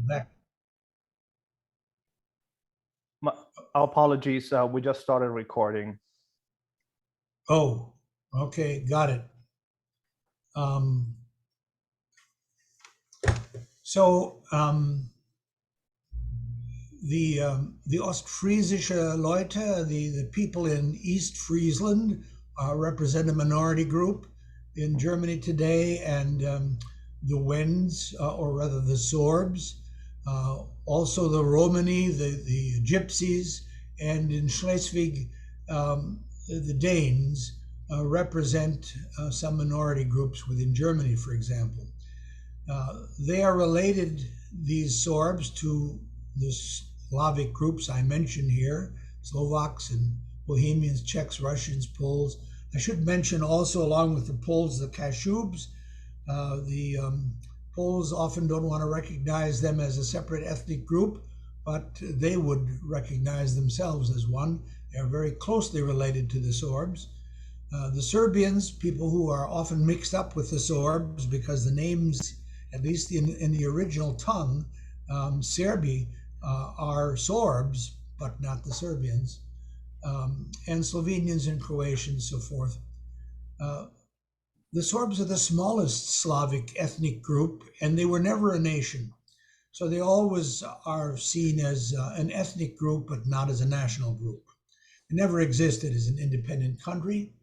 back. Our apologies, we just started recording. Oh, okay, got it. The Ostfriesische Leute, the people in East Friesland, represent a minority group in Germany today, and the Wends, or rather the Sorbs, also the Romani, the Gypsies, and in Schleswig, the Danes represent some minority groups within Germany, for example. They are related, these Sorbs, to the Slavic groups I mentioned here, Slovaks and Bohemians, Czechs, Russians, Poles. I should mention also, along with the Poles, the Kashubs. The Poles often don't want to recognize them as a separate ethnic group, but they would recognize themselves as one. They're very closely related to the Sorbs. The Serbians, people who are often mixed up with the Sorbs because the names, at least in the original tongue, Serbi, are Sorbs, but not the Serbians, and Slovenians and Croatians, so forth. The Sorbs are the smallest Slavic ethnic group, and they were never a nation. So they always are seen as an ethnic group, but not as a national group. They never existed as an independent country.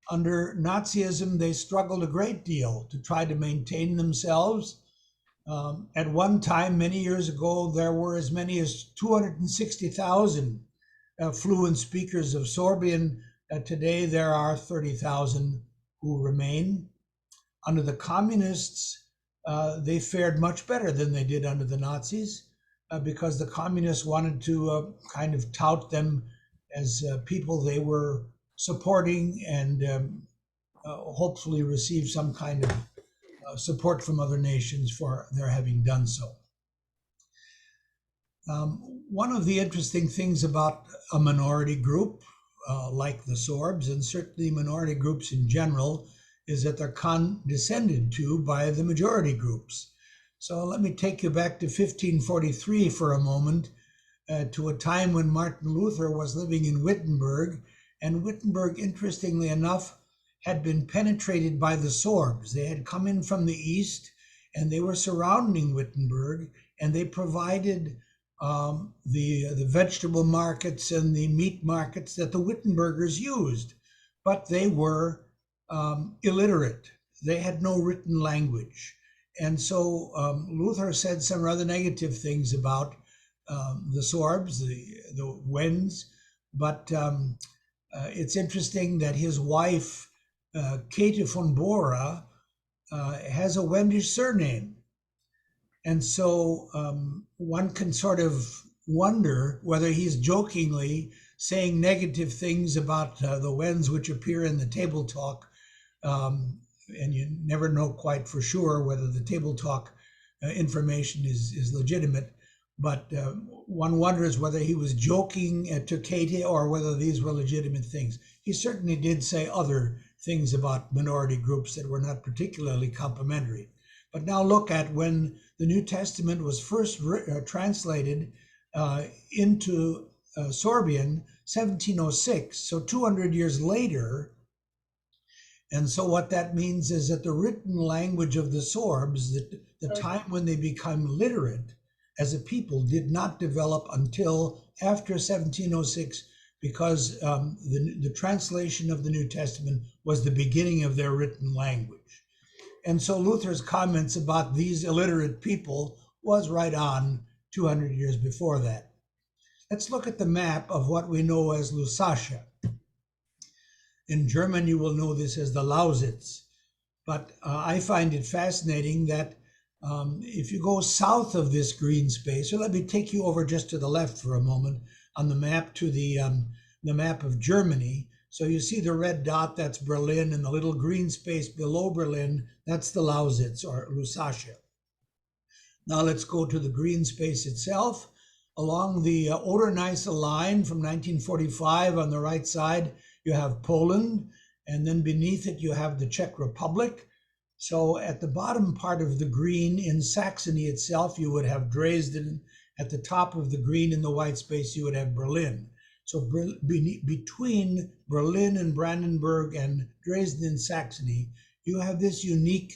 Under Nazism, they struggled a great deal to try to maintain themselves. At one time, many years ago, there were as many as 260,000 fluent speakers of Sorbian. Today, there are 30,000 who remain. Under the communists, they fared much better than they did under the Nazis, because the communists wanted to kind of tout them as people they were supporting and hopefully receive some kind of support from other nations for their having done so. One of the interesting things about a minority group like the Sorbs, and certainly minority groups in general, is that they're condescended to by the majority groups. So let me take you back to 1543 for a moment, to a time when Martin Luther was living in Wittenberg, and Wittenberg, interestingly enough, had been penetrated by the Sorbs. They had come in from the east, and they were surrounding Wittenberg, and they provided the vegetable markets and the meat markets that the Wittenbergers used, but they were illiterate. They had no written language. And so Luther said some rather negative things about the Sorbs, the Wends, but it's interesting that his wife, Käthe von Bora, has a Wendish surname. And so one can sort of wonder whether he's jokingly saying negative things about the Wends, which appear in the table talk, and you never know quite for sure whether the table talk information is legitimate. But one wonders whether he was joking to Käthe or whether these were legitimate things. He certainly did say other things about minority groups that were not particularly complimentary. But now look at when the New Testament was first translated into Sorbian, 1706, so 200 years later. And so what that means is that the written language of the Sorbs, the time when they become literate as a people, did not develop until after 1706, because the translation of the New Testament was the beginning of their written language. And so Luther's comments about these illiterate people was right on 200 years before that. Let's look at the map of what we know as Lusatia. In German, you will know this as the Lausitz. But I find it fascinating that if you go south of this green space, so let me take you over just to the left for a moment on the map to the map of Germany. So you see the red dot, that's Berlin, and the little green space below Berlin, that's the Lausitz or Lusatia. Now let's go to the green space itself. Along the Oder-Neisse line from 1945 on the right side, you have Poland, and then beneath it you have the Czech Republic. So at the bottom part of the green in Saxony itself, you would have Dresden. At the top of the green in the white space, you would have Berlin. So between Berlin and Brandenburg and Dresden and Saxony, you have this unique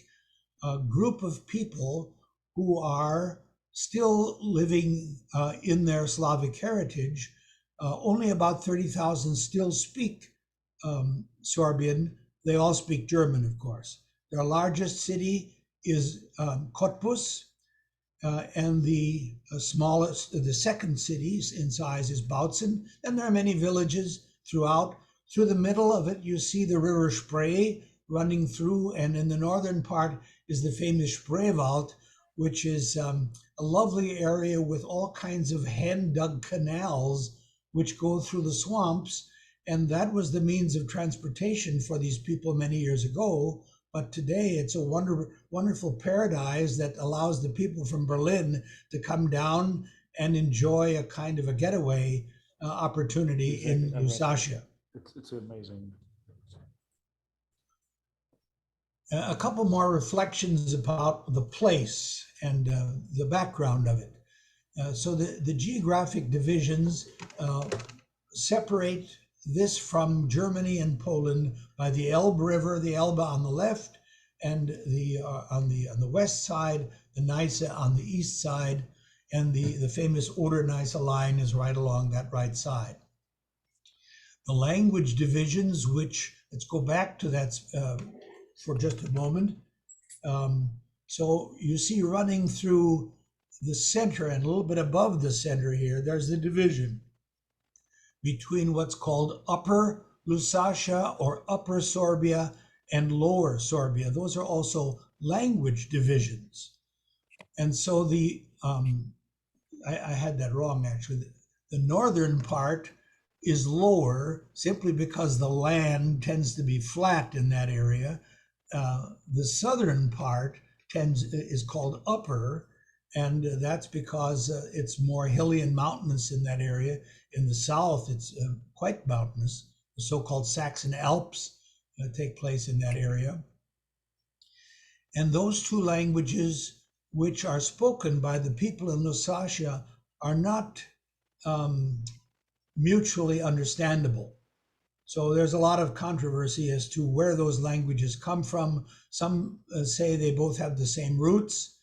group of people who are still living in their Slavic heritage. Only about 30,000 still speak Sorbian. They all speak German, of course. Their largest city is Cottbus, and the smallest, the second city in size is Bautzen. And there are many villages throughout. Through the middle of it, you see the river Spree running through, and in the northern part is the famous Spreewald, which is a lovely area with all kinds of hand-dug canals which go through the swamps. And that was the means of transportation for these people many years ago. But today it's a wonderful paradise that allows the people from Berlin to come down and enjoy a kind of a getaway opportunity in Lusatia. It's amazing. A couple more reflections about the place and the background of it. So the geographic divisions separate this from Germany and Poland by the Elbe River, the Elbe on the left, and on the west side, the Neisse on the east side, and the famous Oder-Neisse line is right along that right side. The language divisions, which, let's go back to that for just a moment. So you see running through the center and a little bit above the center here, there's the division between what's called Upper Lusatia or Upper Sorbia and Lower Sorbia. Those are also language divisions. And so I had that wrong actually. The northern part is lower simply because the land tends to be flat in that area. The southern part is called upper, and that's because it's more hilly and mountainous in that area. In the south, it's quite mountainous. The so-called Saxon Alps take place in that area. And those two languages, which are spoken by the people in Lusatia, are not mutually understandable. So there's a lot of controversy as to where those languages come from. Some say they both have the same roots.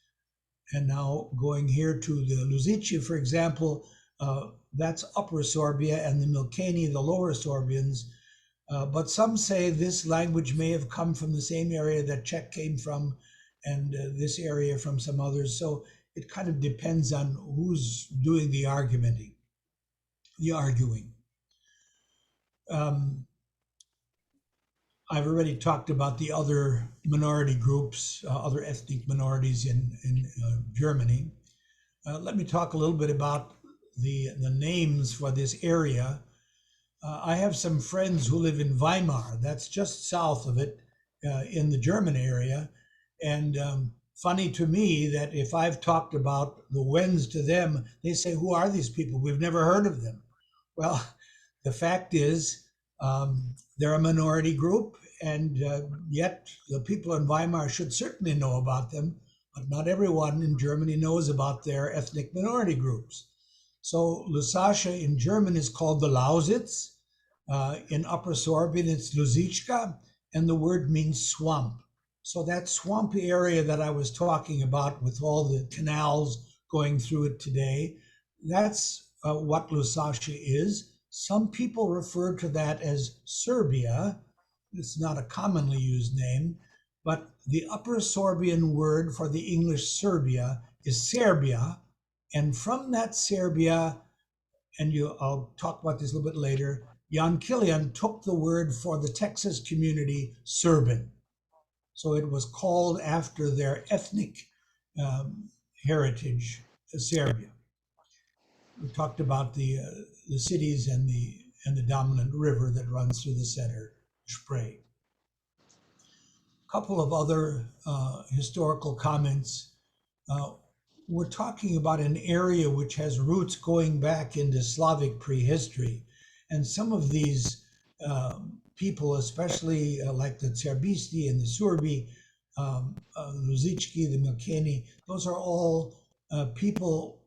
And now going here to the Luzici, for example, that's Upper Sorbia, and the Milcani, the Lower Sorbians. But some say this language may have come from the same area that Czech came from, and this area from some others. So it kind of depends on who's doing the arguing. I've already talked about the other minority groups, other ethnic minorities in Germany. Let me talk a little bit about the names for this area. I have some friends who live in Weimar, that's just south of it, in the German area. And funny to me that if I've talked about the Wends to them, they say, who are these people? We've never heard of them. Well, the fact is, they're a minority group, and yet the people in Weimar should certainly know about them, but not everyone in Germany knows about their ethnic minority groups. So Lusatia in German is called the Lausitz. In Upper Sorbian, it's Luzichka, and the word means swamp. So that swampy area that I was talking about with all the canals going through it today, that's what Lusatia is. Some people refer to that as Serbia. It's not a commonly used name, but the Upper Sorbian word for the English Serbia is Serbia. And from that Serbia, and I'll talk about this a little bit later, Jan Kilian took the word for the Texas community Serbian. So it was called after their ethnic heritage, Serbia. We talked about the cities and the dominant river that runs through the center, Spree. A couple of other historical comments. We're talking about an area which has roots going back into Slavic prehistory, and some of these people, especially like the Tserbisti and the Surbi, Luzichki, the Milkeni, those are all people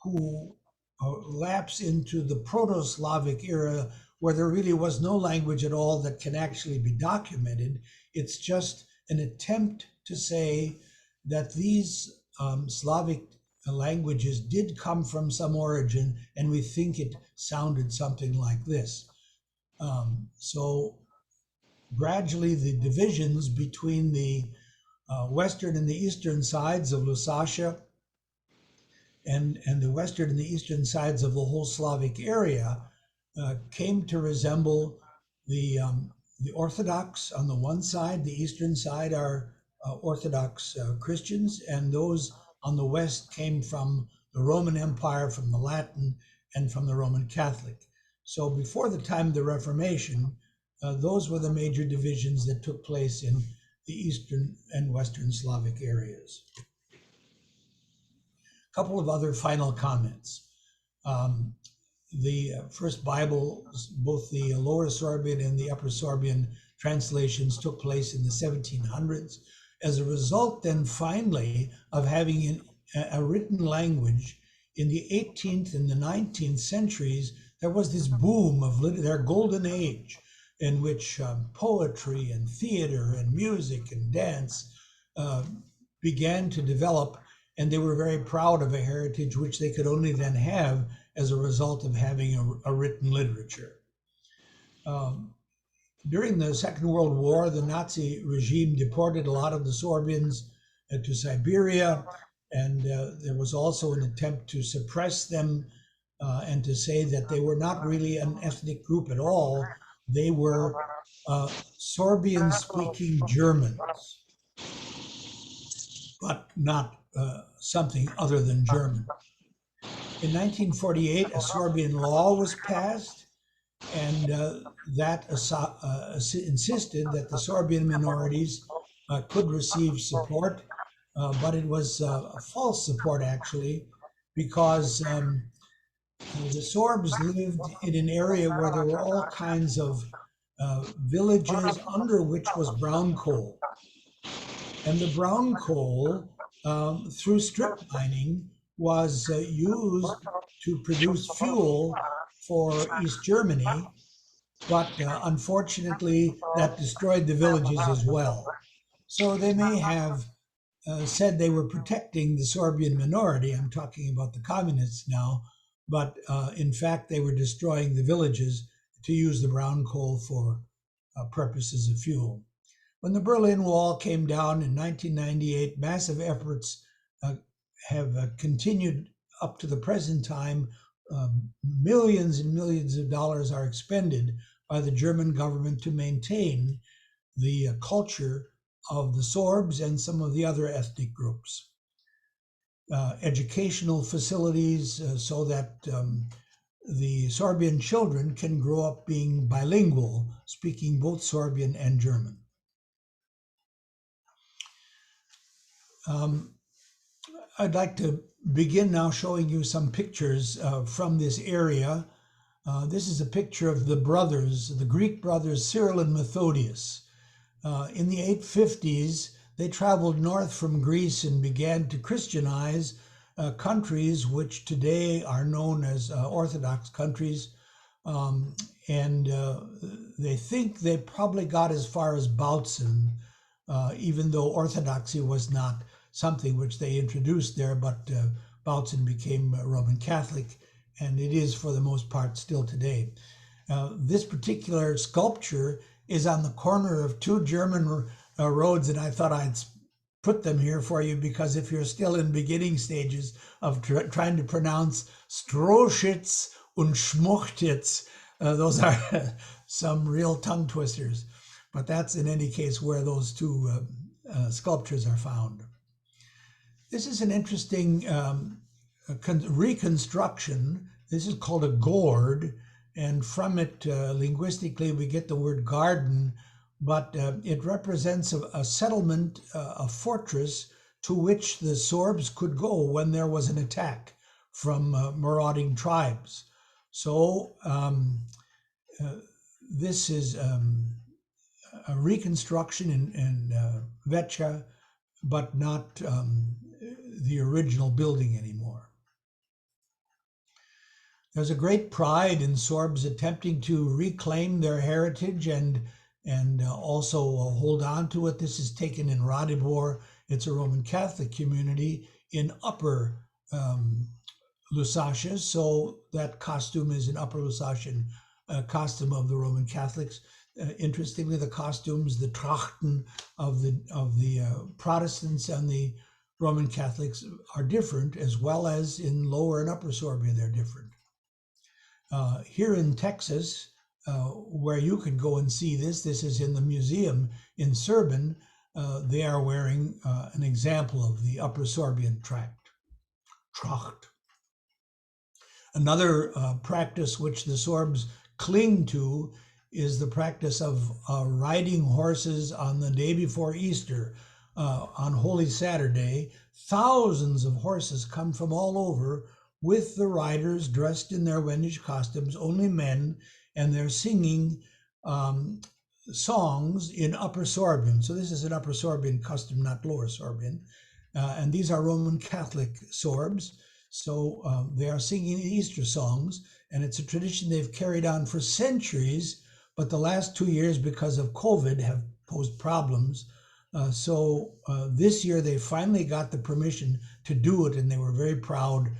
who lapse into the Proto-Slavic era where there really was no language at all that can actually be documented. It's just an attempt to say that these Slavic languages did come from some origin, and we think it sounded something like this. So gradually the divisions between the western and the eastern sides of Lusatia and the western and the eastern sides of the whole Slavic area came to resemble the Orthodox on the one side. The eastern side are Orthodox Christians, and those on the west came from the Roman Empire, from the Latin, and from the Roman Catholic. So before the time of the Reformation, those were the major divisions that took place in the Eastern and Western Slavic areas. A couple of other final comments. The first Bibles, both the Lower Sorbian and the Upper Sorbian translations, took place in the 1700s. As a result, then, finally, of having a written language in the 18th and the 19th centuries, there was this boom of their golden age in which poetry and theater and music and dance began to develop, and they were very proud of a heritage which they could only then have as a result of having a written literature. During the Second World War, the Nazi regime deported a lot of the Sorbians to Siberia, and there was also an attempt to suppress them and to say that they were not really an ethnic group at all. They were Sorbian-speaking Germans, but not something other than German. In 1948, a Sorbian law was passed, and that insisted that the Sorbian minorities could receive support, but it was a false support, actually, because the Sorbs lived in an area where there were all kinds of villages under which was brown coal. And the brown coal, through strip mining, was used to produce fuel for East Germany, but unfortunately that destroyed the villages as well. So they may have said they were protecting the Sorbian minority. I'm talking about the communists now, but in fact they were destroying the villages to use the brown coal for purposes of fuel. When the Berlin Wall came down in 1998, massive efforts have continued up to the present time. Millions and millions of dollars are expended by the German government to maintain the culture of the Sorbs and some of the other ethnic groups. Educational facilities so that the Sorbian children can grow up being bilingual, speaking both Sorbian and German. I'd like to begin now showing you some pictures from this area. This is a picture of the brothers, the Greek brothers Cyril and Methodius. In the 850s, they traveled north from Greece and began to Christianize countries which today are known as Orthodox countries. And they think they probably got as far as Bautzen, even though Orthodoxy was not something which they introduced there, but Bautzen became Roman Catholic, and it is for the most part still today. This particular sculpture is on the corner of two German roads, and I thought I'd put them here for you because if you're still in beginning stages of trying to pronounce Stroschitz und Schmuchtitz, those are some real tongue twisters. But that's in any case where those two sculptures are found. This is an interesting reconstruction. This is called a gourd, and from it, linguistically, we get the word garden, but it represents a settlement, a fortress to which the Sorbs could go when there was an attack from marauding tribes. So this is a reconstruction in Vecchia, but not the original building anymore. There's a great pride in Sorbs attempting to reclaim their heritage and also hold on to it. This is taken in Radibor. It's a Roman Catholic community in Upper Lusatia, so that costume is an Upper Lusatian costume of the Roman Catholics. Interestingly, the costumes, the Trachten of the Protestants and the Roman Catholics are different, as well as in Lower and Upper Sorbia, they're different. Here in Texas, where you can go and see this is in the museum in Zersen, they are wearing an example of the Upper Sorbian tracht. Another practice which the Sorbs cling to is the practice of riding horses on the day before Easter. On Holy Saturday, thousands of horses come from all over with the riders dressed in their Wendish costumes, only men, and they're singing songs in Upper Sorbian. So this is an Upper Sorbian custom, not Lower Sorbian. And these are Roman Catholic Sorbs. So they are singing Easter songs, and it's a tradition they've carried on for centuries, but the last 2 years, because of COVID, have posed problems. So this year they finally got the permission to do it, and they were very proud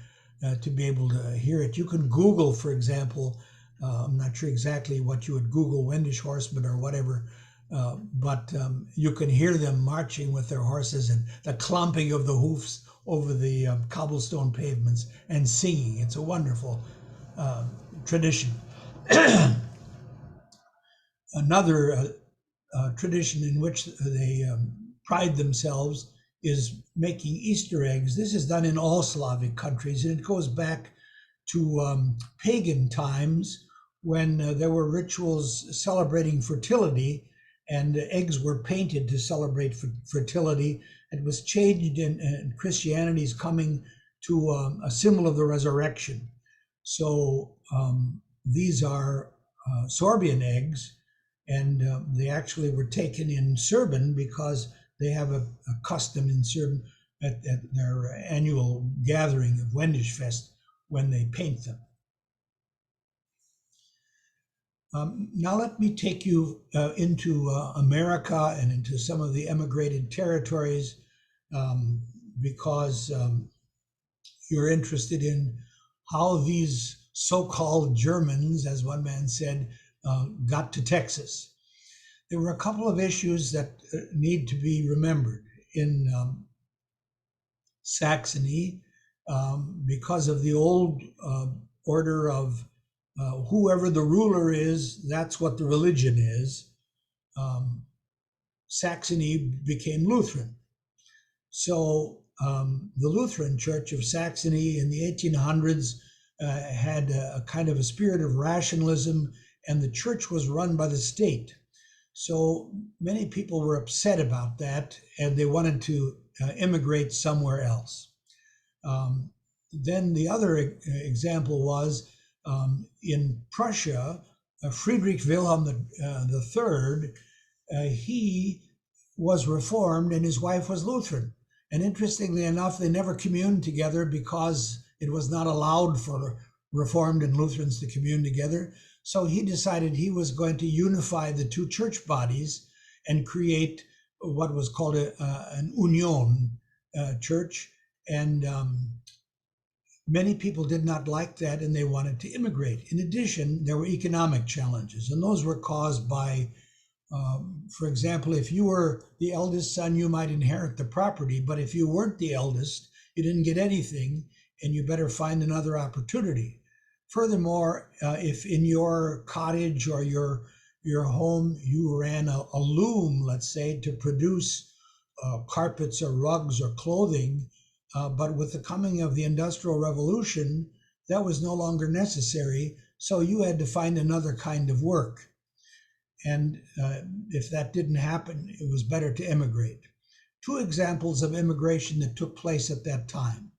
to be able to hear it. You can Google, for example, I'm not sure exactly what you would Google, Wendish horsemen or whatever, but you can hear them marching with their horses and the clomping of the hoofs over the cobblestone pavements and singing. It's a wonderful tradition. Another tradition in which they pride themselves is making Easter eggs. This is done in all Slavic countries, and it goes back to pagan times when there were rituals celebrating fertility, and eggs were painted to celebrate fertility. It was changed in Christianity's coming to a symbol of the resurrection. So these are Sorbian eggs, and they actually were taken in Serbian because they have a custom in Serbian at their annual gathering of Wendish Fest when they paint them. Now let me take you into America and into some of the emigrated territories because you're interested in how these so-called Germans, as one man said, got to Texas. There were a couple of issues that need to be remembered. In Saxony, because of the old order of whoever the ruler is, that's what the religion is, Saxony became Lutheran. So the Lutheran Church of Saxony in the 1800s had a kind of a spirit of rationalism, and the church was run by the state. So many people were upset about that, and they wanted to immigrate somewhere else. Then the other example was in Prussia, Friedrich Wilhelm III, he was Reformed and his wife was Lutheran. And interestingly enough, they never communed together because it was not allowed for Reformed and Lutherans to commune together. So he decided he was going to unify the two church bodies and create what was called an Union church. And many people did not like that, and they wanted to immigrate. In addition, there were economic challenges, and those were caused by, for example, if you were the eldest son, you might inherit the property, but if you weren't the eldest, you didn't get anything, and you better find another opportunity. Furthermore, if in your cottage or your home you ran a loom, let's say, to produce carpets or rugs or clothing, but with the coming of the Industrial Revolution, that was no longer necessary, so you had to find another kind of work. And if that didn't happen, it was better to immigrate. Two examples of immigration that took place at that time.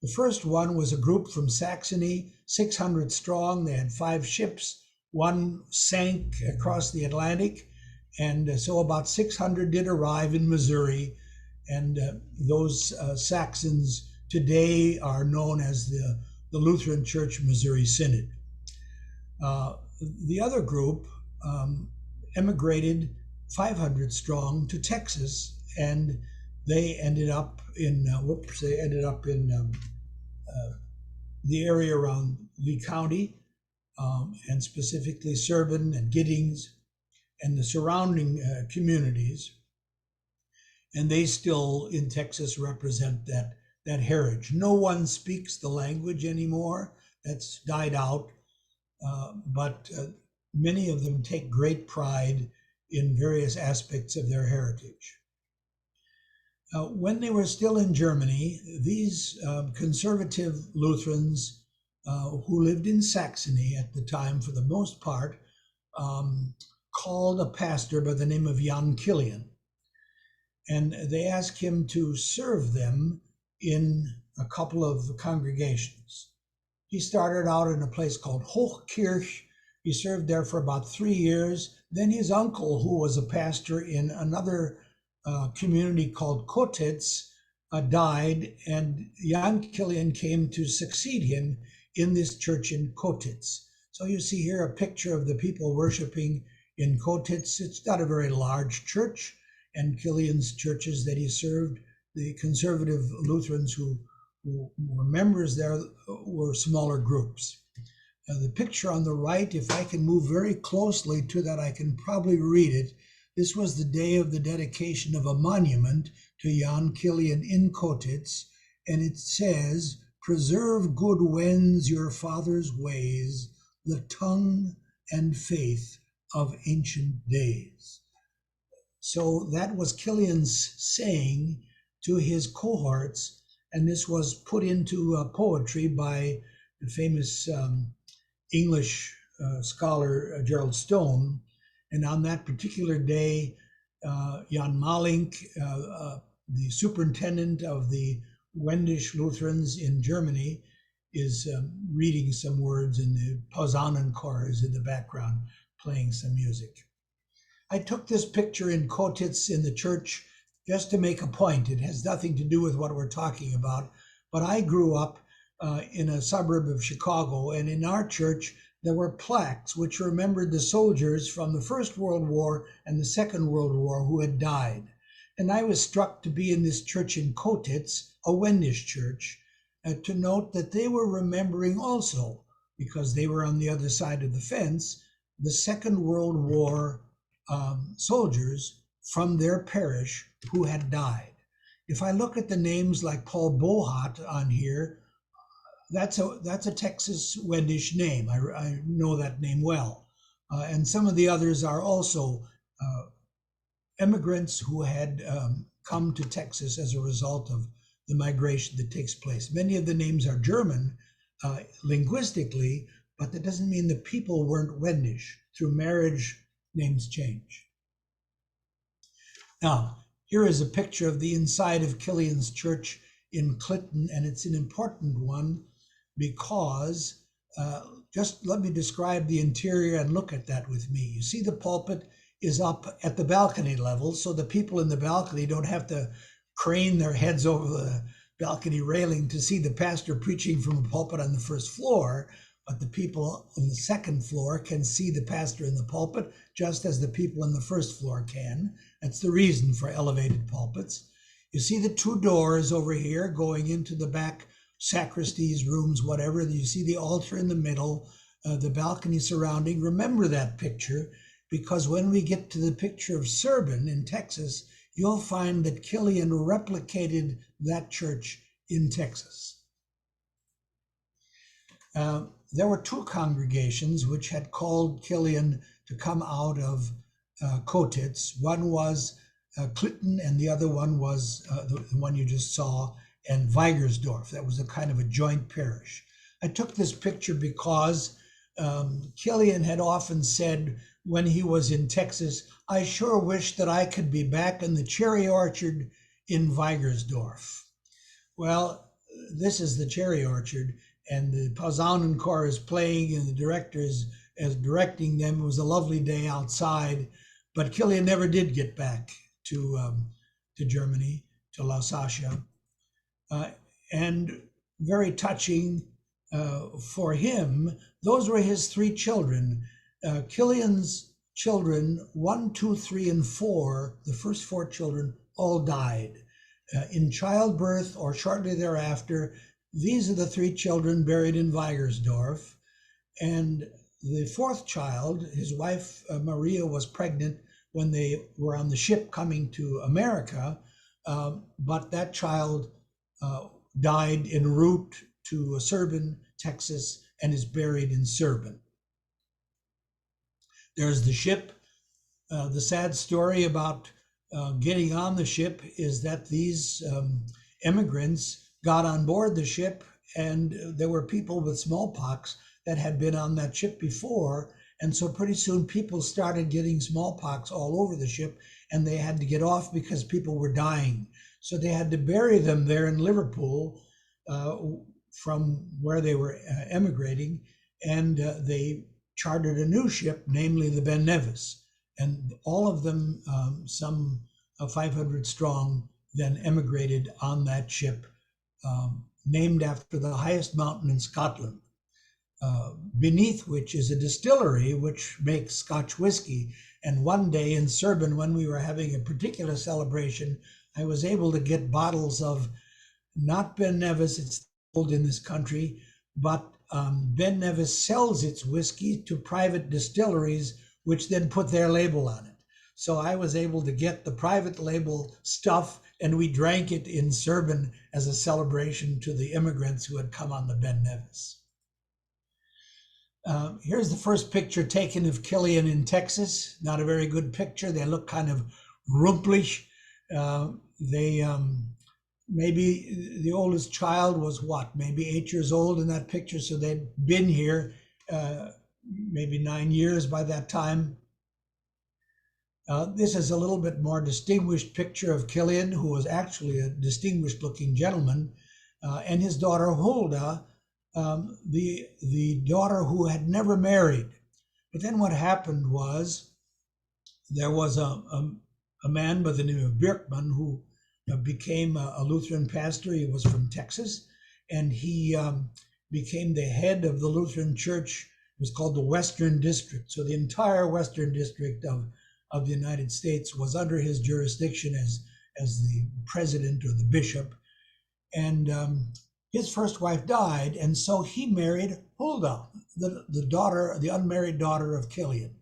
The first one was a group from Saxony, 600 strong. They had 5 ships. One sank across the Atlantic, And so about 600 did arrive in Missouri, and those Saxons today are known as the Lutheran Church Missouri Synod. The other group emigrated 500 strong to Texas, and they ended up in the area around Lee County, and specifically Serban and Giddings and the surrounding communities. And they still in Texas represent that heritage. No one speaks the language anymore. That's died out. But many of them take great pride in various aspects of their heritage. When they were still in Germany, these conservative Lutherans who lived in Saxony at the time, for the most part, called a pastor by the name of Jan Kilian. And they asked him to serve them in a couple of congregations. He started out in a place called Hochkirch. He served there for about 3 years. Then his uncle, who was a pastor in another community called Kotitz, died, and Jan Kilian came to succeed him in this church in Kotitz. So you see here a picture of the people worshiping in Kotitz. It's not a very large church, and Kilian's churches that he served, the conservative Lutherans who were members there, were smaller groups. The picture on the right, if I can move very closely to that, I can probably read it. This was the day of the dedication of a monument to Jan Kilian in Kotitz, and it says, "Preserve good Wends your father's ways, the tongue and faith of ancient days." So that was Kilian's saying to his cohorts, and this was put into poetry by the famous English scholar Gerald Stone. And on that particular day, Jan Malink, the superintendent of the Wendish Lutherans in Germany, is reading some words, and the Posaunenchor is in the background playing some music. I took this picture in Kotitz in the church just to make a point. It has nothing to do with what we're talking about, but I grew up in a suburb of Chicago, and in our church there were plaques which remembered the soldiers from the First World War and the Second World War who had died. And I was struck to be in this church in Kotitz, a Wendish church, to note that they were remembering also, because they were on the other side of the fence, the Second World War soldiers from their parish who had died. If I look at the names like Paul Bohat on here, that's a Texas Wendish name. I know that name well. And some of the others are also immigrants who had come to Texas as a result of the migration that takes place. Many of the names are German linguistically, but that doesn't mean the people weren't Wendish. Through marriage, names change. Now, here is a picture of the inside of Kilian's church in Clinton, and it's an important one because just let me describe the interior and look at that with me. You see the pulpit is up at the balcony level, so the people in the balcony don't have to crane their heads over the balcony railing to see the pastor preaching from a pulpit on the first floor, but the people on the second floor can see the pastor in the pulpit just as the people on the first floor can. That's the reason for elevated pulpits. You see the two doors over here going into the back sacristies, rooms, whatever. You see the altar in the middle, the balcony surrounding. Remember that picture, because when we get to the picture of Serban in Texas, you'll find that Kilian replicated that church in Texas. There were two congregations which had called Kilian to come out of Kotitz. One was Clinton, and the other one was the one you just saw, and Weigersdorf. That was a kind of a joint parish. I took this picture because Kilian had often said when he was in Texas, "I sure wish that I could be back in the cherry orchard in Weigersdorf." Well, this is the cherry orchard, and the Posaunenchor is playing, and the director is directing them. It was a lovely day outside, But Killian never did get back to Germany, to Lausassia. And very touching for him, those were his three children. Killian's children, 1, 2, 3, and 4, the first 4 children, all died in childbirth or shortly thereafter. These are the 3 children buried in Weigersdorf. And the 4th child, his wife Maria was pregnant when they were on the ship coming to America, but that child died en route to Zersen, Texas, and is buried in Zersen. There's the ship. The sad story about getting on the ship is that these immigrants got on board the ship, and there were people with smallpox that had been on that ship before. And so pretty soon people started getting smallpox all over the ship, and they had to get off because people were dying. So they had to bury them there in Liverpool from where they were emigrating, and they chartered a new ship, namely the Ben Nevis. And all of them, some 500 strong, then emigrated on that ship, named after the highest mountain in Scotland, beneath which is a distillery which makes Scotch whiskey. And one day in Zersen, when we were having a particular celebration, I was able to get bottles of not Ben Nevis, it's old in this country, but Ben Nevis sells its whiskey to private distilleries, which then put their label on it. So I was able to get the private label stuff, and we drank it in Zersen as a celebration to the immigrants who had come on the Ben Nevis. Here's the first picture taken of Killian in Texas. Not a very good picture. They look kind of rumpelish. Maybe the oldest child was what, maybe 8 years old in that picture. So they'd been here maybe 9 years by that time. This is a little bit more distinguished picture of Killian, who was actually a distinguished looking gentleman, and his daughter Hulda, the daughter who had never married. But then what happened was there was a man by the name of Birkman who became a Lutheran pastor. He was from Texas, and he became the head of the Lutheran Church. It was called the Western District. So the entire Western District of the United States was under his jurisdiction as the president or the bishop. And his first wife died, and so he married Hulda, the daughter, the unmarried daughter of Killian.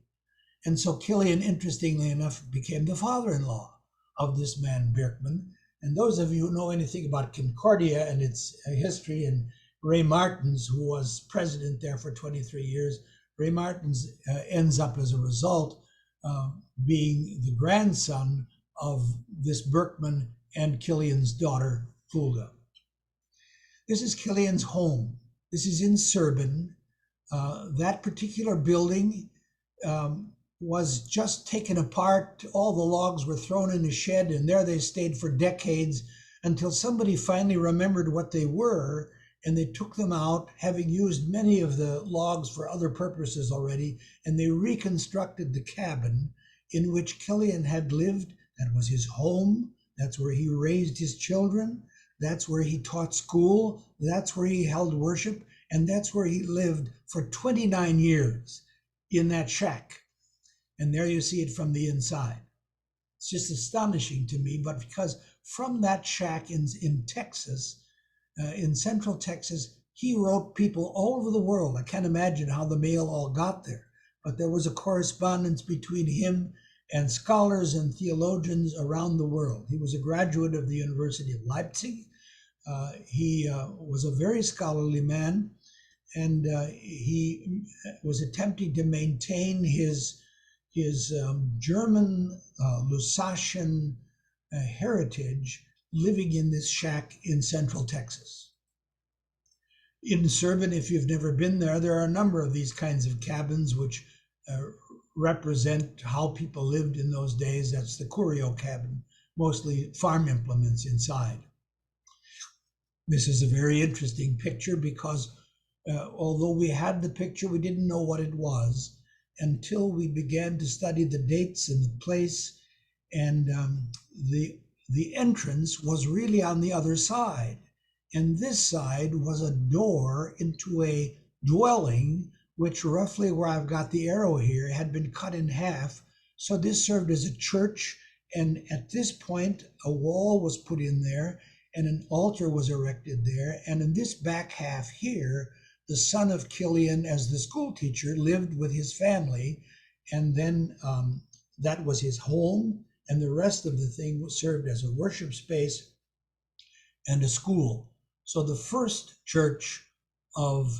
And so Killian, interestingly enough, became the father-in-law of this man Birkman. And those of you who know anything about Concordia and its history, and Ray Martins, who was president there for 23 years, Ray Martins ends up as a result being the grandson of this Birkman and Killian's daughter, Hulda. This is Killian's home. This is in Zersen. That particular building was just taken apart. All the logs were thrown in a shed, and there they stayed for decades until somebody finally remembered what they were, and they took them out, having used many of the logs for other purposes already, and they reconstructed the cabin in which Killian had lived. That was his home. That's where he raised his children. That's where he taught school. That's where he held worship. And that's where he lived for 29 years, in that shack. And there you see it from the inside. It's just astonishing to me, but because from that shack in Texas, in central Texas, he wrote people all over the world. I can't imagine how the mail all got there, but there was a correspondence between him and scholars and theologians around the world. He was a graduate of the University of Leipzig. He was a very scholarly man, and he was attempting to maintain his German Lusatian heritage, living in this shack in central Texas. In Zersen, if you've never been there, there are a number of these kinds of cabins which represent how people lived in those days. That's the curio cabin, mostly farm implements inside. This is a very interesting picture because although we had the picture, we didn't know what it was. until we began to study the dates and the place. And the entrance was really on the other side. And this side was a door into a dwelling, which roughly where I've got the arrow here had been cut in half. So this served as a church. And at this point, a wall was put in there and an altar was erected there. And in this back half here, the son of Killian, as the school teacher, lived with his family. And then that was his home. And the rest of the thing was served as a worship space and a school. So the first church of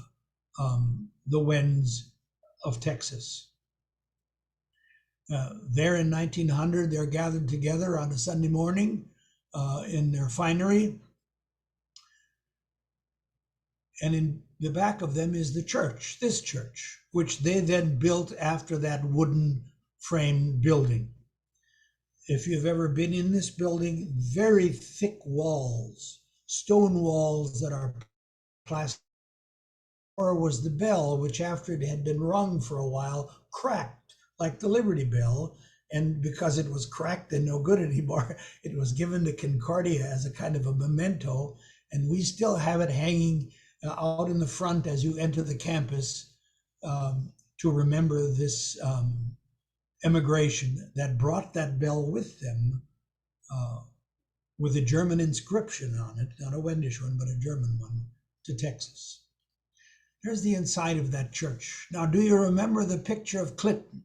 the Wends of Texas. There in 1900, they're gathered together on a Sunday morning in their finery. And in the back of them is the church, this church, which they then built after that wooden frame building. If you've ever been in this building, very thick walls, stone walls that are plastic. Or was the bell, which after it had been rung for a while, cracked like the Liberty Bell. And because it was cracked and no good anymore, it was given to Concordia as a kind of a memento. And we still have it hanging out in the front as you enter the campus to remember this emigration that brought that bell with them with a German inscription on it, not a Wendish one, but a German one, to Texas. Here's the inside of that church. Now, do you remember the picture of Clinton?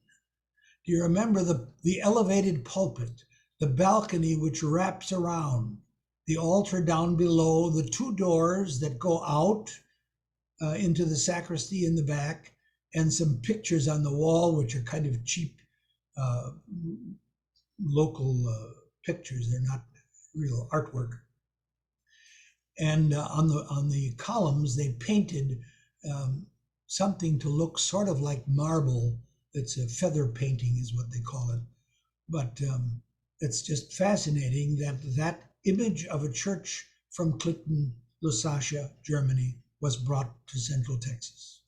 Do you remember the elevated pulpit, the balcony which wraps around, the altar down below, the two doors that go out into the sacristy in the back, and some pictures on the wall, which are kind of cheap local pictures. They're not real artwork. And on the columns, they painted something to look sort of like marble. It's a feather painting is what they call it. But it's just fascinating that that image of a church from Clinton, Lusatia, Germany, was brought to Central Texas.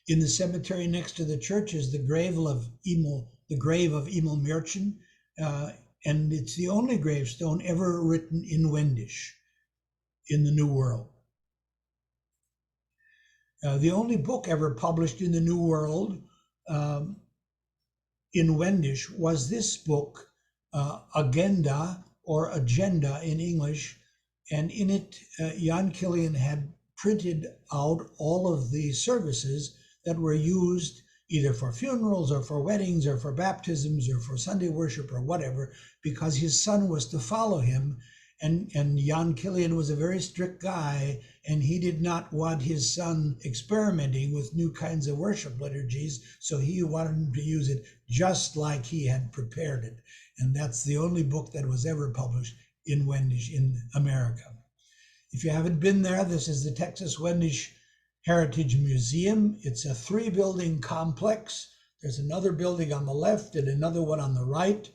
In the cemetery next to the church is the grave of Emil Merchen, and it's the only gravestone ever written in Wendish in the New World. The only book ever published in the New World in Wendish was this book, Agenda, or Agenda in English, and in it, Jan Killian had printed out all of the services that were used either for funerals or for weddings or for baptisms or for Sunday worship or whatever, because his son was to follow him. And Jan Killian was a very strict guy, and he did not want his son experimenting with new kinds of worship liturgies, so he wanted him to use it just like he had prepared it. And that's the only book that was ever published in Wendish in America. If you haven't been there, this is the Texas Wendish Heritage Museum. It's a 3-building complex. There's another building on the left and another one on the right.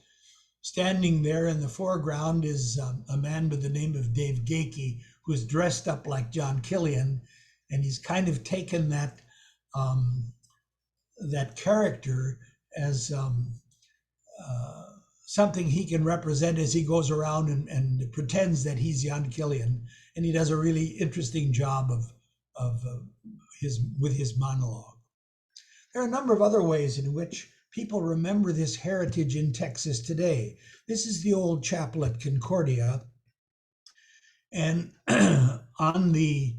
Standing there in the foreground is a man by the name of Dave Gakey, who's dressed up like Jon Killian, and he's kind of taken that that character as something he can represent as he goes around and pretends that he's Jan Killian, and he does a really interesting job with his monologue. There are a number of other ways in which people remember this heritage in Texas today. This is the old chapel at Concordia, and on the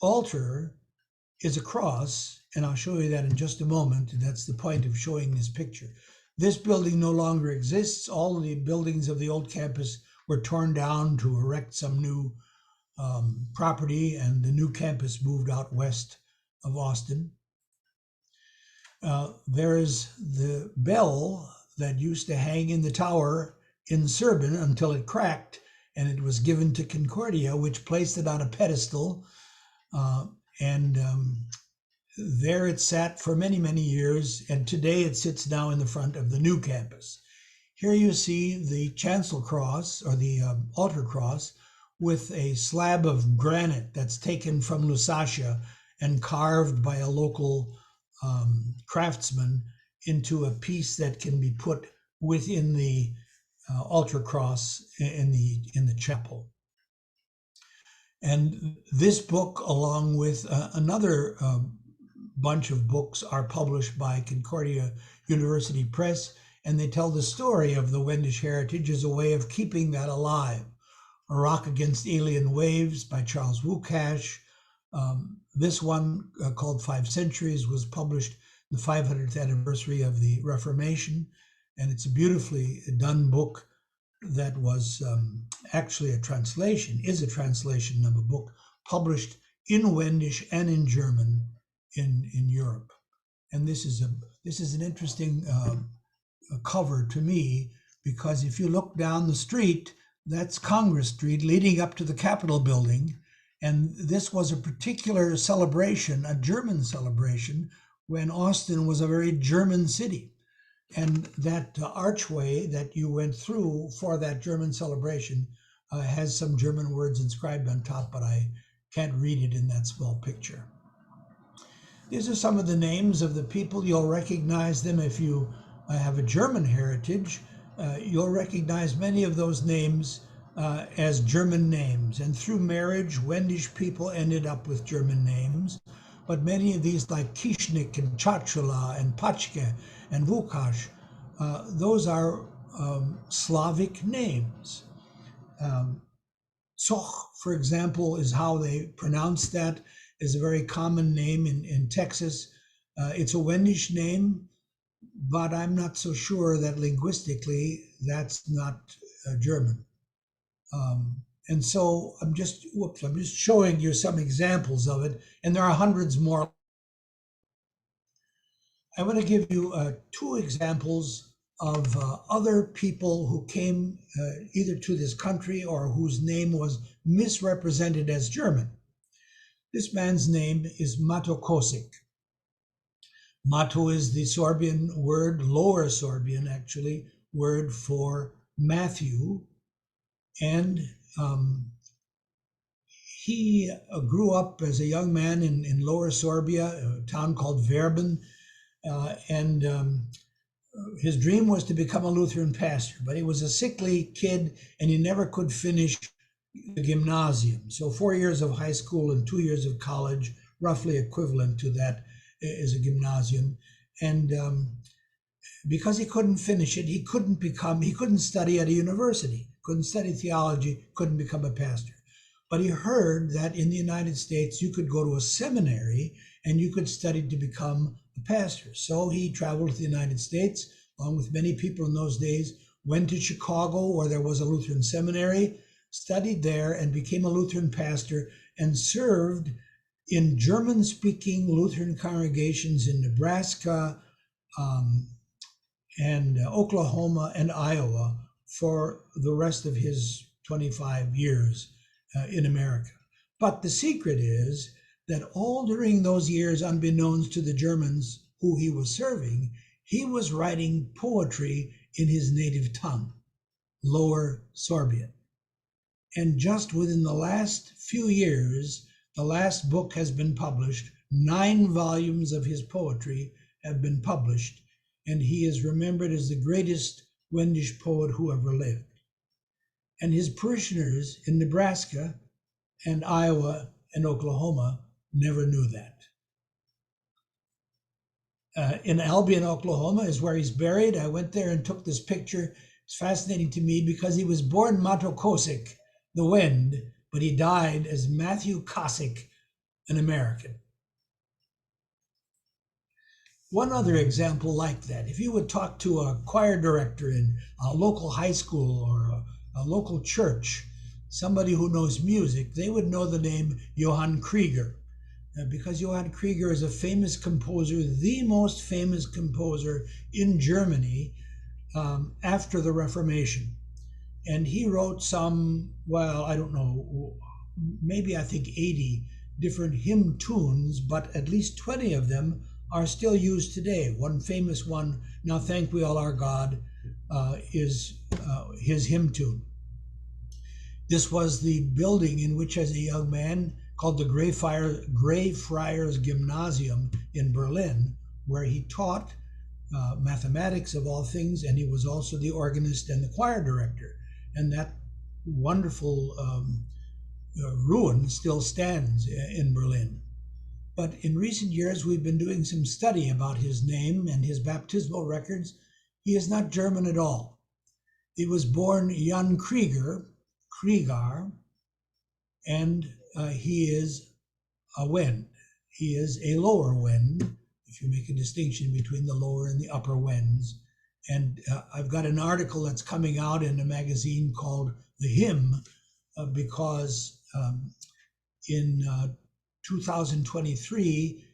altar is a cross, and I'll show you that in just a moment. That's the point of showing this picture. This building no longer exists. All of the buildings of the old campus were torn down to erect some new property, and the new campus moved out west of Austin. There is the bell that used to hang in the tower in Serban until it cracked, and it was given to Concordia, which placed it on a pedestal. There it sat for many, many years, and today it sits now in the front of the new campus. Here you see the chancel cross, or the altar cross, with a slab of granite that's taken from Lusatia and carved by a local craftsman into a piece that can be put within the altar cross in the chapel. And this book, along with another bunch of books, are published by Concordia University Press, and they tell the story of the Wendish heritage as a way of keeping that alive. A Rock Against Alien Waves by Charles Wukash. This one, called 5 Centuries, was published the 500th anniversary of the Reformation, and it's a beautifully done book that was actually is a translation of a book published in Wendish and in German in Europe. And this is an interesting cover to me, because if you look down the street, that's Congress Street leading up to the Capitol building. And this was a particular celebration, a German celebration, when Austin was a very German city. And that archway that you went through for that German celebration has some German words inscribed on top, but I can't read it in that small picture. These are some of the names of the people. You'll recognize them if you have a German heritage. You'll recognize many of those names as German names. And through marriage, Wendish people ended up with German names. But many of these, like Kishnik and Chachula and Pachke and Wukash, those are Slavic names. Zoch, for example, is how they pronounce that, is a very common name in Texas. It's a Wendish name, but I'm not so sure that linguistically that's not German. And so I'm just showing you some examples of it, and there are hundreds more. I want to give you 2 examples of other people who came either to this country or whose name was misrepresented as German. This man's name is Mato Kosik. Mato is the Sorbian word, Lower Sorbian actually, word for Matthew. And he grew up as a young man in Lower Sorbia, a town called Verben, and his dream was to become a Lutheran pastor, but he was a sickly kid and he never could finish the gymnasium. So 4 years of high school and 2 years of college, roughly equivalent to that, is a gymnasium. And because he couldn't finish it, he couldn't study at a university, couldn't study theology, couldn't become a pastor. But he heard that in the United States, you could go to a seminary and you could study to become a pastor. So he traveled to the United States, along with many people in those days, went to Chicago, where there was a Lutheran seminary, studied there, and became a Lutheran pastor, and served in German-speaking Lutheran congregations in Nebraska and Oklahoma and Iowa for the rest of his 25 years in America. But the secret is that all during those years, unbeknownst to the Germans who he was serving, he was writing poetry in his native tongue, Lower Sorbian. And just within the last few years, the last book has been published. 9 volumes of his poetry have been published, and he is remembered as the greatest Wendish poet who ever lived. And his parishioners in Nebraska and Iowa and Oklahoma never knew that. In Albion, Oklahoma is where he's buried. I went there and took this picture. It's fascinating to me because he was born Mato Kosik, the wind, but he died as Matthew Kosik, an American. One other example like that, if you would talk to a choir director in a local high school or a local church, somebody who knows music, they would know the name Johann Krieger, because Johann Krieger is a famous composer, the most famous composer in Germany after the Reformation. And he wrote some, well, I don't know, maybe I think 80 different hymn tunes, but at least 20 of them are still used today. One famous one, Now Thank We All Our God, is his hymn tune. This was the building in which, as a young man, called the Grey Friars Gymnasium in Berlin, where he taught mathematics of all things, and he was also the organist and the choir director. And that wonderful ruin still stands in Berlin. But in recent years, we've been doing some study about his name and his baptismal records. He is not German at all. He was born Jan Krieger, and he is a Wend. He is a lower Wend, if you make a distinction between the lower and the upper Wends. And I've got an article that's coming out in a magazine called The Hymn, because in 2023,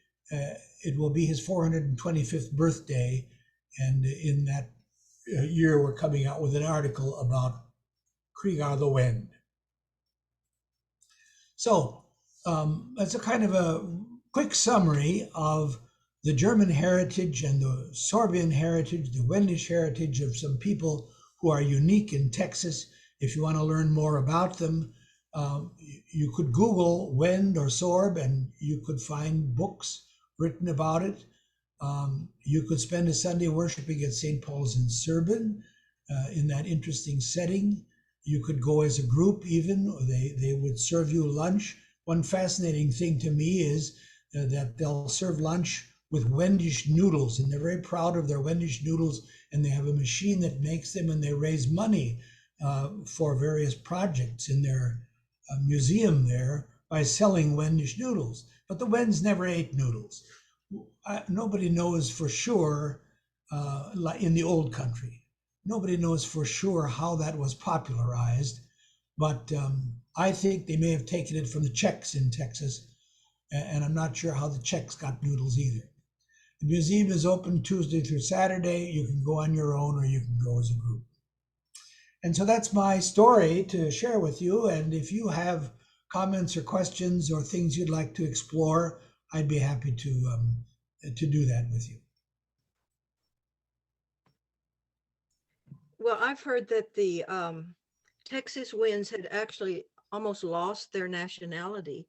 it will be his 425th birthday. And in that year, we're coming out with an article about Krieger the Wend. So that's a kind of a quick summary of the German heritage and the Sorbian heritage, the Wendish heritage of some people who are unique in Texas. If you want to learn more about them, you could Google Wend or Sorb and you could find books written about it. You could spend a Sunday worshiping at St. Paul's in Serban in that interesting setting. You could go as a group even, or they would serve you lunch. One fascinating thing to me is that they'll serve lunch with Wendish noodles, and they're very proud of their Wendish noodles, and they have a machine that makes them, and they raise money for various projects in their museum there by selling Wendish noodles. But the Wends never ate noodles. Nobody knows for sure in the old country. Nobody knows for sure how that was popularized, but I think they may have taken it from the Czechs in Texas, and I'm not sure how the Czechs got noodles either. The museum is open Tuesday through Saturday. You can go on your own or you can go as a group. And so that's my story to share with you. And if you have comments or questions or things you'd like to explore, I'd be happy to do that with you. Well, I've heard that the Texas Wends had actually almost lost their nationality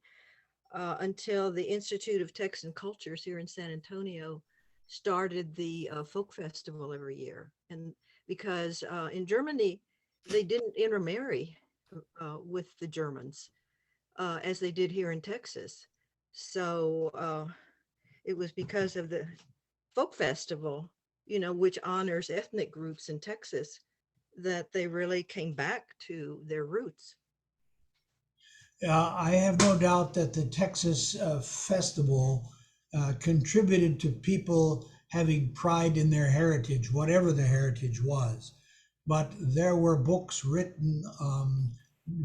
until the Institute of Texan Cultures here in San Antonio started the folk festival every year. And because in Germany, they didn't intermarry with the Germans as they did here in Texas. So it was because of the folk festival, which honors ethnic groups in Texas, that they really came back to their roots. I have no doubt that the Texas festival contributed to people having pride in their heritage, whatever the heritage was. But there were books written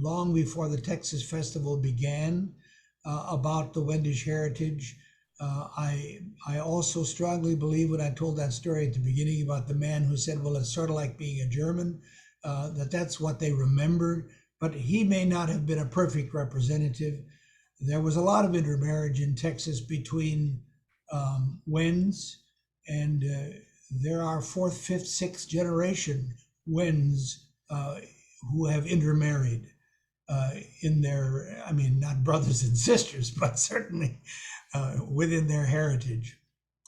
long before the Texas festival began about the Wendish heritage. I also strongly believe, when I told that story at the beginning about the man who said, well, it's sort of like being a German, that's what they remembered. But he may not have been a perfect representative. There was a lot of intermarriage in Texas between Wends, and there are fourth, fifth, sixth generation Wends who have intermarried in their, not brothers and sisters, but certainly within their heritage,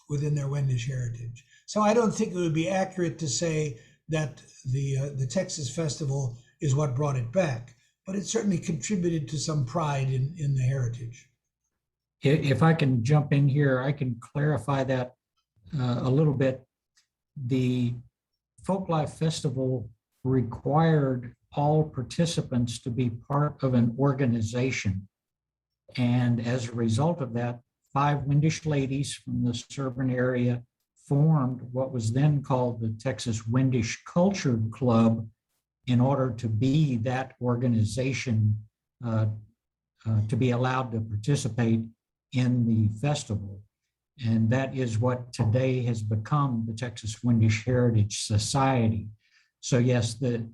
within their Wendish heritage. So I don't think it would be accurate to say that the Texas festival is what brought it back, but it certainly contributed to some pride in the heritage. If I can jump in here, I can clarify that a little bit. The Folklife Festival required all participants to be part of an organization. And as a result of that, 5 Wendish ladies from the Serban area formed what was then called the Texas Wendish Culture Club in order to be that organization to be allowed to participate in the festival. And that is what today has become the Texas Wendish Heritage Society. So yes, the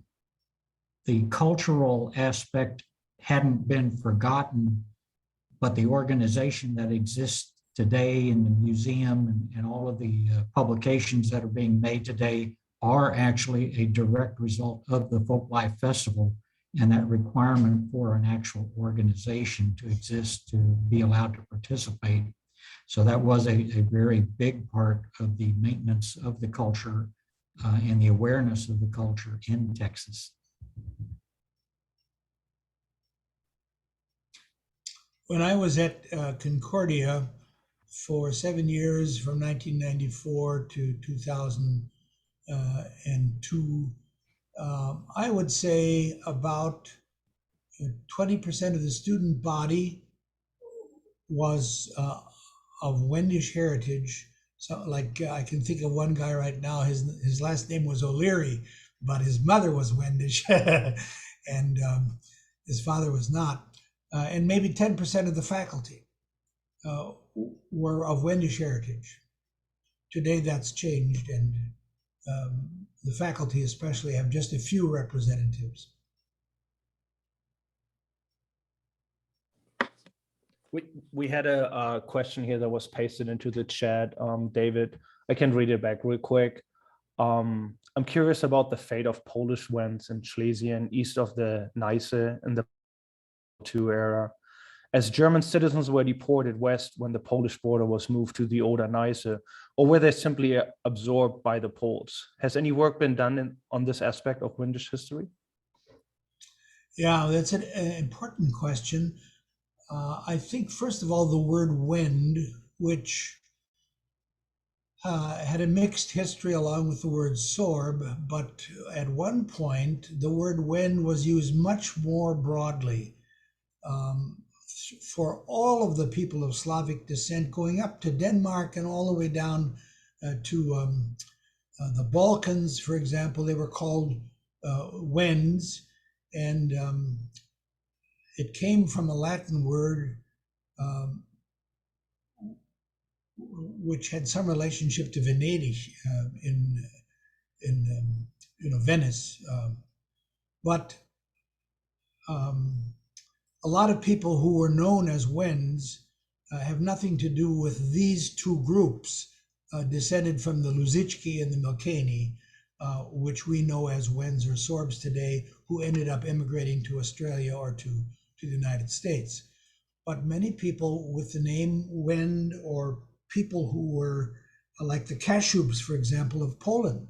cultural aspect hadn't been forgotten, but the organization that exists today in the museum and all of the publications that are being made today are actually a direct result of the Folklife Festival and that requirement for an actual organization to exist to be allowed to participate. So that was a very big part of the maintenance of the culture and the awareness of the culture in Texas. When I was at Concordia for 7 years, from 1994 to 2002, I would say about 20% of the student body was of Wendish heritage. So, like I can think of one guy right now. His last name was O'Leary, but his mother was Wendish, and his father was not. And maybe 10% of the faculty were of Wendish heritage. Today, that's changed, and the faculty, especially, have just a few representatives. We had a question here that was pasted into the chat, David. I can read it back real quick. I'm curious about the fate of Polish Wends in Schlesien east of the Neisse in the II era. As German citizens were deported west when the Polish border was moved to the Oder Neisse, or were they simply absorbed by the Poles? Has any work been done on this aspect of Wendish history? Yeah, that's an important question. I think, first of all, the word Wend, which had a mixed history along with the word Sorb, but at one point, the word Wend was used much more broadly for all of the people of Slavic descent, going up to Denmark and all the way down to the Balkans, for example. They were called Wends, and it came from a Latin word which had some relationship to Venedig in Venice, but a lot of people who were known as Wends have nothing to do with these two groups descended from the Luzichki and the Milkani, which we know as Wends or Sorbs today, who ended up immigrating to Australia or to the United States. But many people with the name Wend, or people who were like the Kashubs, for example, of Poland,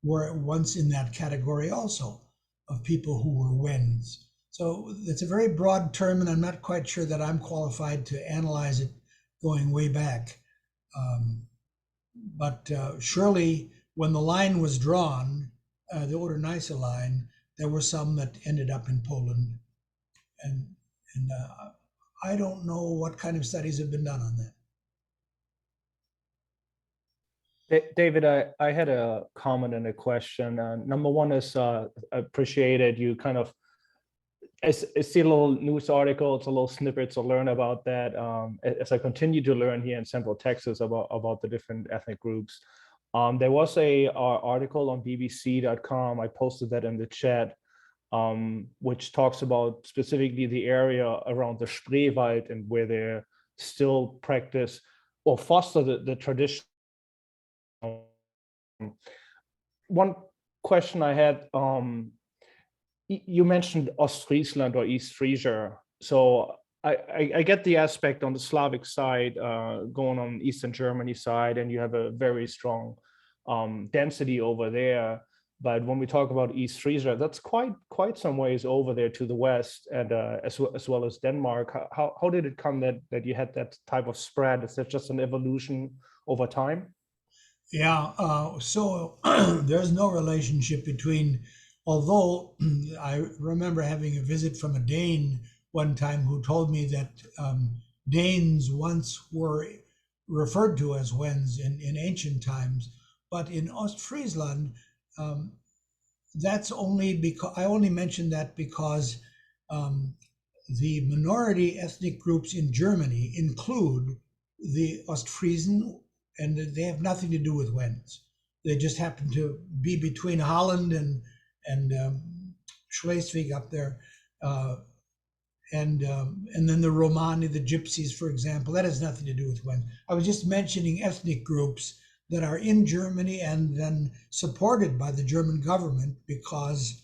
were once in that category also of people who were Wends. So it's a very broad term, and I'm not quite sure that I'm qualified to analyze it going way back. But surely when the line was drawn, the Oder-Neisse line, there were some that ended up in Poland. And I don't know what kind of studies have been done on that. David, I had a comment and a question. Number one is appreciated you kind of, I see a little news articles, a little snippets to learn about that as I continue to learn here in Central Texas about the different ethnic groups. There was a article on bbc.com, I posted that in the chat, which talks about specifically the area around the Spreewald and where they still practice or foster the tradition. One question I had, you mentioned Ostfriesland or East Frisia. So I get the aspect on the Slavic side going on Eastern Germany side, and you have a very strong density over there. But when we talk about East Frisia, that's quite some ways over there to the west, and as well as Denmark. How did it come that you had that type of spread? Is that just an evolution over time? Yeah, so there's no relationship between, although I remember having a visit from a Dane one time who told me that Danes once were referred to as Wends in ancient times, but in Ostfriesland, that's only because, I only mentioned that because the minority ethnic groups in Germany include the Ostfriesen, and they have nothing to do with Wends. They just happen to be between Holland and Schleswig up there, and then the Romani, the Gypsies, for example. That has nothing to do with Wends. I was just mentioning ethnic groups that are in Germany and then supported by the German government, because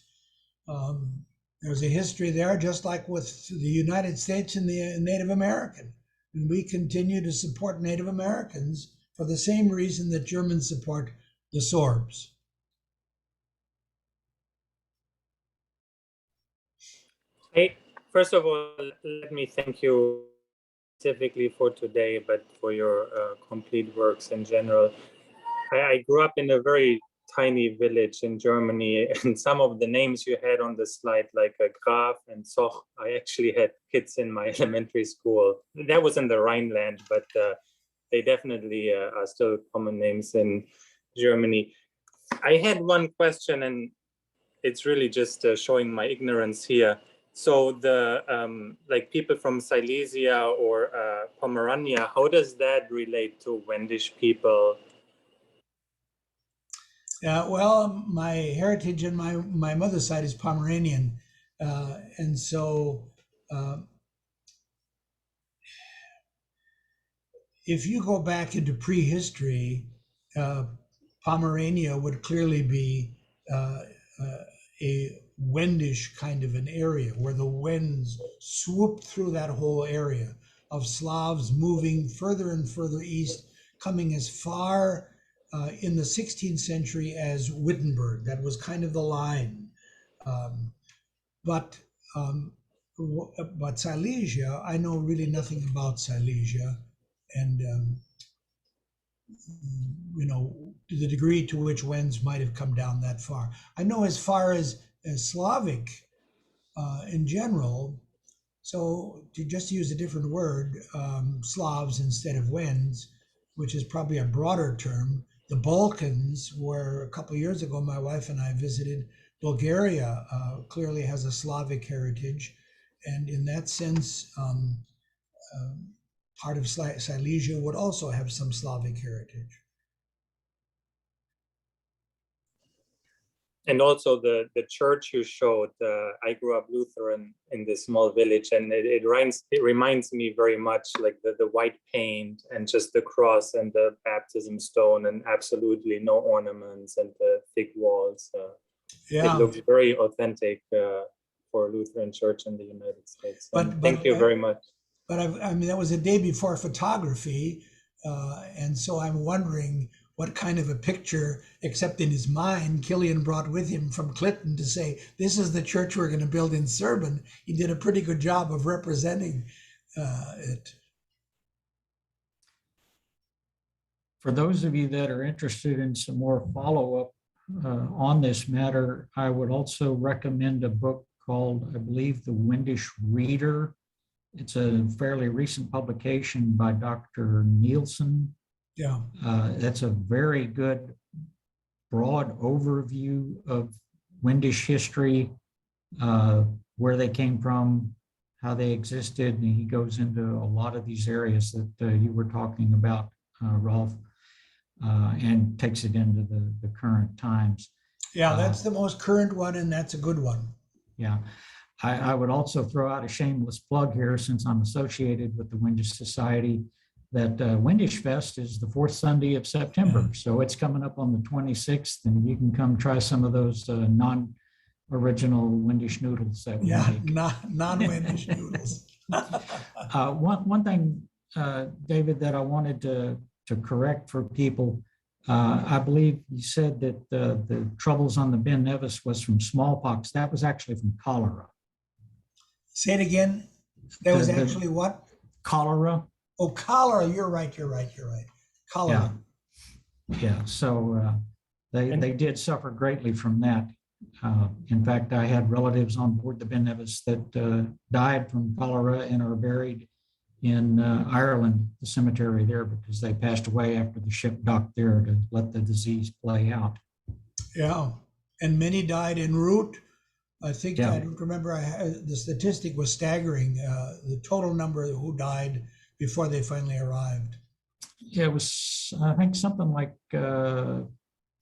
there's a history there, just like with the United States and the Native American. And we continue to support Native Americans for the same reason that Germans support the Sorbs. Hey, first of all, let me thank you specifically for today, but for your complete works in general. I grew up in a very tiny village in Germany, and some of the names you had on the slide, like Graf and Soch, I actually had kids in my elementary school. That was in the Rhineland, but they definitely are still common names in Germany. I had one question, and it's really just showing my ignorance here. So the like people from Silesia or Pomerania, how does that relate to Wendish people? Well, my heritage and my mother's side is Pomeranian. And so if you go back into prehistory, Pomerania would clearly be a Wendish kind of an area where the Wends swooped through that whole area of Slavs moving further and further east, coming as far in the 16th century as Wittenberg. That was kind of the line. But Silesia, I know really nothing about Silesia, and you know, to the degree to which Wends might have come down that far. I know as far as Slavic in general. So to just use a different word, Slavs instead of Wends, which is probably a broader term. The Balkans, where a couple of years ago my wife and I visited, Bulgaria clearly has a Slavic heritage, and in that sense, part of Silesia would also have some Slavic heritage. And also the church you showed, I grew up Lutheran in this small village, and it reminds me very much like the white paint and just the cross and the baptism stone and absolutely no ornaments and the thick walls. Yeah. It looks very authentic for Lutheran Church in the United States. So thank you very much. But I mean, that was a day before photography, and so I'm wondering what kind of a picture, except in his mind, Killian brought with him from Clinton to say, this is the church we're going to build in Zersen. He did a pretty good job of representing it. For those of you that are interested in some more follow-up on this matter, I would also recommend a book called, I believe, The Wendish Reader. It's a fairly recent publication by Dr. Nielsen. Yeah. That's a very good, broad overview of Wendish history, where they came from, how they existed, and he goes into a lot of these areas that you were talking about, Rolf, and takes it into the current times. Yeah, that's the most current one, and that's a good one. Yeah. I would also throw out a shameless plug here, since I'm associated with the Wendish Society, that Wendish Fest is the fourth Sunday of September. Yeah. So it's coming up on the 26th, and you can come try some of those non-original Wendish noodles that we make. Non-Wendish noodles. One thing, David, that I wanted to correct for people, I believe you said that the troubles on the Ben Nevis was from smallpox. That was actually from cholera. Say it again. That was actually what? Cholera. Oh, cholera. You're right. Cholera. Yeah. So they did suffer greatly from that. In fact, I had relatives on board the Ben Nevis that died from cholera and are buried in Ireland, the cemetery there, because they passed away after the ship docked there to let the disease play out. Yeah. And many died en route. I think, yeah. I don't remember, the statistic was staggering, the total number who died before they finally arrived. Yeah, it was, I think, something like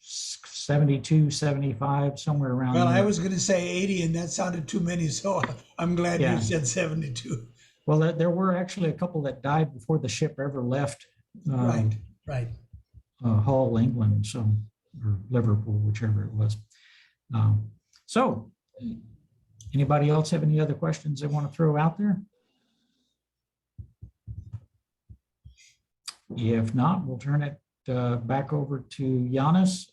72, 75, somewhere around Well, there. I was going to say 80, and that sounded too many, so I'm glad you said 72. Well, there were actually a couple that died before the ship ever left right. Hull, England, or Liverpool, whichever it was. So anybody else have any other questions they want to throw out there? If not, we'll turn it back over to Giannis.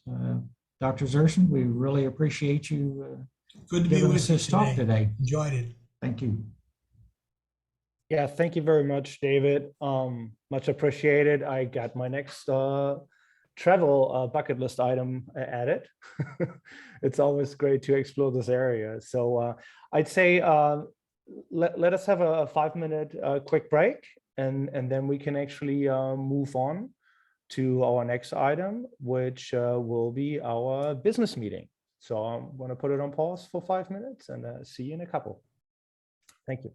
Dr. Zersen, we really appreciate you Good to be giving with us you this talk today. Enjoyed it. Thank you. Yeah, thank you very much, David. Much appreciated. I got my next travel bucket list item added. It's always great to explore this area. So I'd say let us have a 5-minute quick break, and then we can actually move on to our next item, which will be our business meeting. So I'm going to put it on pause for 5 minutes and see you in a couple. Thank you.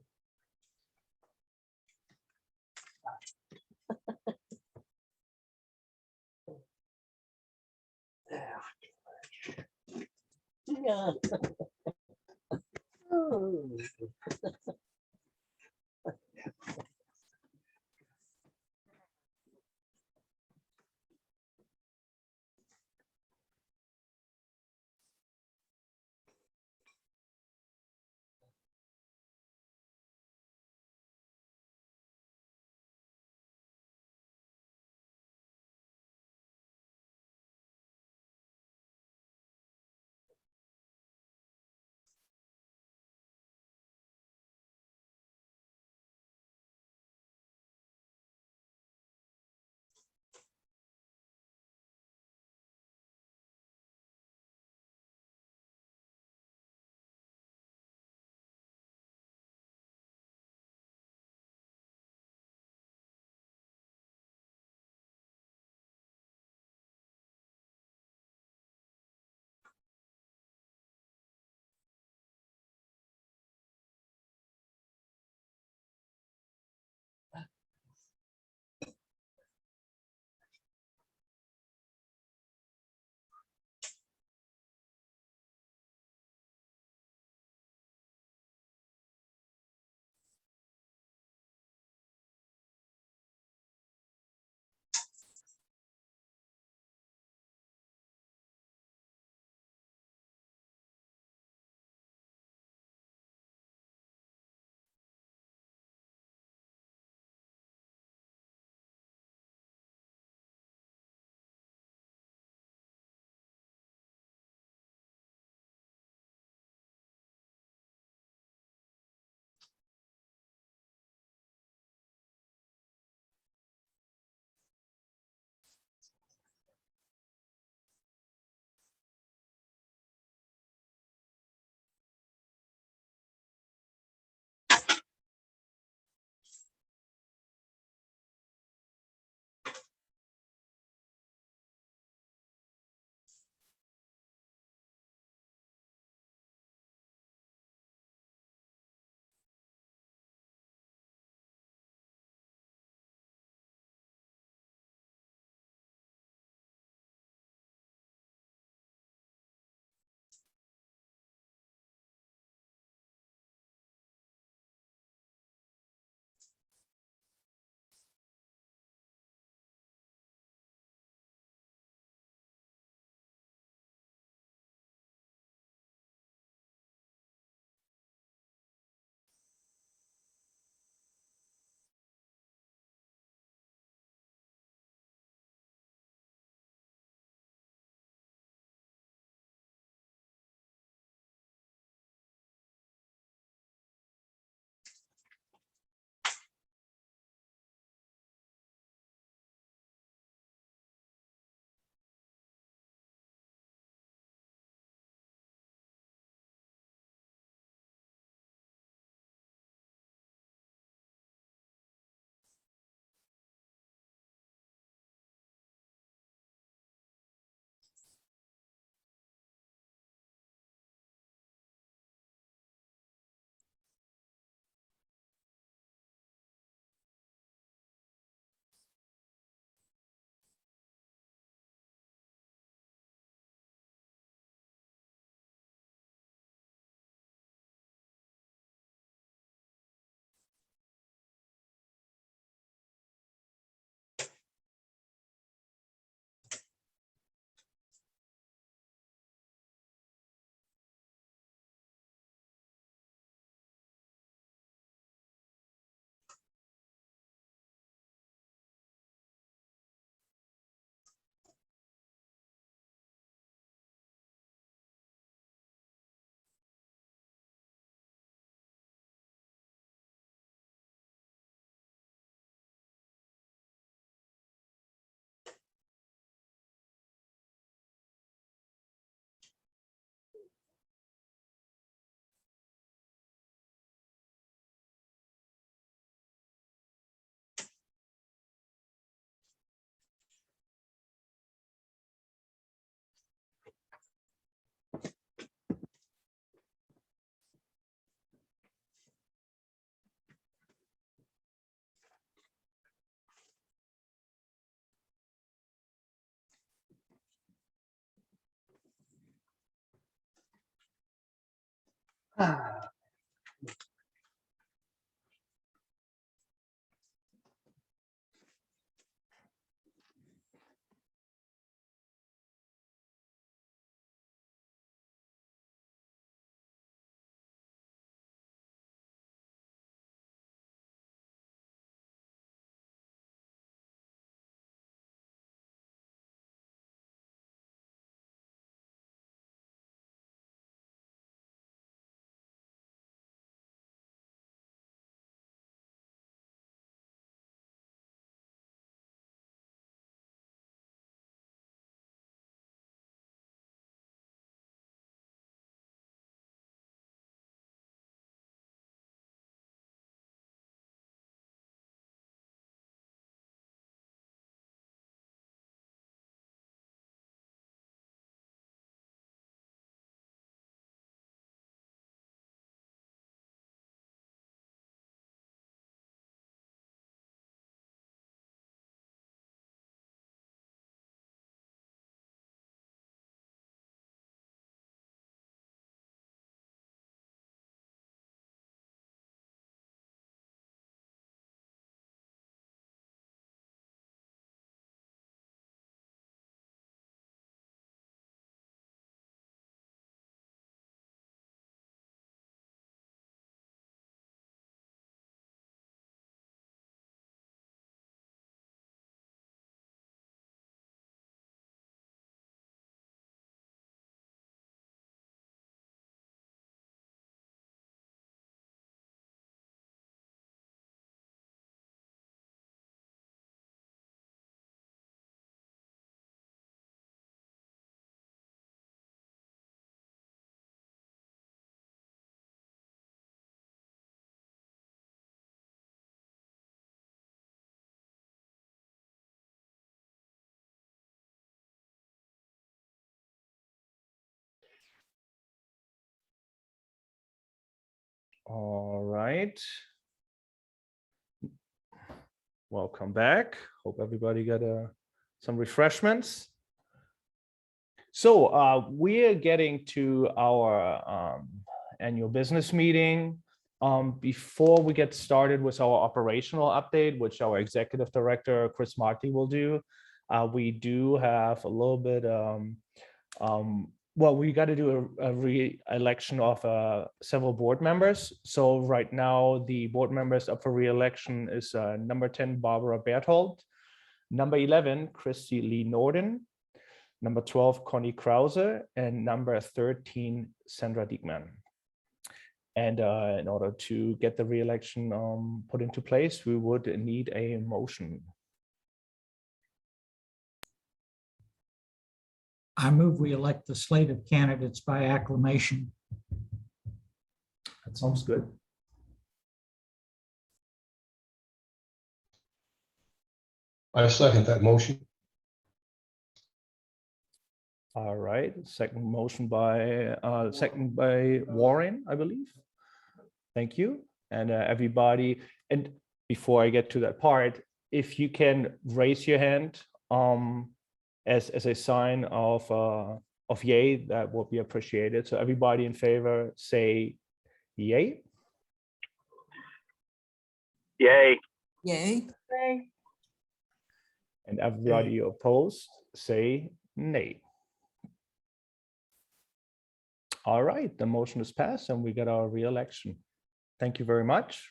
All right. Welcome back. Hope everybody got some refreshments. So we're getting to our annual business meeting. Before we get started with our operational update, which our executive director, Chris Marty, will do, we do have a little bit, well, we got to do a re-election of several board members. So right now, the board members up for re-election is number 10, Barbara Berthold, number 11, Christy Lee Norden, number 12, Connie Krause, and number 13, Sandra Diekman. And in order to get the re-election put into place, we would need a motion. I move we elect the slate of candidates by acclamation. That sounds good. I second that motion. All right, second by Warren, I believe. Thank you. And everybody, and before I get to that part, if you can raise your hand as a sign of yay, that would be appreciated. So everybody in favor, say yay. Yay. Yay. Yay. And everybody opposed, say nay. All right, the motion is passed and we get our re-election. Thank you very much.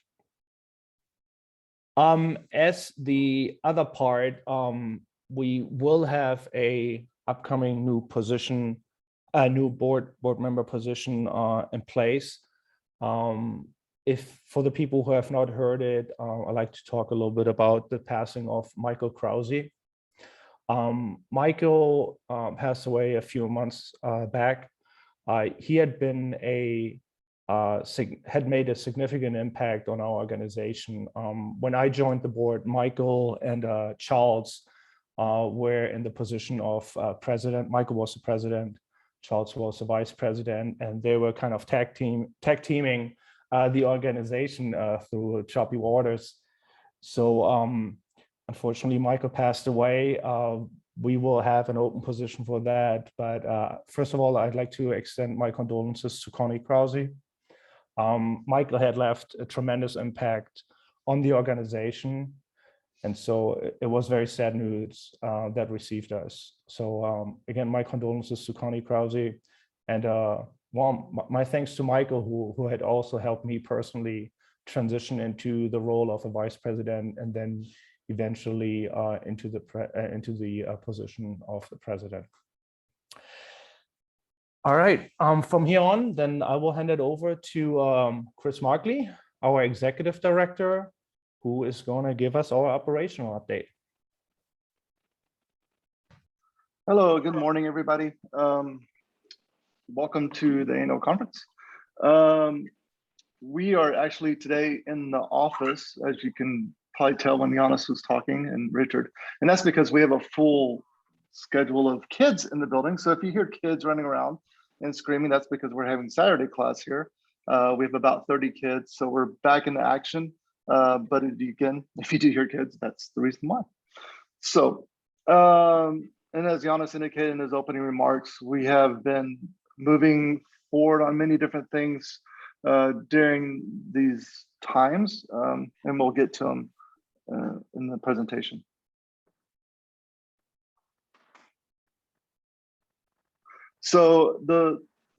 As the other part, we will have a upcoming new position, a new board member position in place. If for the people who have not heard it, I'd like to talk a little bit about the passing of Michael Krause. Michael passed away a few months back. He had been had made a significant impact on our organization. When I joined the board, Michael and Charles were in the position of president. Michael was the president, Charles was the vice president, and they were kind of tag teaming the organization through choppy waters. So unfortunately, Michael passed away. We will have an open position for that. But first of all, I'd like to extend my condolences to Connie Krause. Michael had left a tremendous impact on the organization. And so it was very sad news that received us. So again, my condolences to Connie Krause, and my thanks to Michael, who had also helped me personally transition into the role of a vice president, and then eventually into the position of the president. All right, from here on, then I will hand it over to Chris Markley, our executive director, who is going to give us our operational update. Hello, good morning, everybody. Welcome to the annual conference. We are actually today in the office, as you can probably tell when Giannis was talking and Richard, and that's because we have a full schedule of kids in the building. So if you hear kids running around and screaming, that's because we're having Saturday class here. We have about 30 kids, so we're back into action. But again, if you do hear kids, that's the reason why. So, and as Giannis indicated in his opening remarks, we have been moving forward on many different things during these times, and we'll get to them in the presentation. So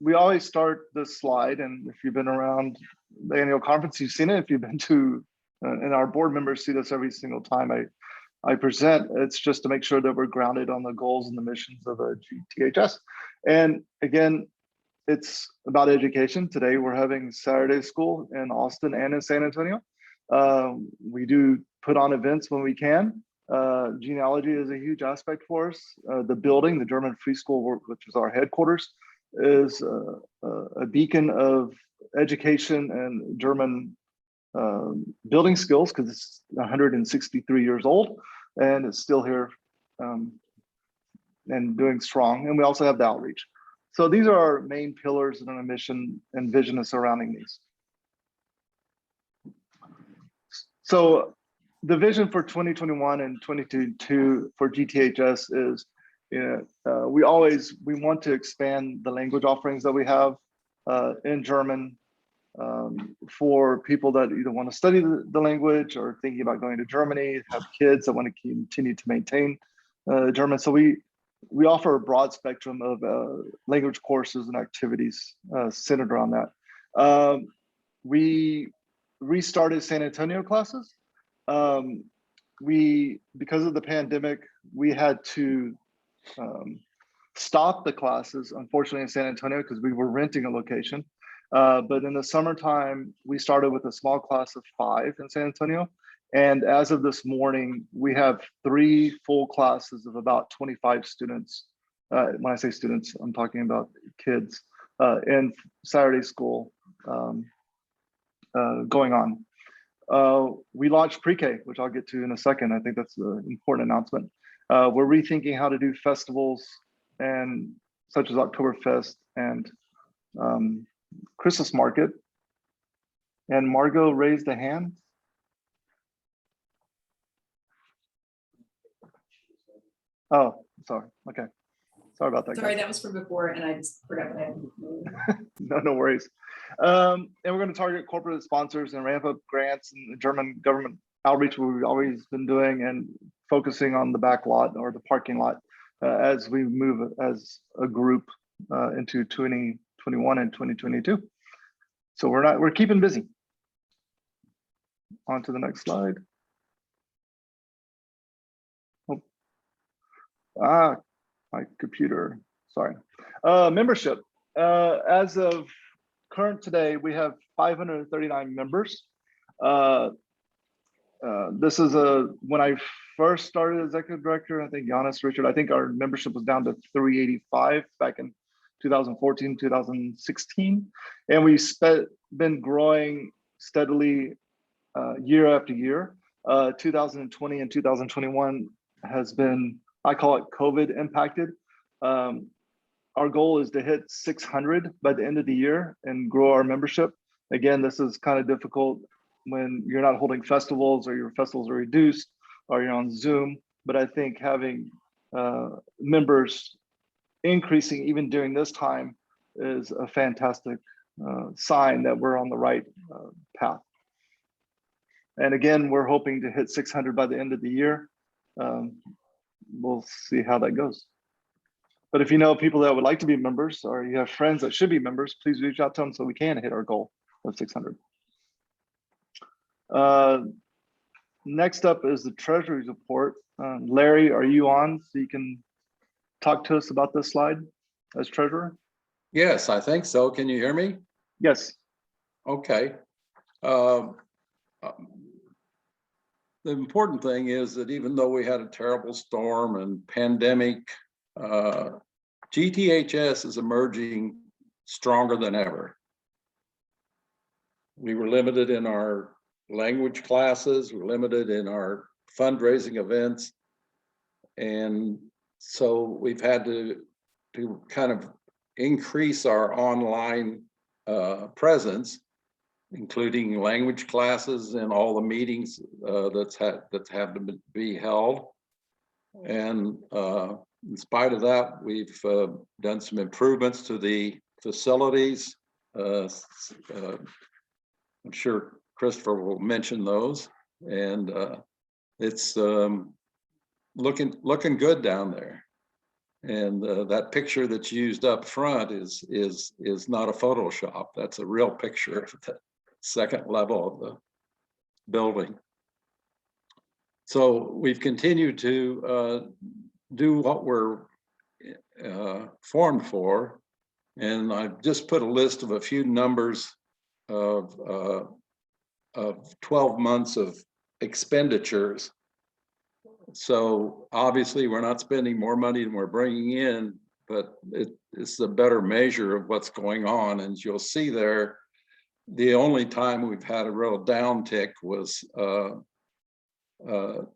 we always start this slide, and if you've been around the annual conference, you've seen it. If you've been to, and our board members see this every single time I present, it's just to make sure that we're grounded on the goals and the missions of a GTHS. And again, it's about education. Today we're having Saturday school in Austin and in San Antonio. We do put on events when we can. Genealogy is a huge aspect for us. The building, the German Free School, which is our headquarters, is a beacon of education and German building skills, because it's 163 years old and it's still here and doing strong. And we also have the outreach. So these are our main pillars in our mission and vision surrounding these. So the vision for 2021 and 2022 for GTHS is, we want to expand the language offerings that we have in German for people that either want to study the language or thinking about going to Germany, have kids that want to continue to maintain German. So we offer a broad spectrum of language courses and activities centered around that. We restarted San Antonio classes. Because of the pandemic, we had to stop the classes, unfortunately, in San Antonio, because we were renting a location. But in the summertime, we started with a small class of 5 in San Antonio. And as of this morning, we have 3 full classes of about 25 students. When I say students, I'm talking about kids in Saturday school going on. We launched pre-K, which I'll get to in a second. I think that's an important announcement. We're rethinking how to do festivals and such as Oktoberfest and Christmas market. And Margot raised a hand. Oh, sorry. Okay. Sorry about that. Sorry, guys. that was from before, and I just forgot what I had to do. No worries. And we're going to target corporate sponsors and ramp up grants and the German government outreach, what we've always been doing, and focusing on the back lot or the parking lot as we move as a group into 2021 and 2022. So we're keeping busy. On to the next slide. Oh. My computer, sorry. Membership. As of current today, we have 539 members. This is when I first started as executive director, I think Giannis, Richard, I think our membership was down to 385 back in 2014, 2016. And we've been growing steadily year after year. 2020 and 2021 has been, I call it COVID impacted. Our goal is to hit 600 by the end of the year and grow our membership. Again, this is kind of difficult when you're not holding festivals or your festivals are reduced or you're on Zoom. But I think having members increasing even during this time is a fantastic sign that we're on the right path. And again, we're hoping to hit 600 by the end of the year. We'll see how that goes. But if you know people that would like to be members, or you have friends that should be members, please reach out to them so we can hit our goal of 600. Next up is the Treasury's report. Larry, are you on so you can talk to us about this slide as treasurer? Yes, I think so. Can you hear me? Yes. Okay. The important thing is that even though we had a terrible storm and pandemic, GTHS is emerging stronger than ever. We were limited in our language classes, we're limited in our fundraising events. And so we've had to kind of increase our online presence, including language classes and all the meetings that have to be held. And in spite of that, we've done some improvements to the facilities. I'm sure Christopher will mention those, and it's looking good down there. And that picture that's used up front is not a Photoshop. That's a real picture of the second level of the building. So we've continued to do what we're formed for. And I've just put a list of a few numbers of 12 months of expenditures. So obviously we're not spending more money than we're bringing in, but it's a better measure of what's going on. And you'll see there, the only time we've had a real downtick was the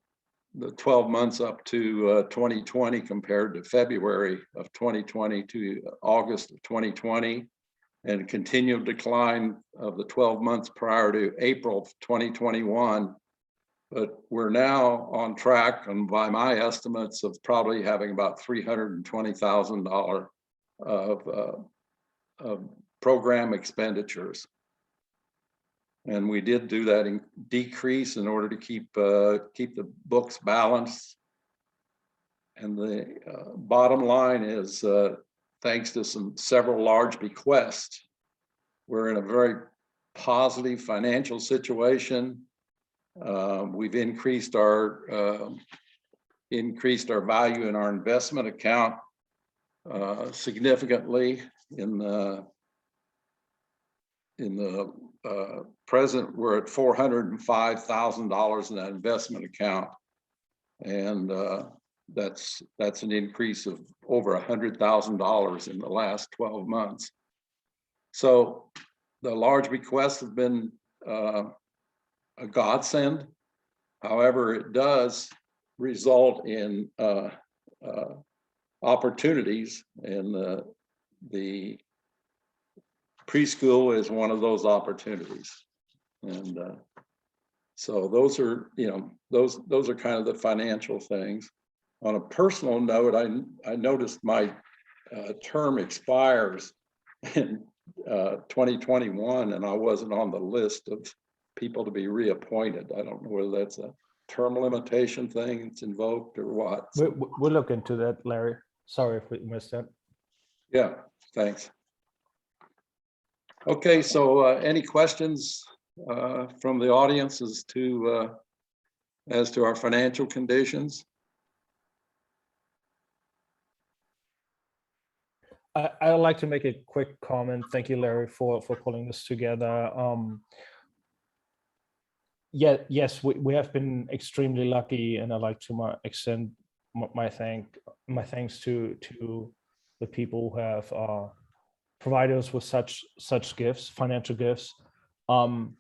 12 months up to 2020 compared to February of 2020 to August of 2020, and continued decline of the 12 months prior to April of 2021. But we're now on track, and by my estimates, of probably having about $320,000 of program expenditures. And we did do that in decrease in order to keep the books balanced. And the bottom line is, thanks to several large bequests, we're in a very positive financial situation. We've increased our value in our investment account significantly. In the present, we're at $405,000 in that investment account, and that's an increase of over $100,000 in the last 12 months. So the large bequests have been a godsend. However, it does result in opportunities, and the preschool is one of those opportunities. And so those are, those are kind of the financial things. On a personal note, I noticed my term expires in 2021, and I wasn't on the list of people to be reappointed. I don't know whether that's a term limitation thing that's invoked or what. We'll look into that, Larry. Sorry if we missed that. Yeah, thanks. Okay, so any questions from the audience as to our financial conditions? I'd like to make a quick comment. Thank you, Larry, for pulling this together. Yes, we have been extremely lucky, and I'd like to extend my thanks to the people who have provided us with such gifts, financial gifts. On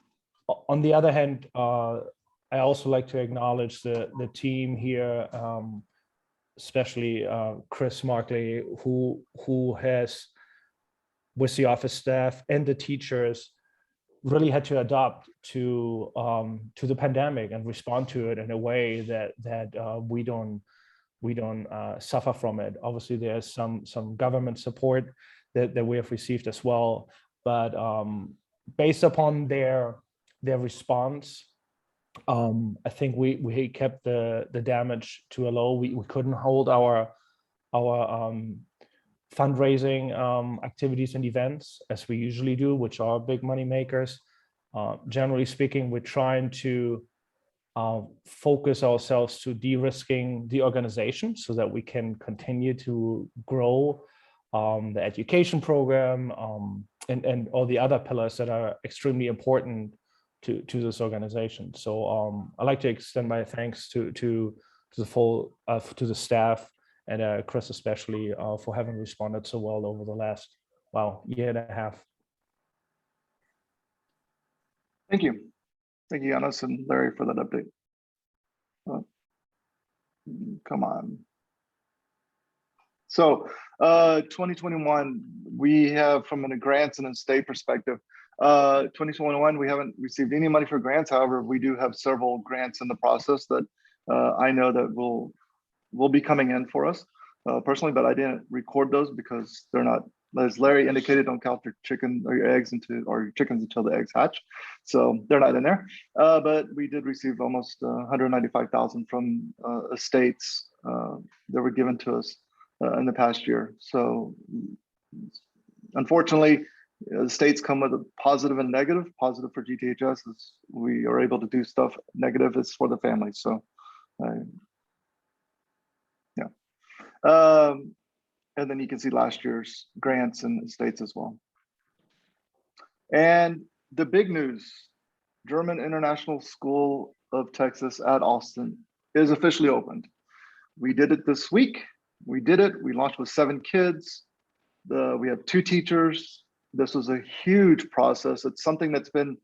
the other hand, I also like to acknowledge the team here, especially Chris Markley, who has, with the office staff and the teachers, really had to adapt to the pandemic and respond to it in a way that we don't suffer from it. Obviously, there's some government support that we have received as well, but based upon their response, I think we kept the damage to a low. We couldn't hold our fundraising activities and events as we usually do, which are big money makers. Generally speaking, we're trying to focus ourselves to de-risking the organization so that we can continue to grow the education program and all the other pillars that are extremely important to this organization. So I'd like to extend my thanks to the full to the staff and Chris especially for having responded so well over the last year and a half. Thank you, Giannis and Larry, for that update. Come on. So 2021, we have, from a grants and a state perspective, 2021, we haven't received any money for grants. However, we do have several grants in the process that I know that will be coming in for us personally, but I didn't record those because they're not, as Larry indicated, don't count your chicken or your eggs or your chickens until the eggs hatch. So they're not in there. But we did receive almost 195,000 from estates that were given to us in the past year. So unfortunately, the states come with a positive and negative. Positive for GTHS is we are able to do stuff. Negative is for the family. So yeah. And then you can see last year's grants and states as well. And the big news, German International School of Texas at Austin is officially opened. We did it this week. We did it. We launched with 7 kids. We have 2 teachers. This was a huge process. It's something that's been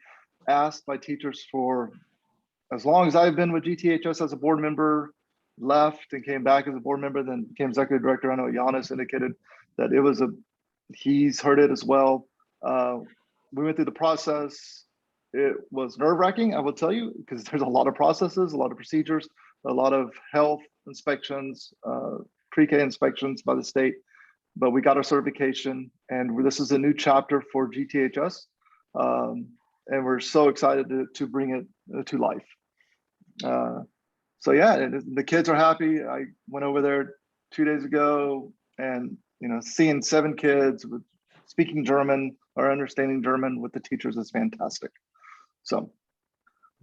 asked by teachers for as long as I've been with GTHS as a board member, left and came back as a board member, then became executive director. I know Giannis indicated that it was he's heard it as well. We went through the process. It was nerve-wracking, I will tell you, because there's a lot of processes, a lot of procedures, a lot of health inspections, pre-K inspections by the state, but we got our certification, and this is a new chapter for GTHS. And we're so excited to bring it to life. So yeah, the kids are happy. I went over there 2 days ago, and seeing 7 kids with speaking German or understanding German with the teachers is fantastic. So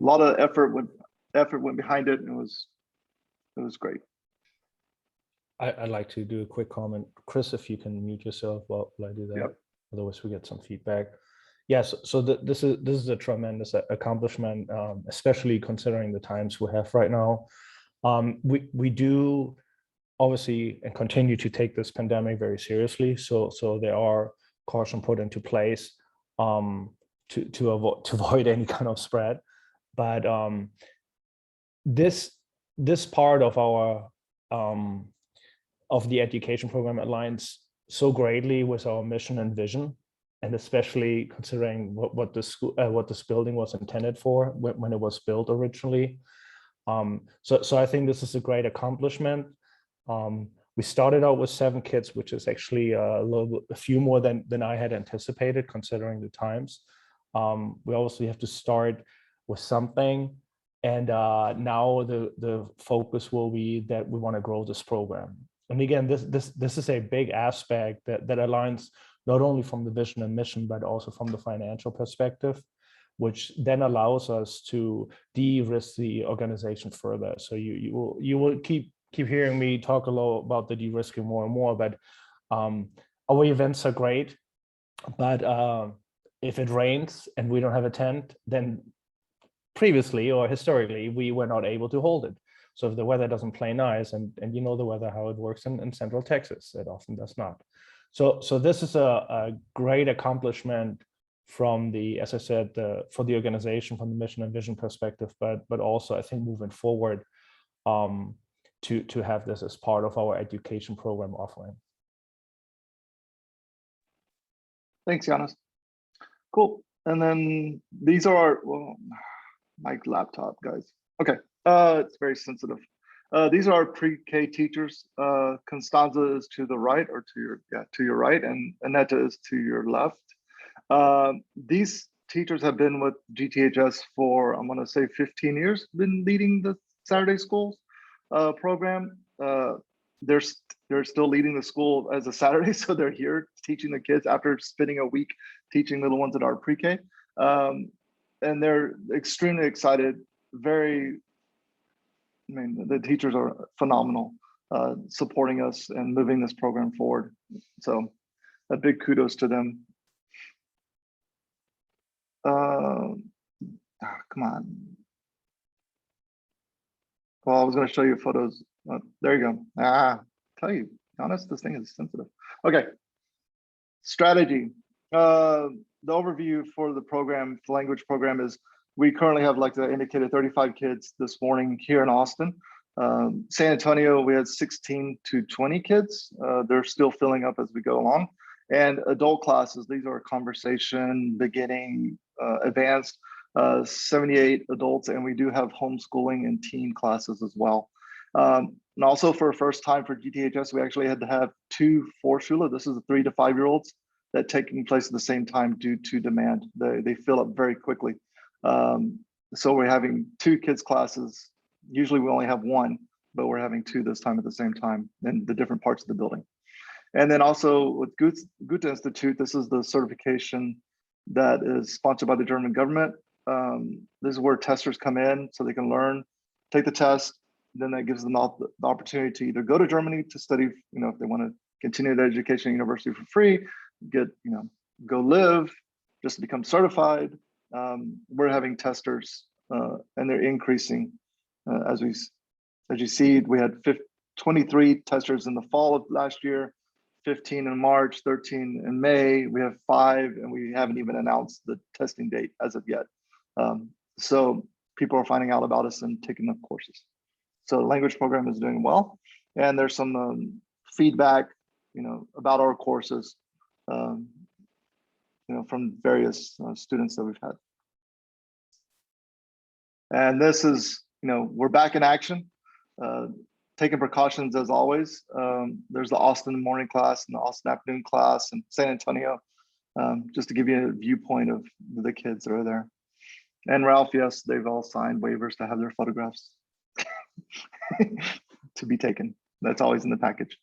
a lot of effort went behind it, and it was great. I'd like to do a quick comment. Chris, if you can mute yourself while I do that. Yep. Otherwise we get some feedback. Yes, so this is a tremendous accomplishment, especially considering the times we have right now. We do obviously and continue to take this pandemic very seriously. So there are caution put into place to avoid any kind of spread. But this part of our of the education program aligns so greatly with our mission and vision, and especially considering what this building was intended for when it was built originally. So I think this is a great accomplishment. We started out with 7 kids, which is actually a few more than I had anticipated, considering the times. We obviously have to start with something, and now the focus will be that we want to grow this program. And again, this is a big aspect that aligns not only from the vision and mission, but also from the financial perspective, which then allows us to de-risk the organization further. So you will keep hearing me talk a lot about the de-risking more and more, but our events are great, but if it rains and we don't have a tent, then previously or historically, we were not able to hold it. So if the weather doesn't play nice, and you know the weather, how it works in Central Texas, it often does not. So this is a great accomplishment from the, as I said, for the organization, from the mission and vision perspective, but also I think moving forward to have this as part of our education program offering. Thanks, Giannis. Cool. And then these are my laptop, guys. Okay. It's very sensitive. These are our pre-K teachers. Constanza is to the right, or to your right, and Annetta is to your left. These teachers have been with GTHS for, I'm going to say 15 years, been leading the Saturday schools program. They're still leading the school as a Saturday, so they're here teaching the kids after spending a week teaching little ones at our pre-K. And they're extremely excited. The teachers are phenomenal, supporting us and moving this program forward. So a big kudos to them. Come on. Well, I was going to show you photos. There you go. Tell you, honest, this thing is sensitive. Okay. Strategy. The overview for the program, the language program, is we currently have, like I indicated, 35 kids this morning here in Austin. San Antonio, we had 16 to 20 kids. They're still filling up as we go along. And adult classes, these are conversation, beginning, advanced, 78 adults, and we do have homeschooling and teen classes as well. And also for first time for GTHS, we actually had to have 2 Vorschule. This is the 3 to 5 year olds that taking place at the same time due to demand. They fill up very quickly. So we're having 2 kids classes. Usually we only have 1, but we're having 2 this time at the same time in the different parts of the building. And then also with Goethe Institute, this is the certification that is sponsored by the German government. This is where testers come in so they can learn, take the test. Then that gives them the opportunity to either go to Germany to study, if they want to continue their education at university for free, go live, just to become certified. We're having testers and they're increasing as you see. We had 23 testers in the fall of last year, 15 in March, 13 in May. We have 5, and we haven't even announced the testing date as of yet. So people are finding out about us and taking up courses. So the language program is doing well, and there's some feedback, about our courses, from various students that we've had. And this is, we're back in action, taking precautions as always. There's the Austin morning class and the Austin afternoon class and San Antonio, just to give you a viewpoint of the kids that are there. And Ralph, yes, they've all signed waivers to have their photographs to be taken. That's always in the package.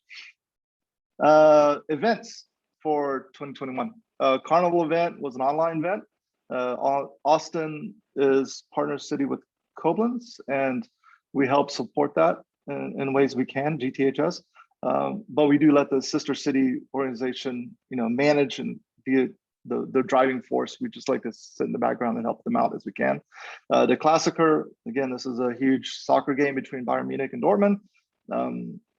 Events for 2021. Carnival event was an online event. Austin is partner city with Koblenz, and we help support that in ways we can, GTHS. But we do let the sister city organization, manage and be the driving force. We just like to sit in the background and help them out as we can. The Klassiker, again, this is a huge soccer game between Bayern Munich and Dortmund.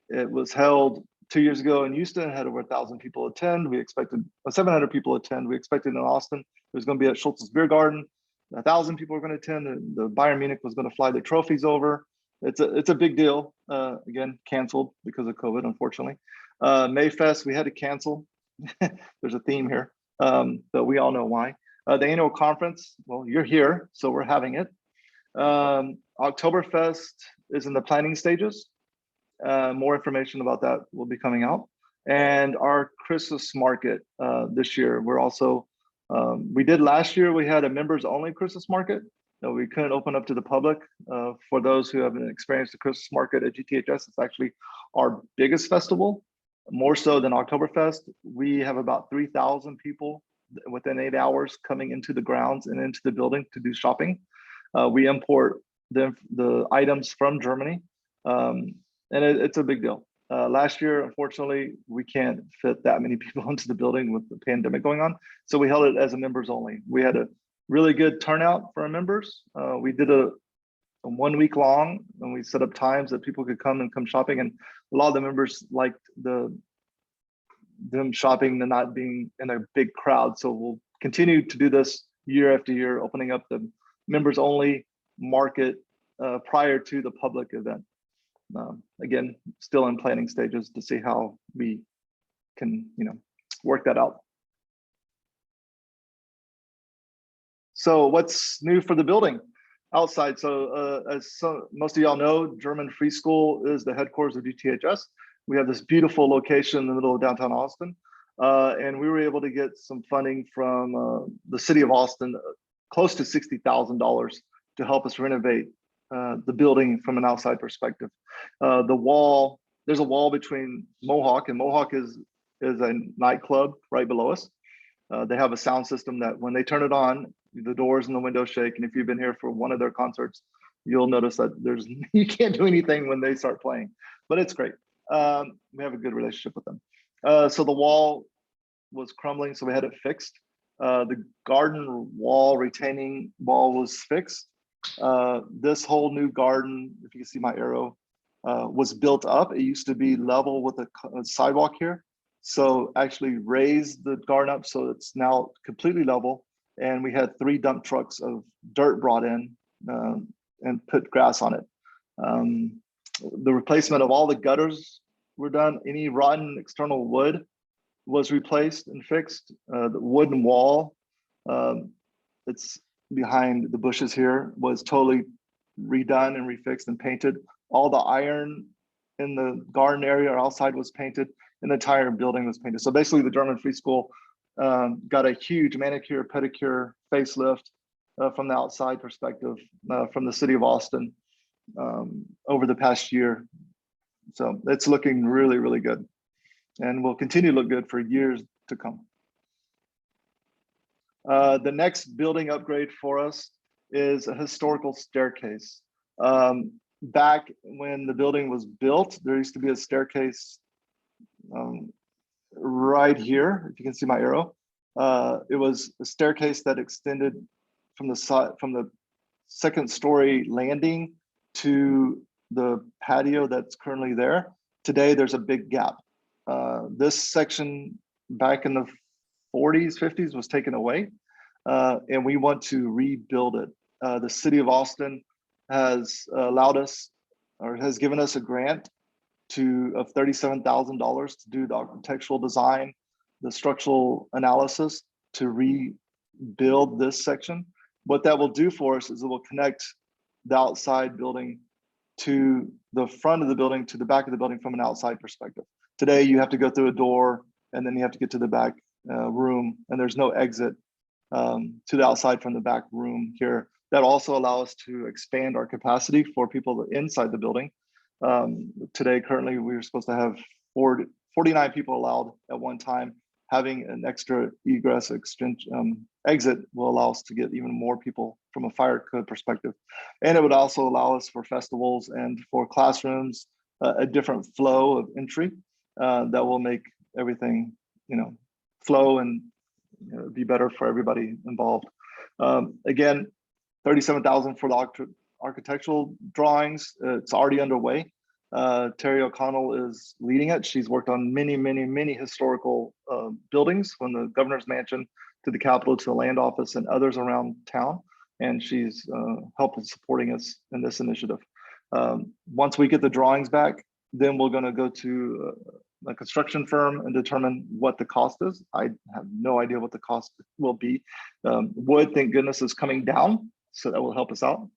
It was held 2 years ago in Houston, had over 1,000 people attend. We expected 700 people attend. We expected in Austin, it was going to be at Schultz's Beer Garden. 1,000 people were going to attend. And the Bayern Munich was going to fly the trophies over. It's a big deal. Again, canceled because of COVID, unfortunately. Mayfest, we had to cancel. There's a theme here, but we all know why. The annual conference, well, you're here, so we're having it. Oktoberfest is in the planning stages. More information about that will be coming out. And our Christmas market this year, we're also, we did last year, we had a members only Christmas market. We couldn't open up to the public. For those who haven't experienced the Christmas market at GTHS, it's actually our biggest festival, more so than Oktoberfest. We have about 3,000 people within 8 hours coming into the grounds and into the building to do shopping. We import the items from Germany. And it's a big deal. Last year, unfortunately, we can't fit that many people into the building with the pandemic going on. So we held it as a members only. We had a really good turnout for our members. We did a 1 week long, and we set up times that people could come shopping. And a lot of the members liked them shopping and not being in a big crowd. So we'll continue to do this year after year, opening up the members only market prior to the public event. Again, still in planning stages to see how we can, work that out. So what's new for the building outside? So most of y'all know, German Free School is the headquarters of GTHS. We have this beautiful location in the middle of downtown Austin. And we were able to get some funding from the city of Austin, close to $60,000 to help us renovate the building from an outside perspective. The wall, there's a wall between Mohawk, and Mohawk is a nightclub right below us. They have a sound system that when they turn it on, the doors and the windows shake. And if you've been here for one of their concerts, you'll notice that you can't do anything when they start playing, but it's great. We have a good relationship with them. So the wall was crumbling, so we had it fixed. The garden wall, retaining wall was fixed. This whole new garden, if you can see my arrow, was built up. It used to be level with a sidewalk here. So actually raised the garden up so it's now completely level. And we had 3 dump trucks of dirt brought in and put grass on it. The replacement of all the gutters were done. Any rotten external wood was replaced and fixed. The wooden wall, it's behind the bushes here, was totally redone and refixed and painted. All the iron in the garden area or outside was painted, and the entire building was painted. So basically the German Free School got a huge manicure, pedicure, facelift from the outside perspective from the city of Austin over the past year. So it's looking really, really good, and will continue to look good for years to come. The next building upgrade for us is a historical staircase. Back when the building was built, there used to be a staircase right here, if you can see my arrow. It was a staircase that extended from the side, from the second story landing to the patio that's currently there. Today, there's a big gap. This section back in the 40s, 50s was taken away, and we want to rebuild it. The city of Austin has allowed us, or has given us a grant of $37,000 to do the architectural design, the structural analysis to rebuild this section. What that will do for us is it will connect the outside building to the front of the building, to the back of the building from an outside perspective. Today, you have to go through a door and then you have to get to the back room, and there's no exit to the outside from the back room here. That also allows us to expand our capacity for people inside the building. Today, currently, we were supposed to have 49 people allowed at one time. Having an extra egress exit will allow us to get even more people from a fire code perspective. And it would also allow us for festivals and for classrooms, a different flow of entry that will make everything, flow and be better for everybody involved. Again, $37,000 for the architectural drawings. It's already underway. Terry O'Connell is leading it. She's worked on many, many, many historical buildings, from the governor's mansion to the Capitol to the land office and others around town. And she's helping supporting us in this initiative. Once we get the drawings back, then we're going to go to a construction firm and determine what the cost is. I have no idea what the cost will be. Wood, thank goodness, is coming down, so that will help us out.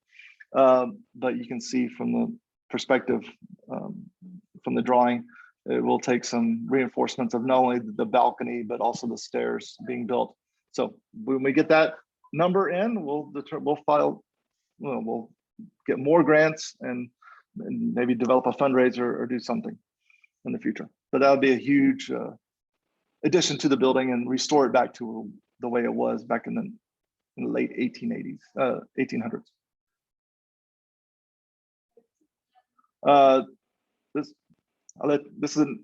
But you can see from the perspective from the drawing, it will take some reinforcements of not only the balcony, but also the stairs being built. So when we get that number in, we'll get more grants and maybe develop a fundraiser or do something in the future. But that would be a huge addition to the building and restore it back to the way it was back in the late 1880s, 1800s. This is an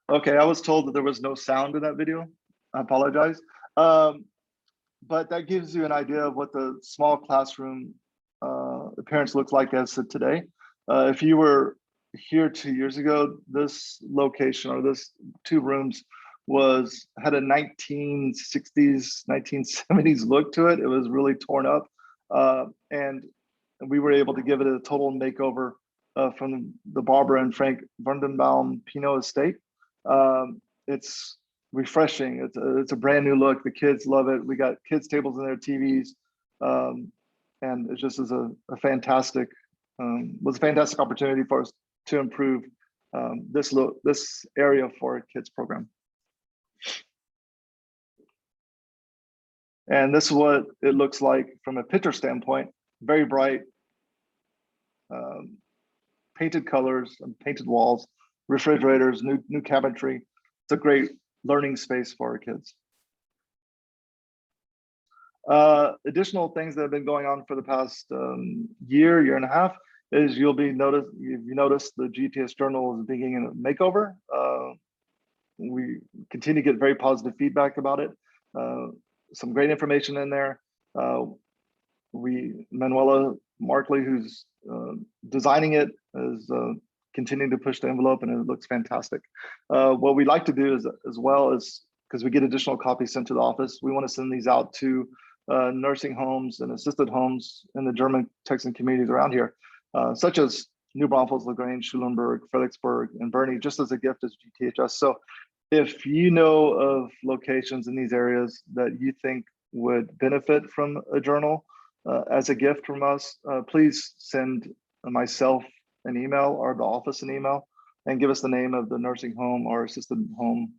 okay. I was told that there was no sound in that video. I apologize. But that gives you an idea of what the small classroom appearance looks like as of today. If you here 2 years ago, this location or this 2 rooms had a 1960s, 1970s look to it. It was really torn up. And we were able to give it a total makeover from the Barbara and Frank Vandenbaum Pinot estate. It's refreshing. It's a brand new look. The kids love it. We got kids tables in their TVs. And it just is a fantastic, was a fantastic opportunity for us to improve this area for a kids program. And this is what it looks like from a picture standpoint. Very bright, painted colors and painted walls, refrigerators, new cabinetry. It's a great learning space for our kids. Additional things that have been going on for the past year and a half is you've noticed the GTHS journal is beginning a makeover. We continue to get very positive feedback about it. Some great information in there. Manuela Markley, who's designing it, is continuing to push the envelope, and it looks fantastic. What we'd like to do is, as well as, because we get additional copies sent to the office, we want to send these out to nursing homes and assisted homes in the German-Texan communities around here, such as New Braunfels, LaGrange, Schulenburg, Fredericksburg, and Bernie, just as a gift as GTHS. So if you know of locations in these areas that you think would benefit from a journal as a gift from us, please send myself an email or the office an email and give us the name of the nursing home or assisted home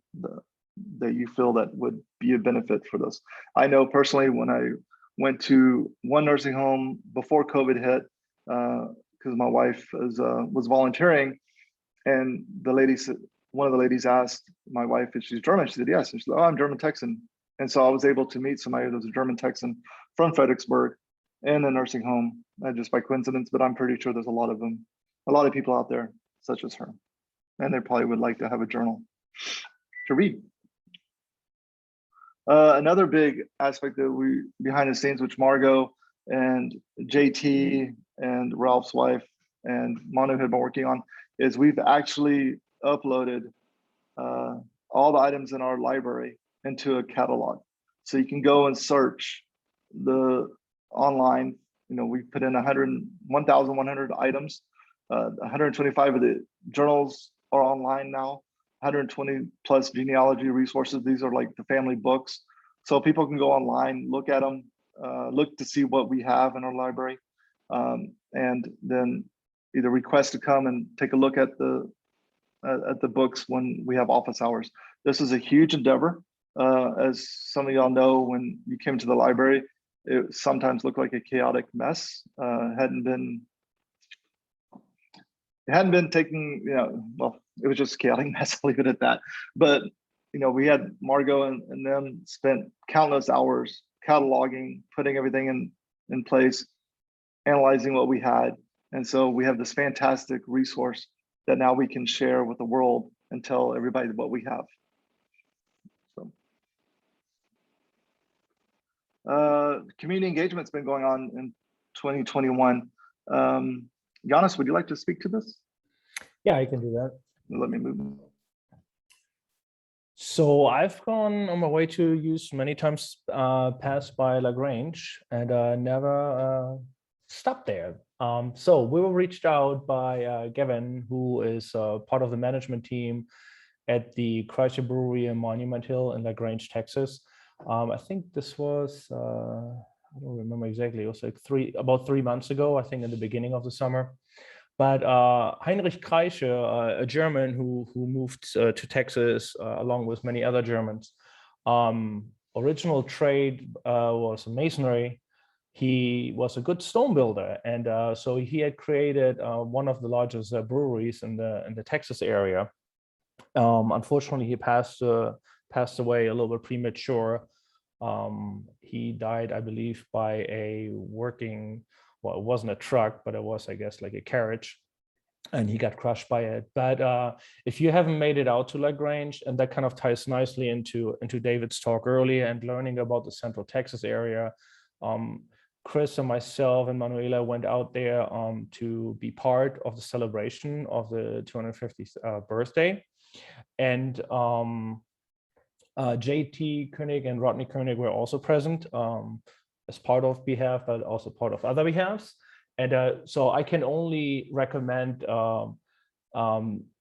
that you feel that would be a benefit for this. I know personally when I went to one nursing home before COVID hit, because my wife was volunteering, and the lady said, one of the ladies asked my wife if she's German. She said yes, and she said, "Oh, I'm German-Texan." And so I was able to meet somebody that was a German-Texan from Fredericksburg in a nursing home, just by coincidence. But I'm pretty sure there's a lot of people out there such as her, and they probably would like to have a journal to read. Another big aspect that we behind the scenes, which Margot and JT and Ralph's wife and Manu had been working on, is we've actually uploaded all the items in our library into a catalog. So you can go and search the online, we put in 1,100 items. 125 of the journals are online now. 120 plus genealogy resources. These are like the family books. So people can go online, look at them, look to see what we have in our library, and then either request to come and take a look at the books when we have office hours. This is a huge endeavor. As some of y'all know, when you came to the library, it sometimes looked like a chaotic mess. It hadn't been taken, well, it was just a chaotic mess, I'll leave it at that. But, we had Margot and them spent countless hours cataloging, putting everything in place, analyzing what we had. And so we have this fantastic resource that now we can share with the world and tell everybody what we have. So, community engagement's been going on in 2021. Giannis, would you like to speak to this? Yeah, I can do that. Let me move. So I've gone on my way to use many times passed by LaGrange and never stopped there. So we were reached out by Gavin, who is part of the management team at the Chrysler Brewery in Monument Hill in LaGrange, Texas. I think this was, I don't remember exactly, it was like about 3 months ago, I think in the beginning of the summer. But Heinrich Kreische, a German who moved to Texas along with many other Germans, original trade was masonry. He was a good stone builder, and so he had created one of the largest breweries in the Texas area. Unfortunately, he passed away a little bit premature. He died, I believe, by a working, well, it wasn't a truck, but it was, I guess, like a carriage, and he got crushed by it. But if you haven't made it out to LaGrange, and that kind of ties nicely into David's talk earlier and learning about the Central Texas area, Chris and myself and Manuela went out there to be part of the celebration of the 250th birthday. And JT Koenig and Rodney Koenig were also present as part of BHAF, but also part of other BHAFs. And so I can only recommend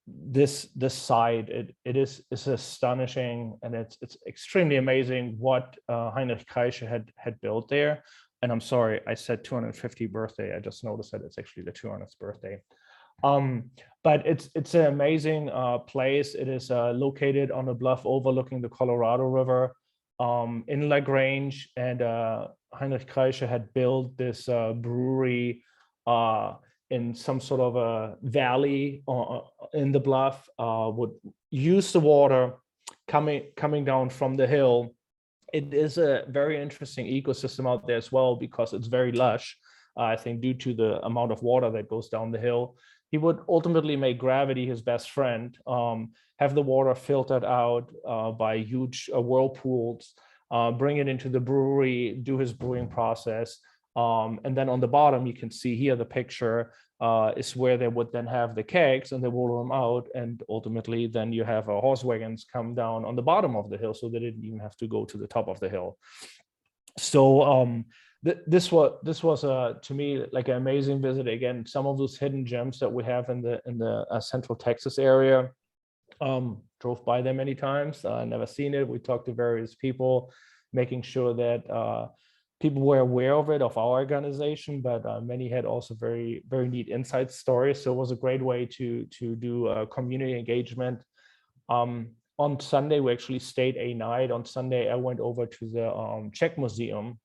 this site. It's astonishing, and it's extremely amazing what Heinrich Kreische had built there. And I'm sorry, I said 250th birthday. I just noticed that it's actually the 200th birthday. But it's an amazing place. It is located on a bluff overlooking the Colorado River in LaGrange, and Heinrich Kreische had built this brewery in some sort of a valley in the bluff, would use the water coming down from the hill. It is a very interesting ecosystem out there as well, because it's very lush, I think, due to the amount of water that goes down the hill. He would ultimately make gravity his best friend, have the water filtered out by huge whirlpools, bring it into the brewery, do his brewing process. And then on the bottom, you can see here the picture is where they would then have the kegs, and they roll them out. And ultimately, then you have horse wagons come down on the bottom of the hill, so they didn't even have to go to the top of the hill. So this was to me like an amazing visit. Again, some of those hidden gems that we have in the Central Texas area. Drove by there many times. Never seen it. We talked to various people, making sure that people were aware of it, of our organization, but many had also very, very neat inside stories. So it was a great way to do community engagement. On Sunday, we actually stayed a night. On Sunday, I went over to the Czech Museum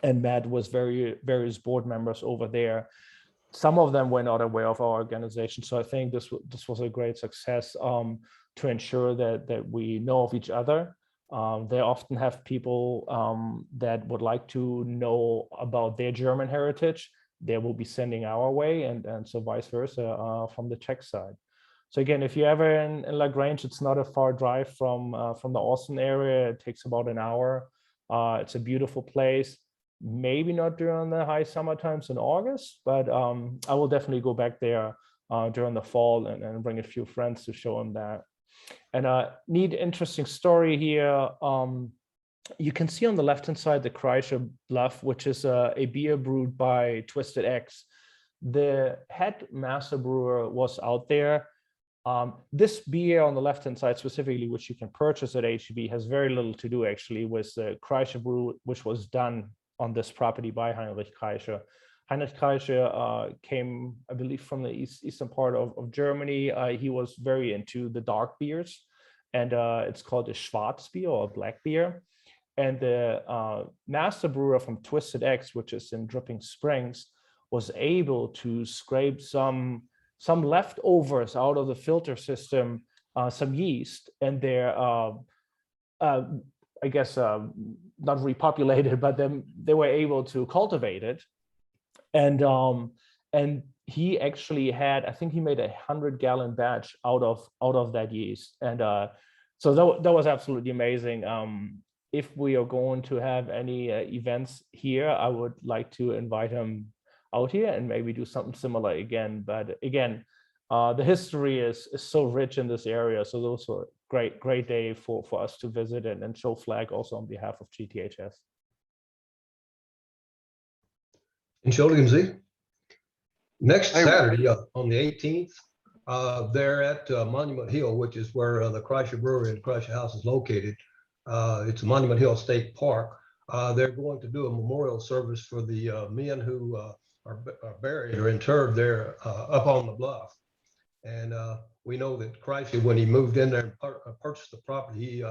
and met with various board members over there. Some of them were not aware of our organization. So I think this was a great success to ensure that we know of each other. They often have people that would like to know about their German heritage. They will be sending our way, and so vice versa from the Czech side. So again, if you're ever in LaGrange, it's not a far drive from the Austin area. It takes about an hour. It's a beautiful place. Maybe not during the high summer times in August, but I will definitely go back there during the fall and bring a few friends to show them that. And a neat, interesting story here. You can see on the left-hand side the Kreische Bluff, which is a beer brewed by Twisted X. The head master brewer was out there. This beer on the left-hand side specifically, which you can purchase at HEB, has very little to do actually with the Kreische brew, which was done on this property by Heinrich Kreische. Heinrich Kreische came, I believe, from the eastern part of Germany. He was very into the dark beers, and it's called a Schwarzbier or a black beer. And the master brewer from Twisted X, which is in Dripping Springs, was able to scrape some leftovers out of the filter system, some yeast, and they're, I guess, not repopulated, but then they were able to cultivate it. And he actually had, I think he made 100-gallon batch out of that yeast. And so that was absolutely amazing. If we are going to have any events here, I would like to invite him out here and maybe do something similar again. But again, the history is so rich in this area. So those were great day for us to visit and show flag also on behalf of GTHS. Entschuldigen Sie. Next Saturday on the 18th, they're at Monument Hill, which is where the Kreische Brewery and Kreische House is located. It's Monument Hill State Park. They're going to do a memorial service for the men who are buried or interred there up on the bluff. And we know that Kreische, when he moved in there and purchased the property, he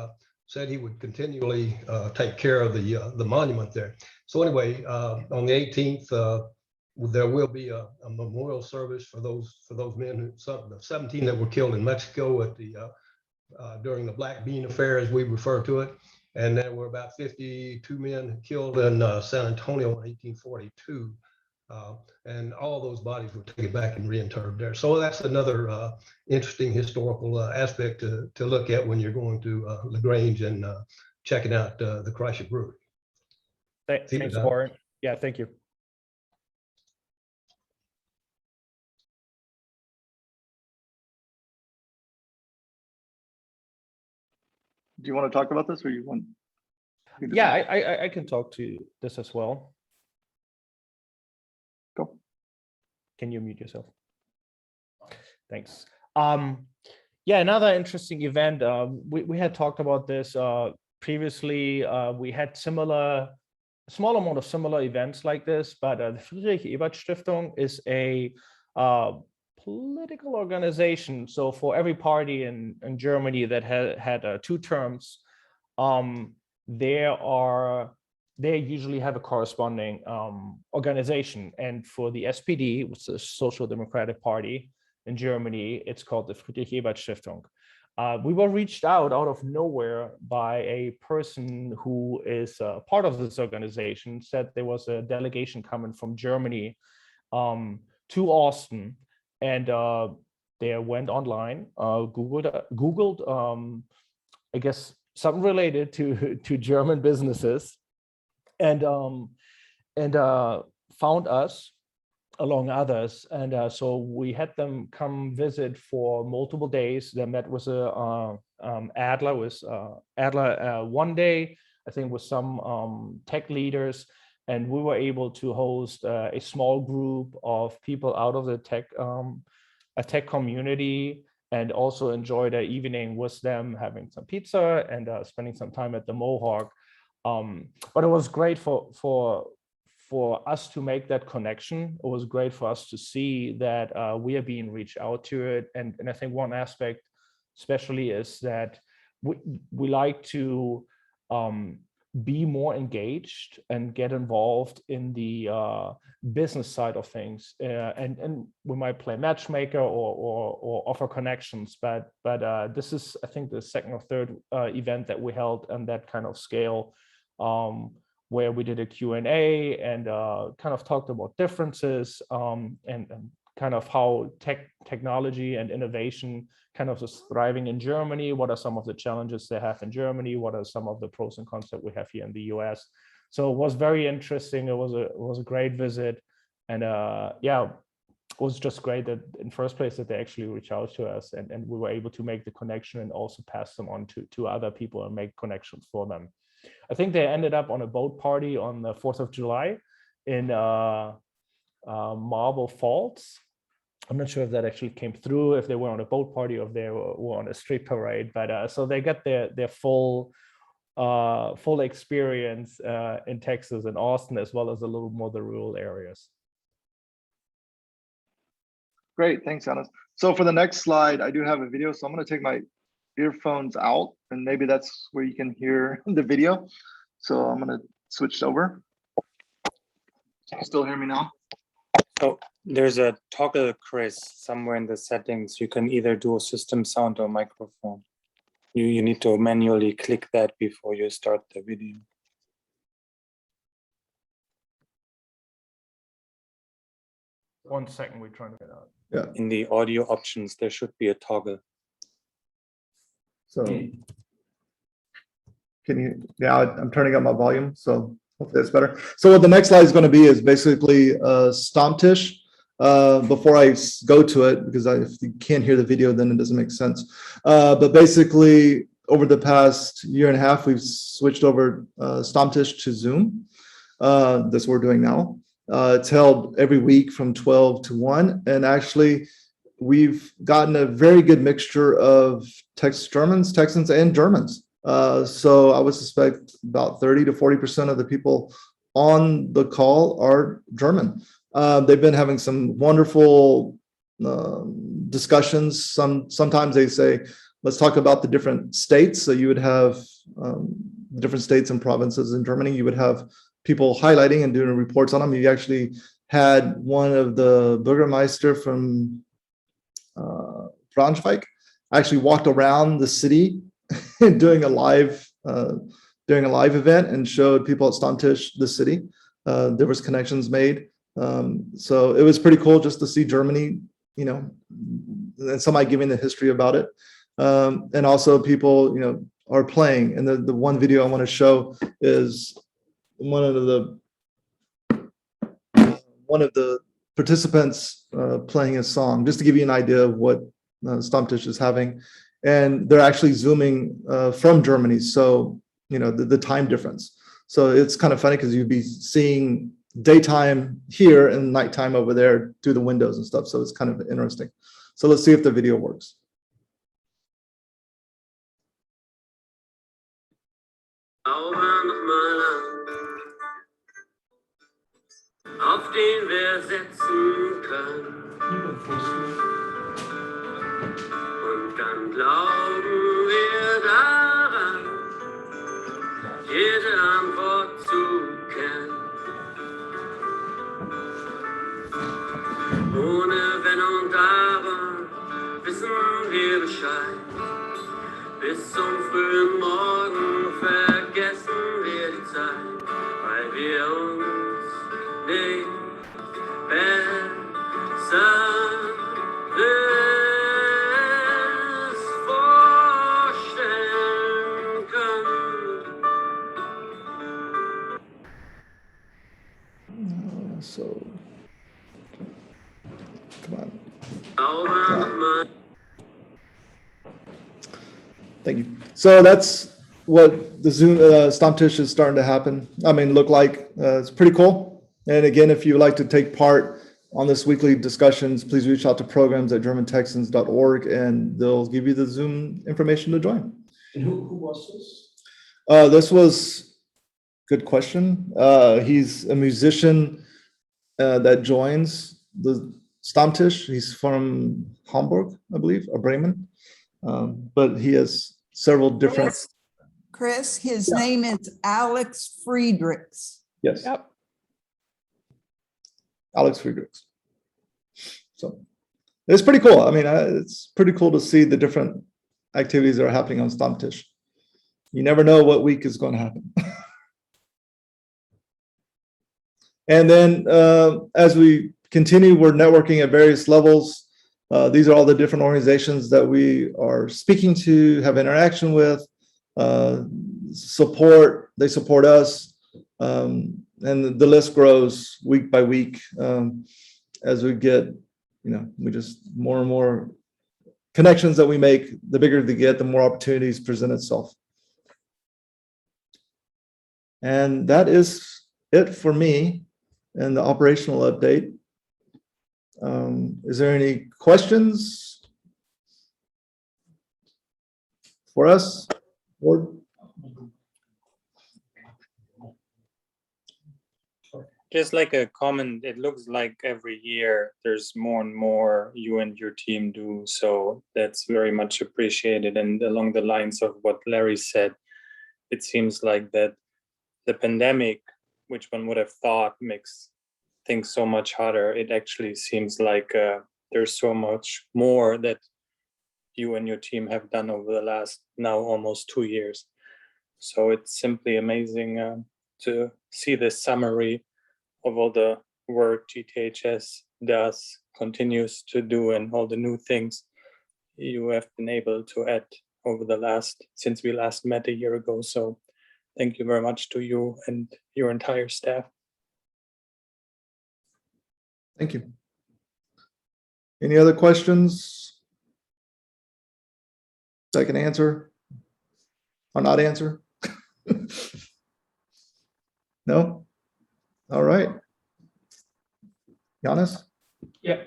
said he would continually take care of the monument there. So anyway, on the 18th, there will be a memorial service for those men, the 17 that were killed in Mexico at during the Black Bean Affair, as we refer to it. And there were about 52 men killed in San Antonio in 1842. And all those bodies were taken back and reinterred there. So that's another interesting historical aspect to look at when you're going to LaGrange and checking out the Kreische Brewery. Thanks, Warren. Yeah, thank you. Do you want to talk about this, or you want? Yeah, I can talk to this as well. Go. Can you mute yourself? Thanks. Yeah, another interesting event. We had talked about this previously. We had small amount of similar events like this, but the Friedrich Ebert Stiftung is a political organization. So for every party in Germany that had 2 terms, they usually have a corresponding organization. And for the SPD, which is the Social Democratic Party in Germany, it's called the Friedrich Ebert Stiftung. We were reached out of nowhere by a person who is part of this organization, said there was a delegation coming from Germany to Austin, and they went online, Googled, I guess, something related to German businesses, and found us along others. And so we had them come visit for multiple days. They met with Adler one day, I think, with some tech leaders, and we were able to host a small group of people out of the tech community, and also enjoyed an evening with them, having some pizza and spending some time at the Mohawk. But it was great for us to make that connection. It was great for us to see that we are being reached out to it. And I think one aspect especially is that we like to be more engaged and get involved in the business side of things. And we might play matchmaker or offer connections, but this is, I think, the second or third event that we held on that kind of scale, where we did a Q&A and kind of talked about differences and kind of how technology and innovation kind of is thriving in Germany. What are some of the challenges they have in Germany? What are some of the pros and cons that we have here in the US? So it was very interesting. It was a great visit. And yeah, it was just great that in first place that they actually reached out to us, and we were able to make the connection and also pass them on to other people and make connections for them. I think they ended up on a boat party on the 4th of July in Marble Falls. I'm not sure if that actually came through, if they were on a boat party or if they were on a street parade, but so they got their full experience in Texas and Austin, as well as a little more the rural areas. Great, thanks, Hannes. So for the next slide, I do have a video, so I'm going to take my earphones out, and maybe that's where you can hear the video. So I'm going to switch over. Can you still hear me now? So there's a toggle, Chris, somewhere in the settings. You can either do a system sound or microphone. You need to manually click that before you start the video. One second, we're trying to get out. Yeah. In the audio options, there should be a toggle. So can you, now I'm turning up my volume, so hopefully that's better. So what the next slide is going to be is basically Stammtisch. Before I go to it, because if you can't hear the video, then it doesn't make sense. But basically, over the past year and a half, we've switched over Stammtisch to Zoom. That's what we're doing now. It's held every week from 12 to 1. And actually, we've gotten a very good mixture of Texans, and Germans. So I would suspect about 30 to 40% of the people on the call are German. They've been having some wonderful discussions. Sometimes they say, let's talk about the different states. So you would have different states and provinces in Germany. You would have people highlighting and doing reports on them. You actually had one of the Bürgermeister from Braunschweig actually walked around the city doing a live event and showed people at Stammtisch the city. There was connections made. So it was pretty cool just to see Germany, you know, and somebody giving the history about it. And also people, you know, are playing. And the one video I want to show is one of the participants playing a song, just to give you an idea of what Stammtisch is having. and they're actually Zooming from Germany. So, you know, the time difference. So it's kind of funny because you'd be seeing daytime here and nighttime over there through the windows and stuff. So it's kind of interesting. So let's see if the video works. Auf den wir setzen können. Und dann glauben wir daran, jede Antwort zu kennen. Ohne Wenn und Aber wissen wir Bescheid. Bis zum frühen Morgen vergessen wir die Zeit, weil wir uns nicht besser es vorstellen können. So, come on. Thank you. So that's what the Zoom Stammtisch is starting to happen. I mean, look like it's pretty cool. And again, if you would like to take part on this weekly discussions, please reach out to programs@german-texans.org and they'll give you the Zoom information to join. And who was this? This was, good question. He's a musician that joins the Stammtisch. He's from Hamburg, I believe, or Bremen. But he has several different. Chris, his name is Alex Friedrichs. Yes. Yep. Alex Friedrichs. So it's pretty cool. I mean, it's pretty cool to see the different activities that are happening on Stammtisch. You never know what week is going to happen. And then as we continue, we're networking at various levels. These are all the different organizations that we are speaking to, have interaction with, support. They support us. And the list grows week by week as we get, you know, we just more and more connections that we make, the bigger they get, the more opportunities present itself. And that is it for me and the operational update. Is there any questions for us? Or just like a comment, it looks like every year there's more and more you and your team do. So that's very much appreciated. And along the lines of what Larry said, it seems like that the pandemic, which one would have thought makes things so much harder, it actually seems like there's so much more that you and your team have done over the last now almost 2 years. So it's simply amazing to see this summary of all the work GTHS does, continues to do, and all the new things you have been able to add over the since we last met a year ago. So thank you very much to you and your entire staff. thank you. Any other questions that I can answer or not answer? No? All right. Giannis? Yeah.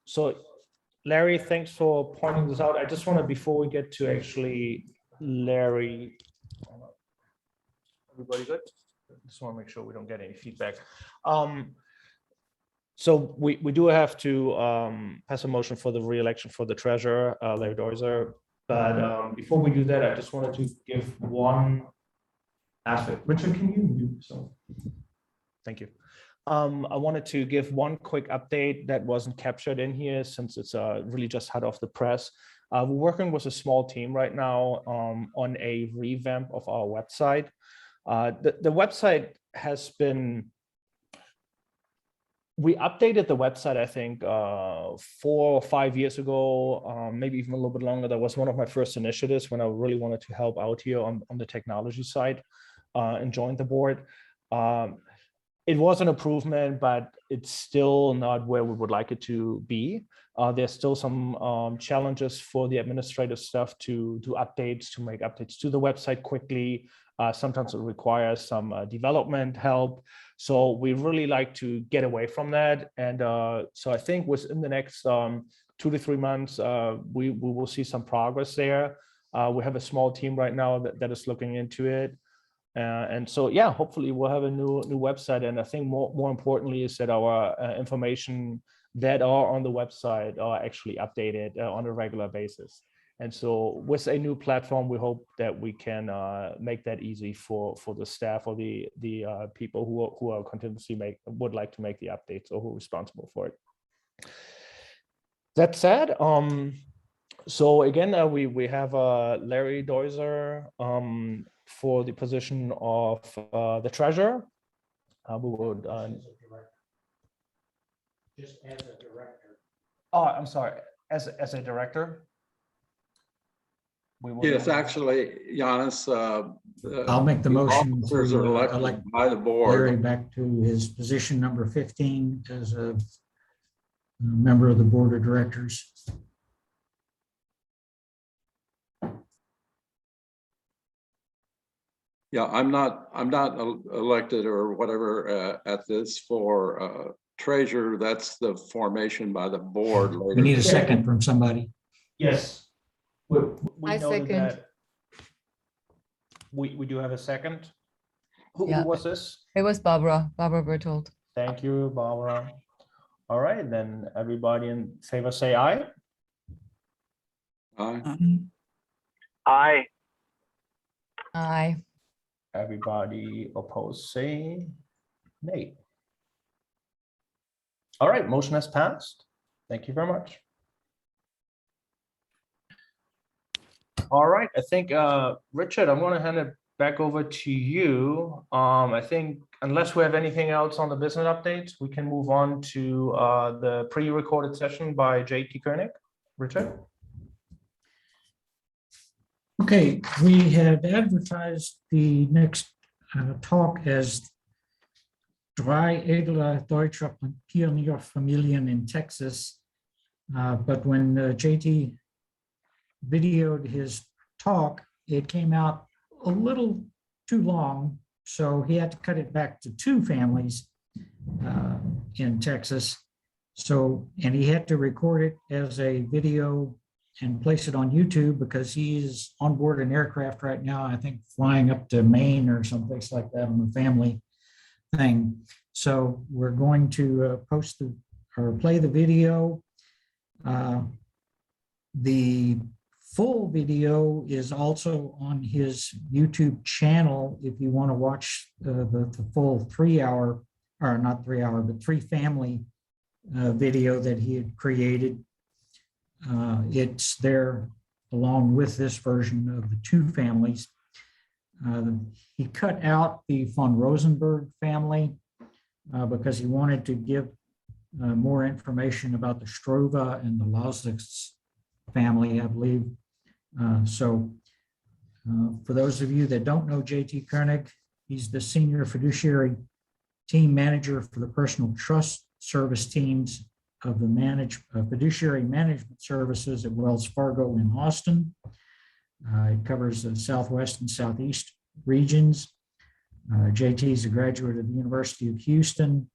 So Larry, thanks for pointing this out. I just want to, before we get to actually Larry, everybody good? Just want to make sure we don't get any feedback. So we do have to pass a motion for the re-election for the treasurer, Larry Deuser. But before we do that, I just wanted to give one aspect. Richard, can you mute? So, thank you. I wanted to give one quick update that wasn't captured in here since it's really just hot off the press. We're working with a small team right now on a revamp of our website. The website has been, we updated the website, I think, 4 or 5 years ago, maybe even a little bit longer. That was one of my first initiatives when I really wanted to help out here on the technology side and joined the board. it was an improvement, but it's still not where we would like it to be. There's still some challenges for the administrative staff to do updates, to make updates to the website quickly. Sometimes it requires some development help. So we really like to get away from that. And so I think within the next 2 to 3 months, we will see some progress there. We have a small team right now that is looking into it. And so, yeah, hopefully we'll have a new website. And I think more importantly is that our information that are on the website are actually updated on a regular basis. And so with a new platform, we hope that we can make that easy for the staff or the people who are continuously would like to make the updates or who are responsible for it. That said, so again, we have Larry Deuser for the position of the treasurer. We would Just as a director. oh, I'm sorry, as a director. Yes, actually, Giannis. I'll make the motion Officers are to elected elect by the board. Larry back to his position number 15 as a member of the board of directors. Yeah, I'm not elected or whatever at this for treasurer. That's the formation by the board later. We need a second from somebody. Yes. We I noted second. that. We do have a second. Who Yeah. was this? It was Barbara Bertold. Thank you, Barbara. All right, then everybody in favor say aye. Aye. Aye. Aye. Everybody opposed say nay. All right, motion has passed. Thank you very much. All right, I think, Richard, I'm going to hand it back over to you. I think unless we have anything else on the business updates, we can move on to the pre-recorded session by JT Koenig. Richard? Okay, we had advertised the next talk as Drei, edle, deutsche Pionierfamilien in Texas. But when JT videoed his talk, it came out a little too long, so he had to cut it back to 2 families in Texas. So, and he had to record it as a video and place it on YouTube because he's on board an aircraft right now, I think flying up to Maine or someplace like that on a family thing. So we're going to play the video. The full video is also on his YouTube channel if you want to watch the full 3-hour, or not 3-hour, but 3-family video that he had created. It's there along with this version of the 2 families. He cut out the von Rosenberg family because he wanted to give more information about the Strova and the Lausitz family, I believe. For those of you that don't know JT Koenig, he's the senior fiduciary team manager for the personal trust service teams of the fiduciary management services at Wells Fargo in Austin. It covers the Southwest and Southeast regions. JT is a graduate of the University of Houston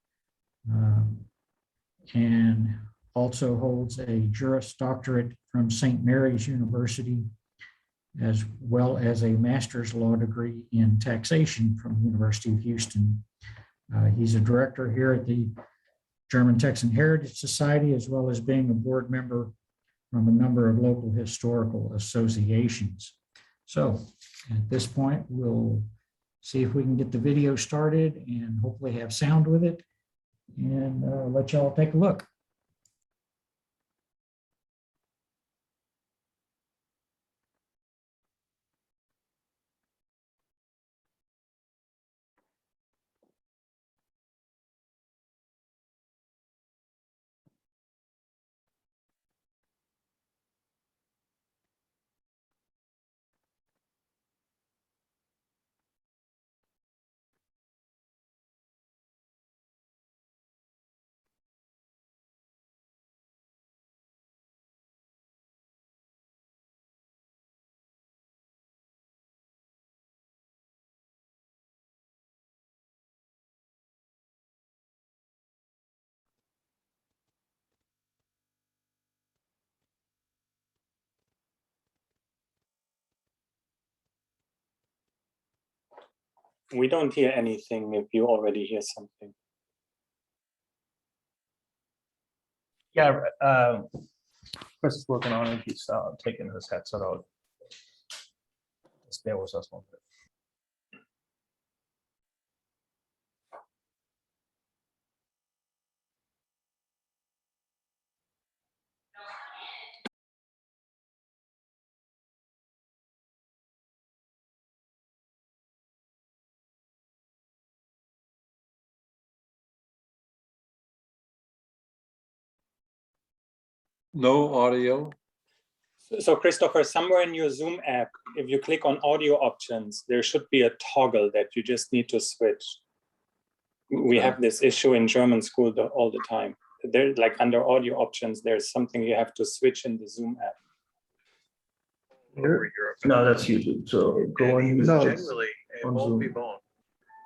and also holds a Juris Doctorate from St. Mary's University, as well as a master's law degree in taxation from the University of Houston. He's a director here at the German-Texan Heritage Society, as well as being a board member from a number of local historical associations. So at this point, we'll see if we can get the video started and hopefully have sound with it, and let y'all take a look. We don't hear anything if you already hear something. Yeah, Chris is working on it. He's taking his headset out. Just bear with us one bit. No audio. So Christopher, somewhere in your Zoom app, if you click on audio options, there should be a toggle that you just need to switch. We have this issue in German school all the time. There, like under audio options, there's something you have to switch in the Zoom app. No, that's YouTube. So go on. He was No, generally a on bon Zoom. vivant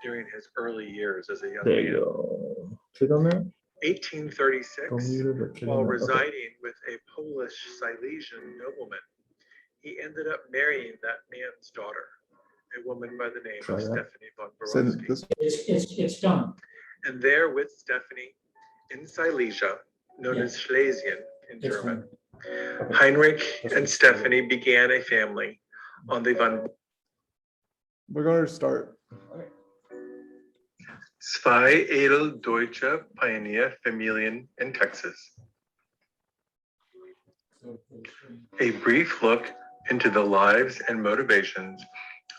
during his early years as a young There you man. go. Click on that. 1836, Don't mute it, but click while on that. Okay. residing with a Polish Silesian nobleman, he ended up marrying that man's daughter, a woman by the name Try of that. Stephanie von So Borowski. It's done. And there with Stephanie in Silesia, known as Schlesien in It's German, Heinrich and Stephanie began a family on the von We're going to start. Zwei edle deutsche Pionierfamilien in Texas. A brief look into the lives and motivations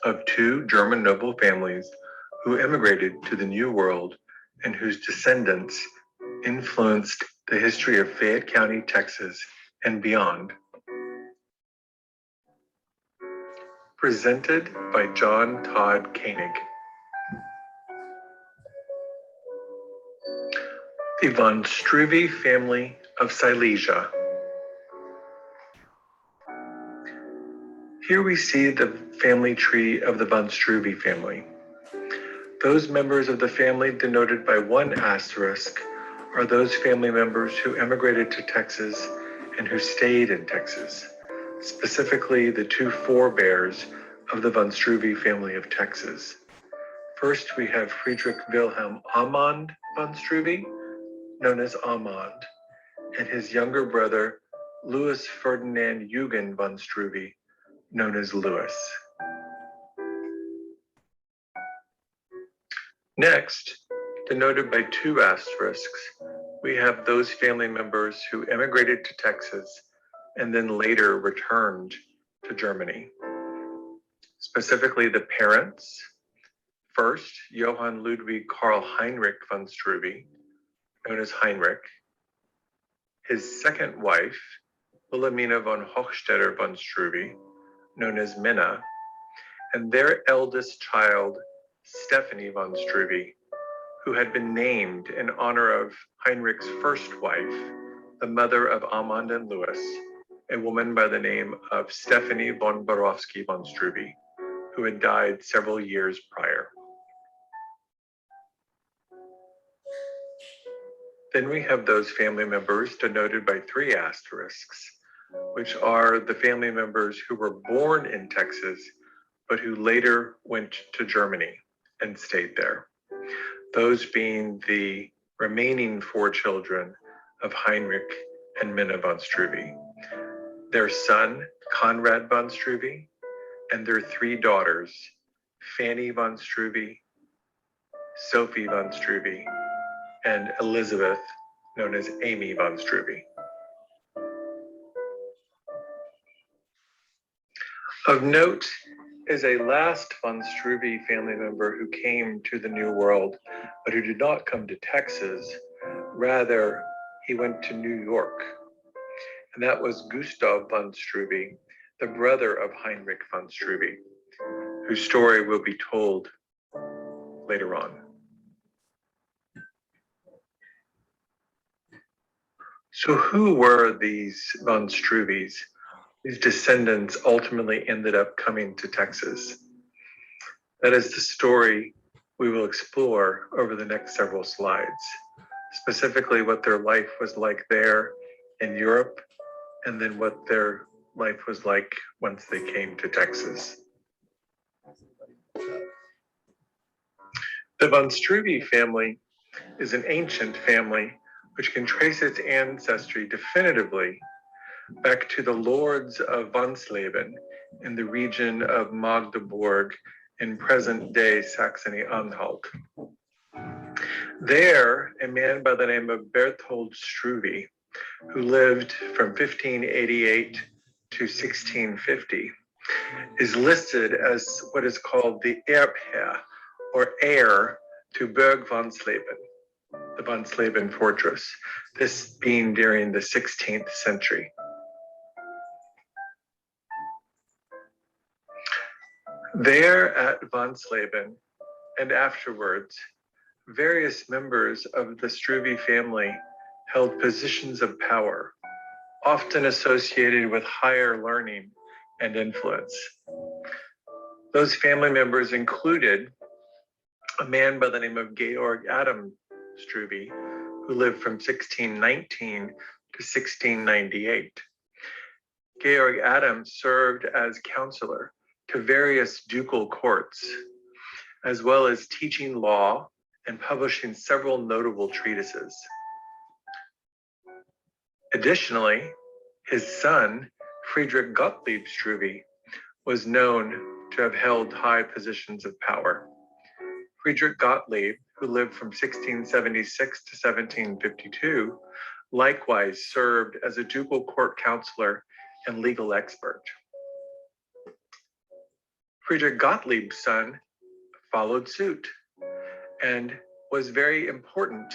of two German noble families who immigrated to the New World and whose descendants influenced the history of Fayette County, Texas, and beyond. Presented by Jon Todd Koenig. The von Struve family of Silesia. Here we see the family tree of the von Struve family. Those members of the family denoted by one asterisk are those family members who emigrated to Texas and who stayed in Texas, specifically the two forebears of the von Struve family of Texas. First, we have Friedrich Wilhelm Amand von Struve, known as Amand, and his younger brother, Louis Ferdinand Eugen von Struve, known as Louis. Next, denoted by two asterisks, we have those family members who emigrated to Texas and then later returned to Germany. Specifically the parents, first, Johann Ludwig Karl Heinrich von Struve, known as Heinrich, his second wife, Wilhelmina von Hochstetter von Struve, known as Minna, and their eldest child, Stephanie von Struve, who had been named in honor of Heinrich's first wife, the mother of Amand and Louis, a woman by the name of Stephanie von Borowski von Struve, who had died several years prior. Then we have those family members denoted by three asterisks, which are the family members who were born in Texas, but who later went to Germany and stayed there. Those being the remaining four children of Heinrich and Minna von Struve, their son, Conrad von Struve, and their three daughters, Fanny von Struve, Sophie von Struve, and Elizabeth, known as Amy von Struve. Of note is a last von Struve family member who came to the New World, but who did not come to Texas. Rather, he went to New York. And that was Gustav von Struve, the brother of Heinrich von Struve, whose story will be told later on. So who were these von Struves? These descendants ultimately ended up coming to Texas. That is the story we will explore over the next several slides, specifically what their life was like there in Europe, and then what their life was like once they came to Texas. The von Struve family is an ancient family which can trace its ancestry definitively back to the lords of Wansleben in the region of Magdeburg in present-day Saxony-Anhalt. There, a man by the name of Berthold Struve, who lived from 1588 to 1650, is listed as what is called the Erbherr, or heir to Burg Wansleben, the Wansleben fortress, this being during the 16th century. There at Wansleben and afterwards, various members of the Struve family held positions of power, often associated with higher learning and influence. Those family members included a man by the name of Georg Adam Struve, who lived from 1619 to 1698. Georg Adam served as counselor to various ducal courts, as well as teaching law and publishing several notable treatises. Additionally, his son, Friedrich Gottlieb Struve, was known to have held high positions of power. Friedrich Gottlieb, who lived from 1676 to 1752, likewise served as a ducal court counselor and legal expert. Friedrich Gottlieb's son followed suit and was very important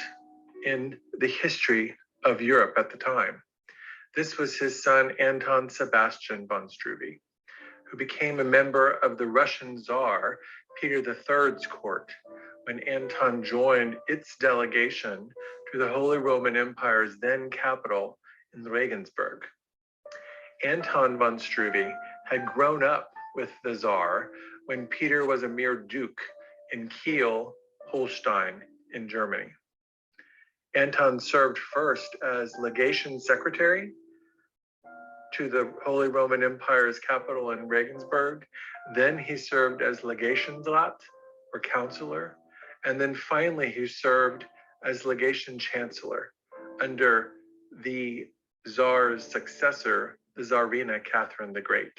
in the history of Europe at the time. This was his son, Anton Sebastian von Struve, who became a member of the Russian Tsar Peter III's court when Anton joined its delegation to the Holy Roman Empire's then capital in Regensburg. Anton von Struve had grown up with the Tsar when Peter was a mere duke in Kiel, Holstein in Germany. Anton served first as legation secretary to the Holy Roman Empire's capital in Regensburg. Then he served as Legationsrat, or counselor. And then finally he served as legation chancellor under the Tsar's successor, the Tsarina Catherine the Great,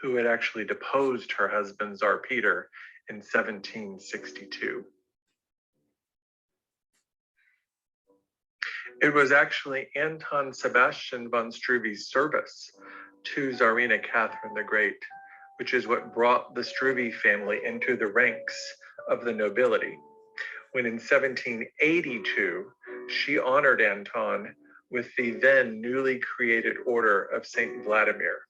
who had actually deposed her husband, Tsar Peter, in 1762. It was actually Anton Sebastian von Struve's service to Tsarina Catherine the Great, which is what brought the Struve family into the ranks of the nobility, when in 1782, she honored Anton with the then newly created Order of Saint Vladimir,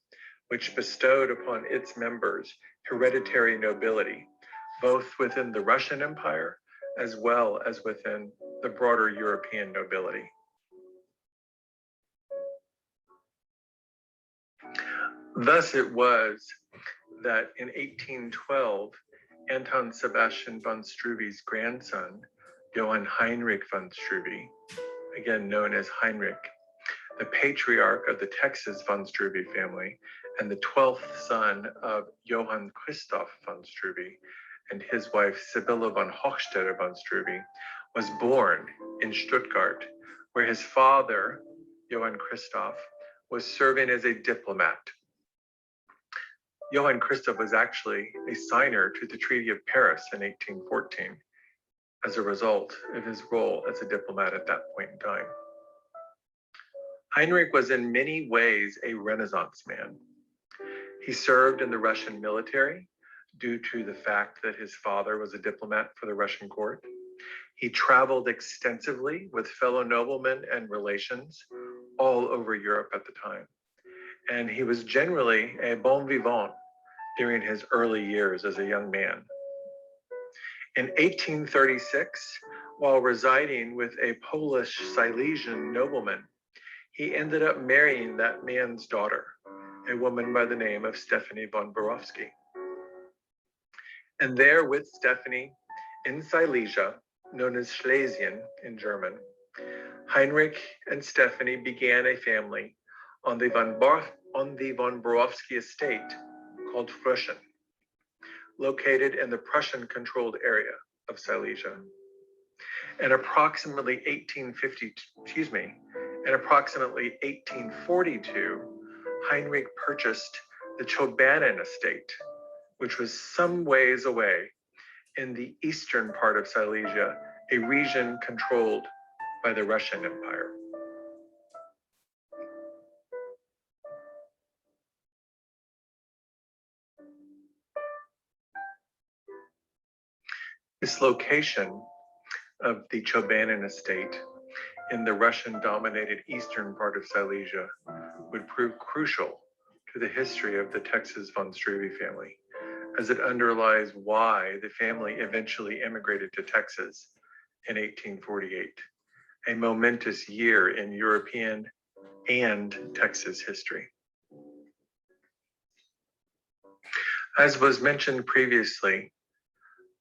which bestowed upon its members hereditary nobility, both within the Russian Empire as well as within the broader European nobility. Thus it was that in 1812, Anton Sebastian von Struve's grandson, Johann Heinrich von Struve, again known as Heinrich, the patriarch of the Texas von Struve family and the 12th son of Johann Christoph von Struve and his wife Sibylla von Hochstetter von Struve, was born in Stuttgart, where his father, Johann Christoph, was serving as a diplomat. Johann Christoph was actually a signer to the Treaty of Paris in 1814 as a result of his role as a diplomat at that point in time. Heinrich was in many ways a Renaissance man. He served in the Russian military due to the fact that his father was a diplomat for the Russian court. He traveled extensively with fellow noblemen and relations all over Europe at the time. And he was generally a bon vivant during his early years as a young man. In 1836, while residing with a Polish Silesian nobleman, he ended up marrying that man's daughter, a woman by the name of Stephanie von Borowski. And there with Stephanie in Silesia, known as Schlesien in German, Heinrich and Stephanie began a family on the von Borowski estate called Fröschen, located in the Prussian-controlled area of Silesia. In approximately 1842, Heinrich purchased the Chobanen estate, which was some ways away in the eastern part of Silesia, a region controlled by the Russian Empire. This location of the Chobanen estate in the Russian-dominated eastern part of Silesia would prove crucial to the history of the Texas von Struve family, as it underlies why the family eventually immigrated to Texas in 1848, a momentous year in European and Texas history. As was mentioned previously,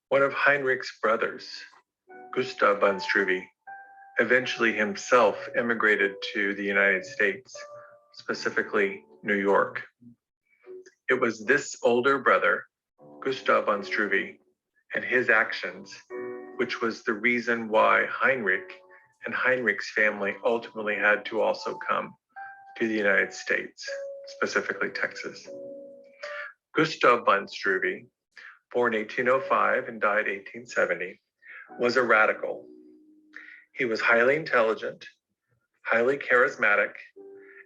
one of Heinrich's brothers, Gustav von Struve, eventually himself immigrated to the United States, specifically New York. It was this older brother, Gustav von Struve, and his actions, which was the reason why Heinrich and Heinrich's family ultimately had to also come to the United States, specifically Texas. Gustav von Struve, born 1805 and died 1870, was a radical. He was highly intelligent, highly charismatic,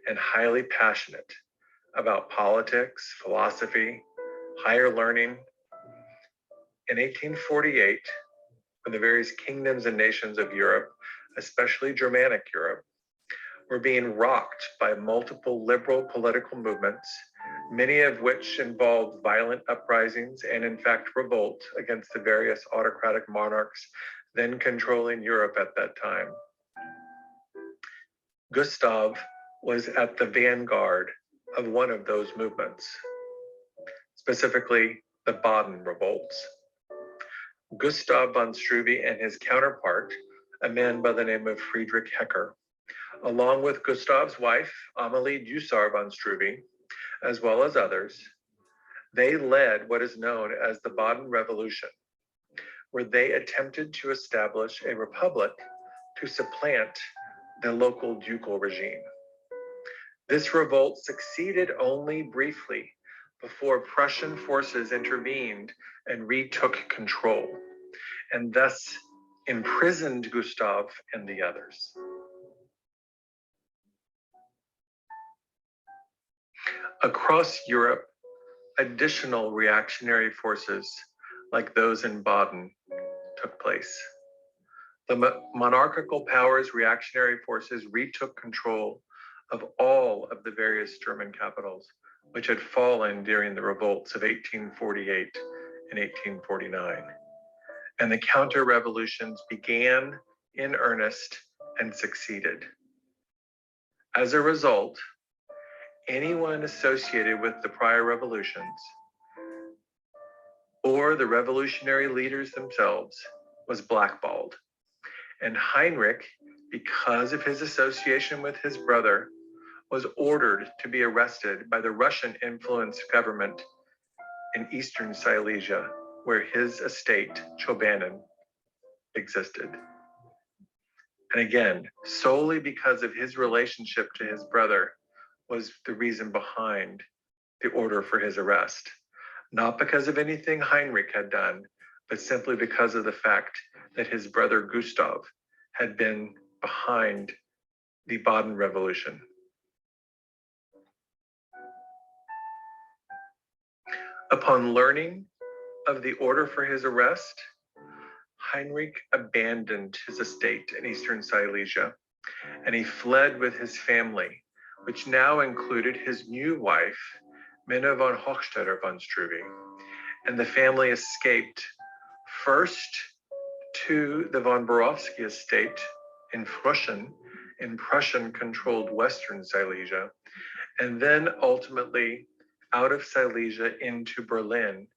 and highly passionate about politics, philosophy, higher learning. In 1848, when the various kingdoms and nations of Europe, especially Germanic Europe, were being rocked by multiple liberal political movements, many of which involved violent uprisings and in fact revolt against the various autocratic monarchs then controlling Europe at that time. Gustav was at the vanguard of one of those movements, specifically the Baden revolts. Gustav von Struve and his counterpart, a man by the name of Friedrich Hecker, along with Gustav's wife, Amalie Dussar von Struve, as well as others, they led what is known as the Baden Revolution, where they attempted to establish a republic to supplant the local ducal regime. This revolt succeeded only briefly before Prussian forces intervened and retook control, and thus imprisoned Gustav and the others. Across Europe, additional reactionary forces like those in Baden took place. The monarchical powers' reactionary forces retook control of all of the various German capitals, which had fallen during the revolts of 1848 and 1849. And the counter-revolutions began in earnest and succeeded. As a result, anyone associated with the prior revolutions or the revolutionary leaders themselves was blackballed. And Heinrich, because of his association with his brother, was ordered to be arrested by the Russian-influenced government in eastern Silesia, where his estate, Chobanen, existed. And again, solely because of his relationship to his brother was the reason behind the order for his arrest. Not because of anything Heinrich had done, but simply because of the fact that his brother Gustav had been behind the Baden Revolution. Upon learning of the order for his arrest, Heinrich abandoned his estate in eastern Silesia, and he fled with his family, which now included his new wife, Minna von Hochstetter von Struve, and the family escaped first to the von Borowski estate in Fröschen, in Prussian-controlled Western Silesia, and then ultimately out of Silesia into Berlin,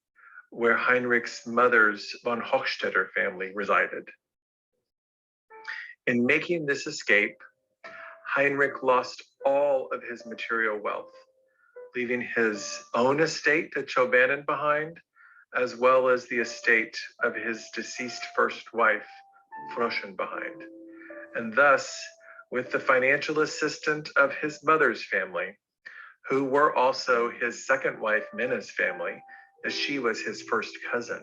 where Heinrich's mother's von Hochstetter family resided. In making this escape, Heinrich lost all of his material wealth, leaving his own estate at Chobanen behind, as well as the estate of his deceased first wife, Froschen, behind. And thus, with the financial assistance of his mother's family, who were also his second wife, Minna's family, as she was his first cousin,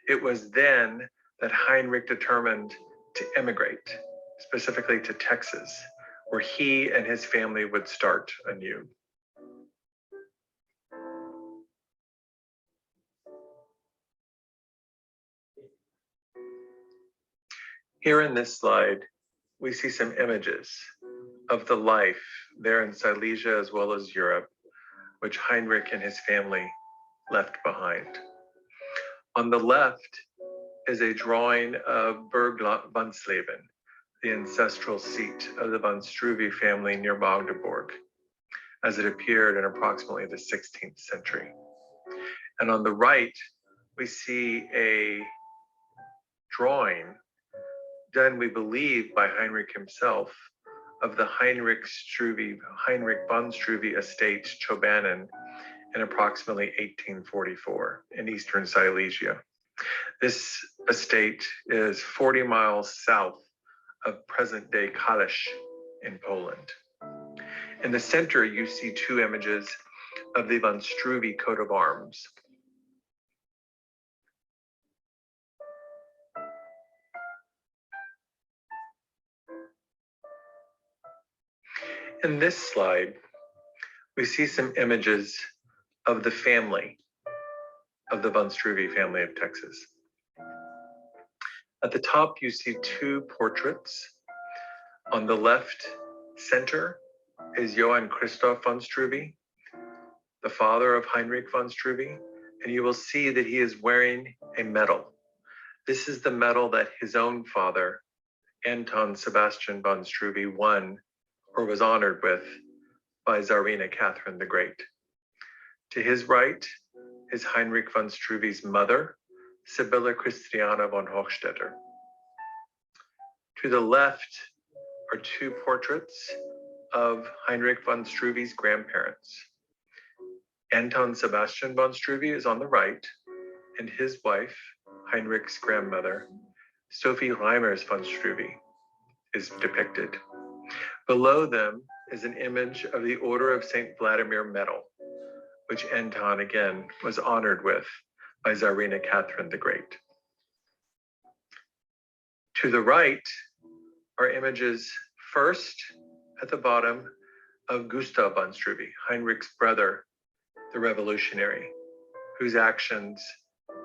it was then that Heinrich determined to emigrate, specifically to Texas, where he and his family would start anew. Here in this slide, we see some images of the life there in Silesia as well as Europe, which Heinrich and his family left behind. On the left is a drawing of Burg Wansleben, the ancestral seat of the von Struve family near Magdeburg, as it appeared in approximately the 16th century. And on the right, we see a drawing done, we believe, by Heinrich himself of the Heinrich von Struve estate, Chobanen, in approximately 1844 in eastern Silesia. This estate is 40 miles south of present-day Kalisz in Poland. In the center, you see two images of the von Struve coat of arms. In this slide, we see some images of the family of the von Struve family of Texas. At the top, you see two portraits. On the left center is Johann Christoph von Struve, the father of Heinrich von Struve, and you will see that he is wearing a medal. This is the medal that his own father, Anton Sebastian von Struve, won or was honored with by Tsarina Catherine the Great. To his right is Heinrich von Struve's mother, Sibylla Christiana von Hochstetter. To the left are two portraits of Heinrich von Struve's grandparents. Anton Sebastian von Struve is on the right, and his wife, Heinrich's grandmother, Sophie Reimers von Struve, is depicted. Below them is an image of the Order of St. Vladimir medal, which Anton again was honored with by Tsarina Catherine the Great. To the right are images first at the bottom of Gustav von Struve, Heinrich's brother, the revolutionary, whose actions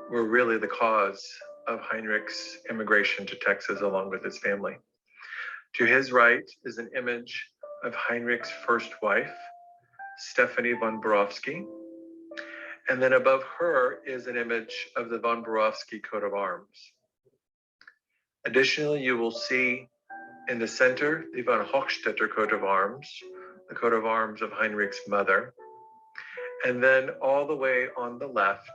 were really the cause of Heinrich's immigration to Texas along with his family. To his right is an image of Heinrich's first wife, Stephanie von Borowski. And then above her is an image of the von Borowski coat of arms. Additionally, you will see in the center the von Hochstetter coat of arms, the coat of arms of Heinrich's mother. And then all the way on the left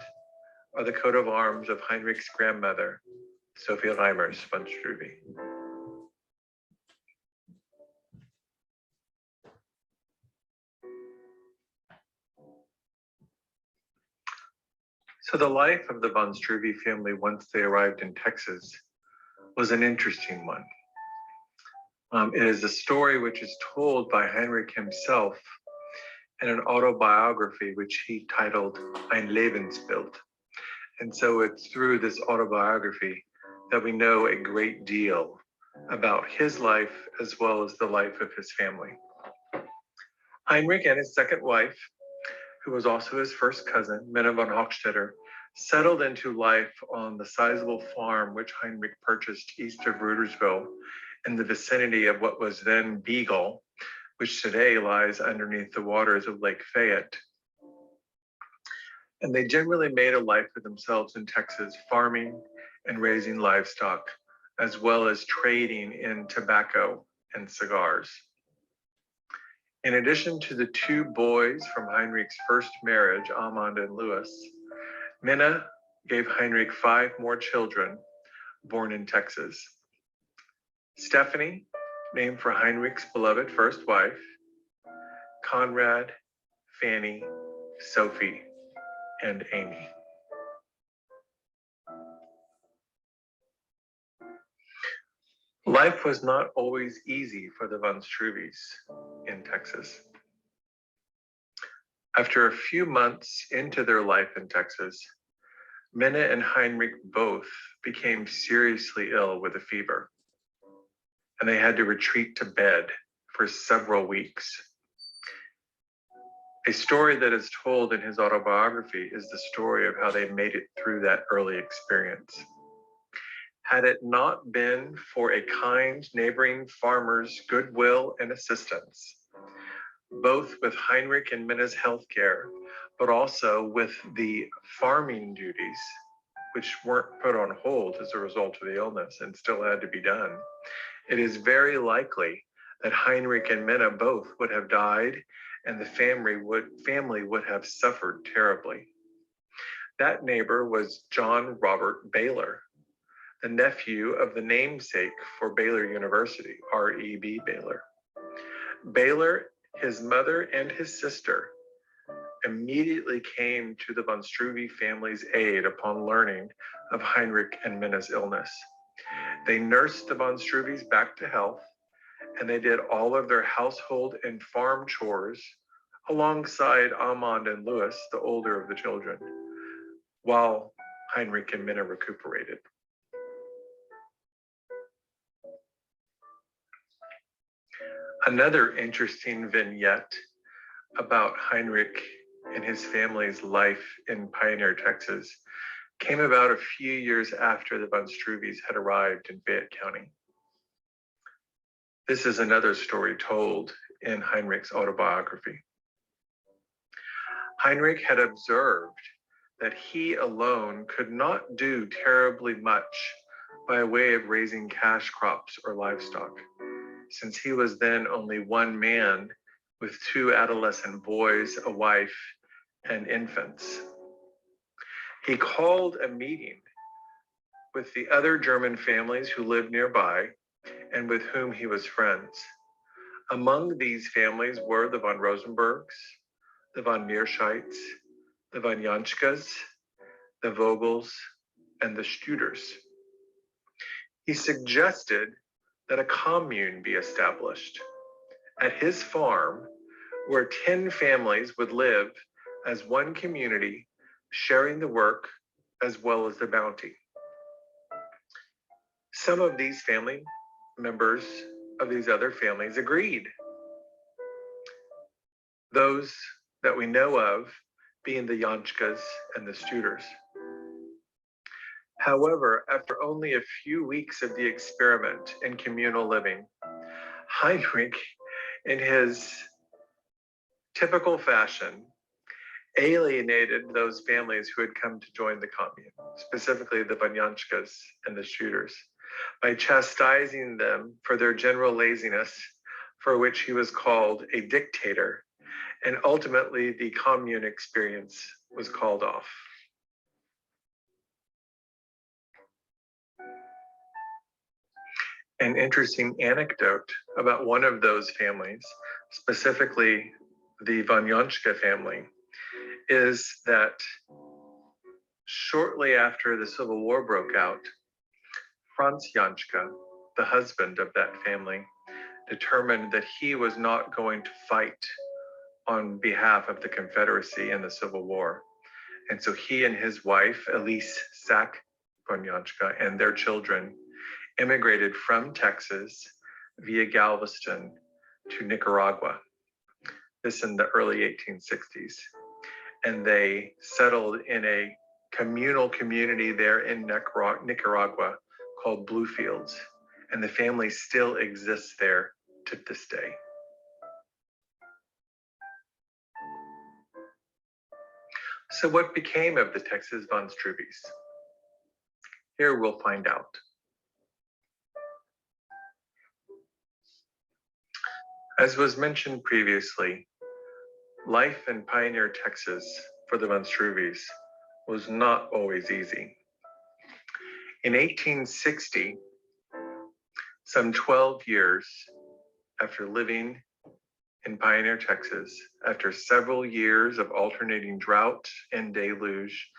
are the coat of arms of Heinrich's grandmother, Sophie Reimers von Struve. So the life of the von Struve family once they arrived in Texas was an interesting one. It is a story which is told by Heinrich himself in an autobiography which he titled Ein Lebensbild. And so it's through this autobiography that we know a great deal about his life as well as the life of his family. Heinrich and his second wife, who was also his first cousin, Minna von Hochstetter, settled into life on the sizable farm which Heinrich purchased east of Rudersville in the vicinity of what was then Beagle, which today lies underneath the waters of Lake Fayette. And they generally made a life for themselves in Texas, farming and raising livestock, as well as trading in tobacco and cigars. In addition to the two boys from Heinrich's first marriage, Amand and Louis, Minna gave Heinrich 5 more children born in Texas. Stephanie, named for Heinrich's beloved first wife, Conrad, Fanny, Sophie, and Amy. Life was not always easy for the von Struves in Texas. After a few months into their life in Texas, Minna and Heinrich both became seriously ill with a fever, and they had to retreat to bed for several weeks. A story that is told in his autobiography is the story of how they made it through that early experience. Had it not been for a kind neighboring farmer's goodwill and assistance, both with Heinrich and Minna's healthcare, but also with the farming duties, which weren't put on hold as a result of the illness and still had to be done, it is very likely that Heinrich and Minna both would have died and the family would have suffered terribly. That neighbor was John Robert Baylor, the nephew of the namesake for Baylor University, R.E.B. Baylor. Baylor, his mother, and his sister immediately came to the von Struve family's aid upon learning of Heinrich and Minna's illness. They nursed the von Struves back to health, and they did all of their household and farm chores alongside Amand and Louis, the older of the children, while Heinrich and Minna recuperated. Another interesting vignette about Heinrich and his family's life in Pioneer, Texas, came about a few years after the von Struves had arrived in Fayette County. This is another story told in Heinrich's autobiography. Heinrich had observed that he alone could not do terribly much by way of raising cash crops or livestock, since he was then only one man with two adolescent boys, a wife, and infants. He called a meeting with the other German families who lived nearby and with whom he was friends. Among these families were the von Rosenbergs, the von Meerscheids, the von Janschkas, the Vogels, and the Stuters. He suggested that a commune be established at his farm where 10 families would live as one community, sharing the work as well as the bounty. Some of these family members of these other families agreed. Those that we know of being the Janschkas and the Stuters. However, after only a few weeks of the experiment in communal living, Heinrich, in his typical fashion, alienated those families who had come to join the commune, specifically the von Janschkas and the Stuters, by chastising them for their general laziness, for which he was called a dictator, and ultimately the commune experience was called off. An interesting anecdote about one of those families, specifically the von Janschka family, is that shortly after the Civil War broke out, Franz Janschka, the husband of that family, determined that he was not going to fight on behalf of the Confederacy in the Civil War. And so he and his wife, Elise Sack von Janschka, and their children immigrated from Texas via Galveston to Nicaragua, this in the early 1860s. And they settled in a communal community there in Nicaragua called Bluefields. And the family still exists there to this day. So what became of the Texas von Struves? Here we'll find out. As was mentioned previously, life in Pioneer, Texas for the von Struves was not always easy. In 1860, some 12 years after living in Pioneer, Texas, after several years of alternating drought and deluge,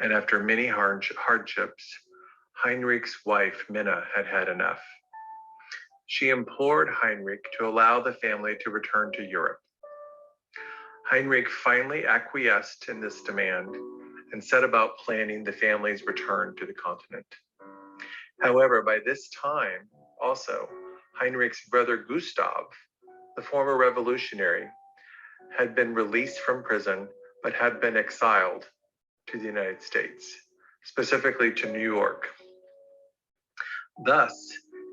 and after many hardships, Heinrich's wife, Minna, had had enough. she implored Heinrich to allow the family to return to Europe. Heinrich finally acquiesced in this demand and set about planning the family's return to the continent. However, by this time, also, Heinrich's brother Gustav, the former revolutionary, had been released from prison, but had been exiled to the United States, specifically to New York. Thus,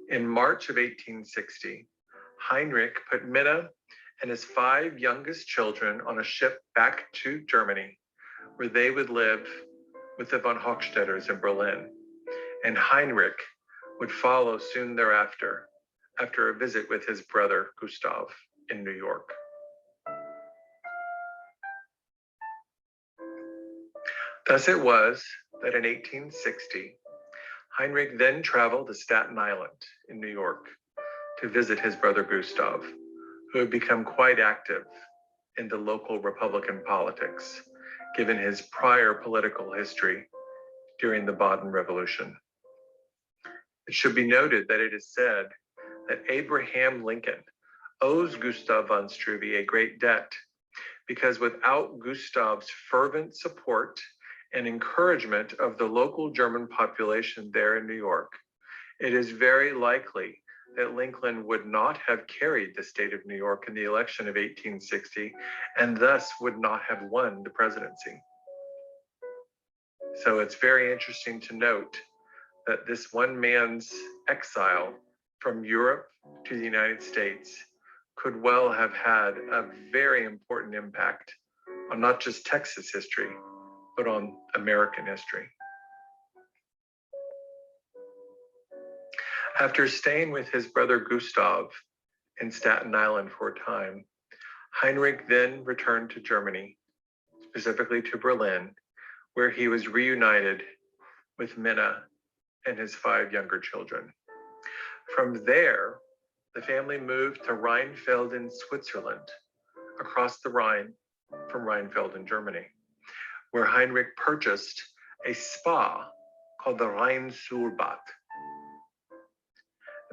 in March of 1860, Heinrich put Minna and his 5 youngest children on a ship back to Germany, where they would live with the von Hochsteters in Berlin. And Heinrich would follow soon thereafter, after a visit with his brother Gustav in New York. Thus it was that in 1860, Heinrich then traveled to Staten Island in New York to visit his brother Gustav, who had become quite active in the local Republican politics, given his prior political history during the Baden Revolution. It should be noted that it is said that Abraham Lincoln owes Gustav von Struve a great debt, because without Gustav's fervent support and encouragement of the local German population there in New York, it is very likely that Lincoln would not have carried the state of New York in the election of 1860, and thus would not have won the presidency. So it's very interesting to note that this one man's exile from Europe to the United States could well have had a very important impact on not just Texas history, but on American history. After staying with his brother Gustav in Staten Island for a time, Heinrich then returned to Germany, specifically to Berlin, where he was reunited with Minna and his 5 younger children. From there, the family moved to Rheinfelden, Switzerland, across the Rhine from Rheinfelden, Germany, where Heinrich purchased a spa called the Rheinsulbad.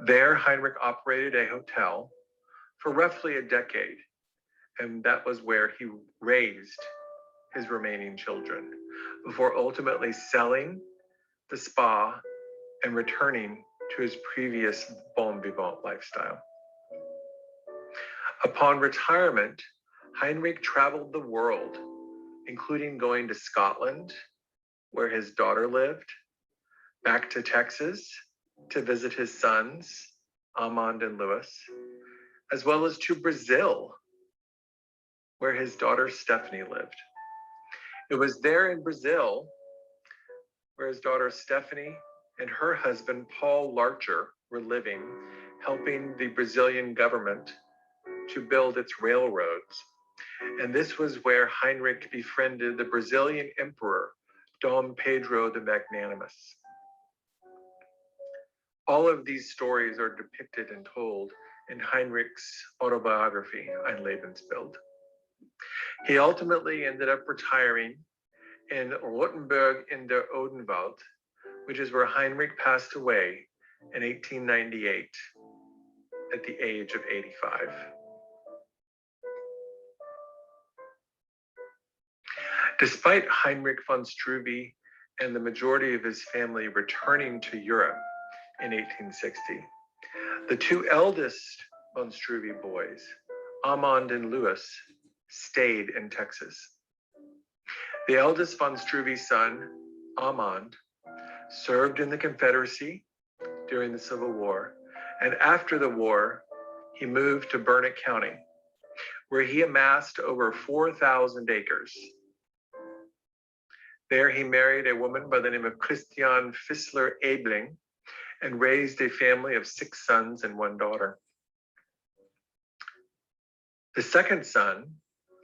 There, Heinrich operated a hotel for roughly a decade, and that was where he raised his remaining children, before ultimately selling the spa and returning to his previous bon vivant lifestyle. Upon retirement, Heinrich traveled the world, including going to Scotland, where his daughter lived, back to Texas to visit his sons, Armand and Louis, as well as to Brazil, where his daughter Stephanie lived. It was there in Brazil where his daughter Stephanie and her husband Paul Larcher were living, helping the Brazilian government to build its railroads. And this was where Heinrich befriended the Brazilian emperor, Dom Pedro the Magnanimous. All of these stories are depicted and told in Heinrich's autobiography, Ein Lebensbild. He ultimately ended up retiring in Rothenburg in der Odenwald, which is where Heinrich passed away in 1898 at the age of 85. Despite Heinrich von Struve and the majority of his family returning to Europe in 1860, the 2 eldest von Struve boys, Armand and Louis, stayed in Texas. The eldest von Struve's son, Armand, served in the Confederacy during the Civil War, and after the war, he moved to Burnett County, where he amassed over 4,000 acres. There he married a woman by the name of Christian Fissler Ebling and raised a family of 6 sons and 1 daughter. The second son,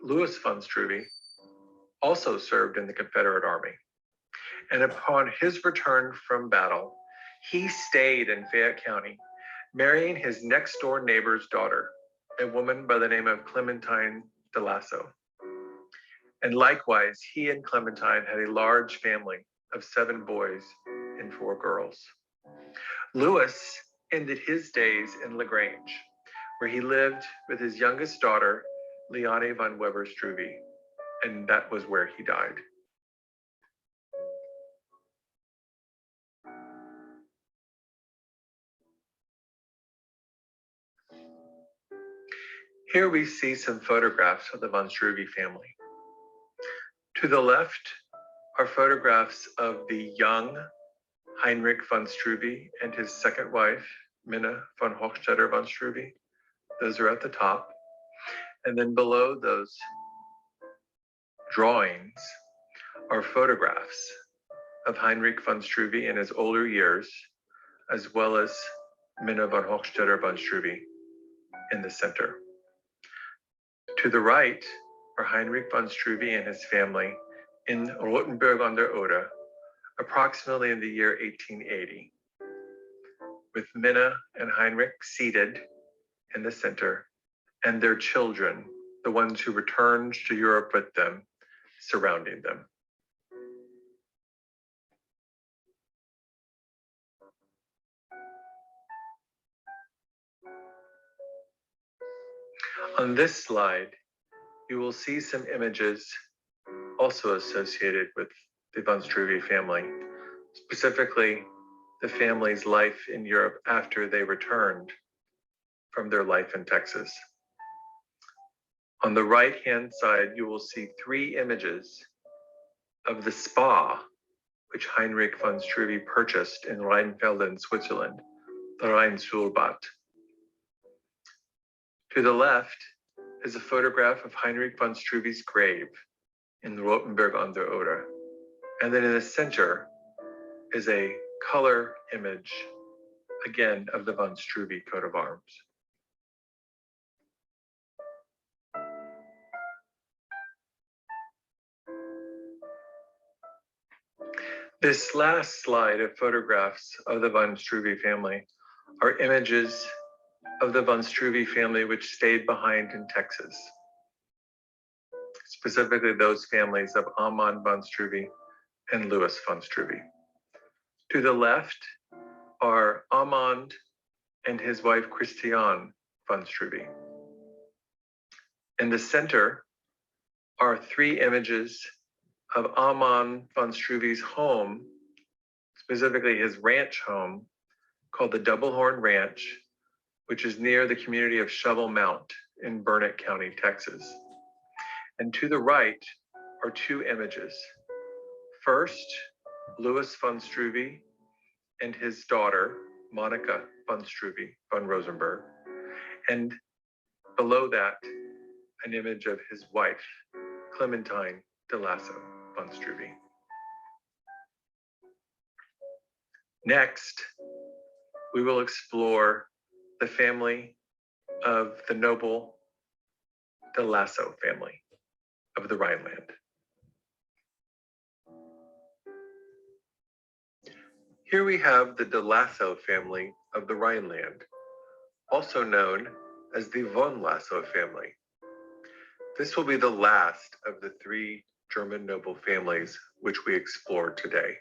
Louis von Struve, also served in the Confederate Army. And upon his return from battle, he stayed in Fayette County, marrying his next door neighbor's daughter, a woman by the name of Clementine de Lasso. And likewise, he and Clementine had a large family of 7 boys and 4 girls. Louis ended his days in LaGrange, where he lived with his youngest daughter, Leonie von Weber-Struve, and that was where he died. Here we see some photographs of the von Struve family. To the left are photographs of the young Heinrich von Struve and his second wife, Minna von Hochstetter von Struve. Those are at the top. And then below those drawings are photographs of Heinrich von Struve in his older years, as well as Minna von Hochstetter von Struve in the center. To the right are Heinrich von Struve and his family in Rothenburg an der Oder, approximately in the year 1880, with Minna and Heinrich seated in the center, and their children, the ones who returned to Europe with them, surrounding them. On this slide, you will see some images also associated with the von Struve family, specifically the family's life in Europe after they returned from their life in Texas. On the right-hand side, you will see 3 images of the spa which Heinrich von Struve purchased in Rheinfelden, Switzerland, the Rheinsulbad. To the left is a photograph of Heinrich von Struve's grave in Rothenburg an der Oder. And then in the center is a color image, again, of the von Struve coat of arms. This last slide of photographs of the von Struve family are images of the von Struve family which stayed behind in Texas, specifically those families of Amand von Struve and Louis von Struve. To the left are Amand and his wife Christiane von Struve. In the center are 3 images of Amand von Struve's home, specifically his ranch home, called the Double Horn Ranch, which is near the community of Shovel Mount in Burnett County, Texas. And to the right are 2 images. First, Louis von Struve and his daughter, Monica von Struve von Rosenberg. And below that, an image of his wife, Clementine de Lasso von Struve. Next, we will explore the family of the noble de Lasso family of the Rhineland. Here we have the de Lasso family of the Rhineland, also known as the von Lasso family. This will be the last of the 3 German noble families which we explore today.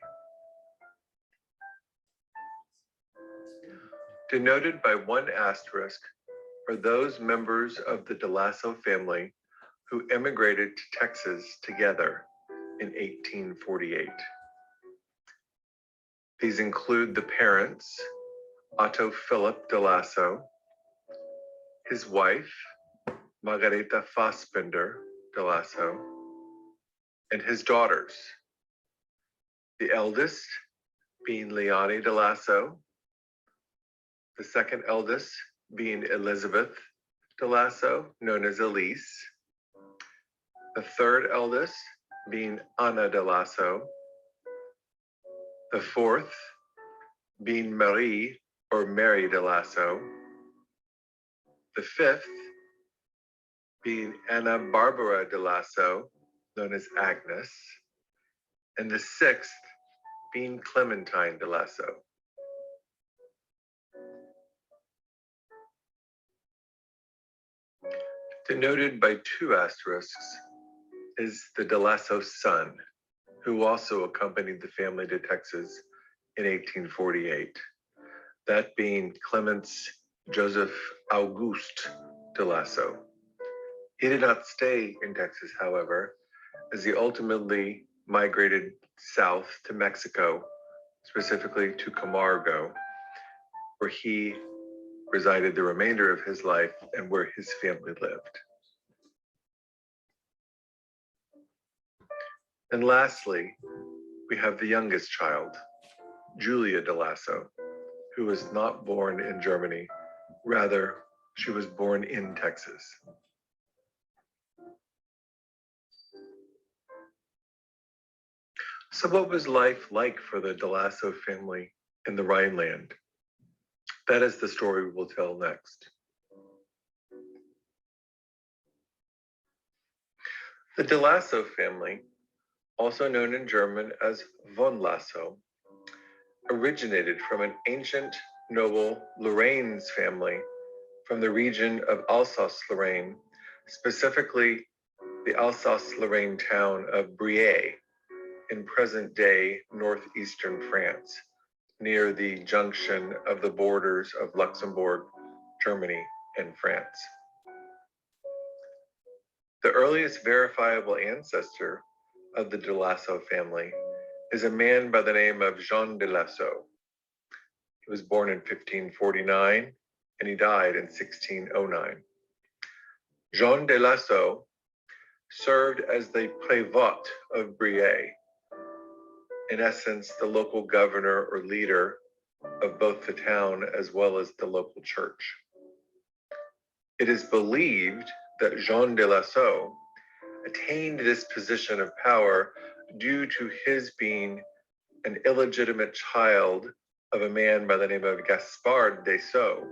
Denoted by 1 asterisk are those members of the de Lasso family who emigrated to Texas together in 1848. These include the parents, Otto Philipp de Lasso, his wife, Margareta Fassbinder de Lasso, and his daughters, the eldest being Leonie de Lasso, the second eldest being Elizabeth de Lasso, known as Elise, the third eldest being Anna de Lasso, the fourth being Marie or Mary de Lasso, the fifth being Anna Barbara de Lasso, known as Agnes, and the sixth being Clementine de Lasso. Denoted by 2 asterisks is the de Lasso son, who also accompanied the family to Texas in 1848. that being Clemens Joseph Auguste de Lasso. He did not stay in Texas, however, as he ultimately migrated south to Mexico, specifically to Camargo, where he resided the remainder of his life and where his family lived. And lastly, we have the youngest child, Julia de Lasso, who was not born in Germany. Rather, she was born in Texas. So what was life like for the de Lasso family in the Rhineland? That is the story we will tell next. The de Lasso family, also known in German as von Lasso, originated from an ancient noble Lorraine's family from the region of Alsace-Lorraine, specifically the Alsace-Lorraine town of Drei in present-day northeastern France, near the junction of the borders of Luxembourg, Germany, and France. The earliest verifiable ancestor of the de Lasso family is a man by the name of Jean de Lasso. He was born in 1549 and he died in 1609. Jean de Lasso served as the prévôt of Drei, in essence, the local governor or leader of both the town as well as the local church. It is believed that Jean de Lasso attained this position of power due to his being an illegitimate child of a man by the name of Gaspard de Sceaux,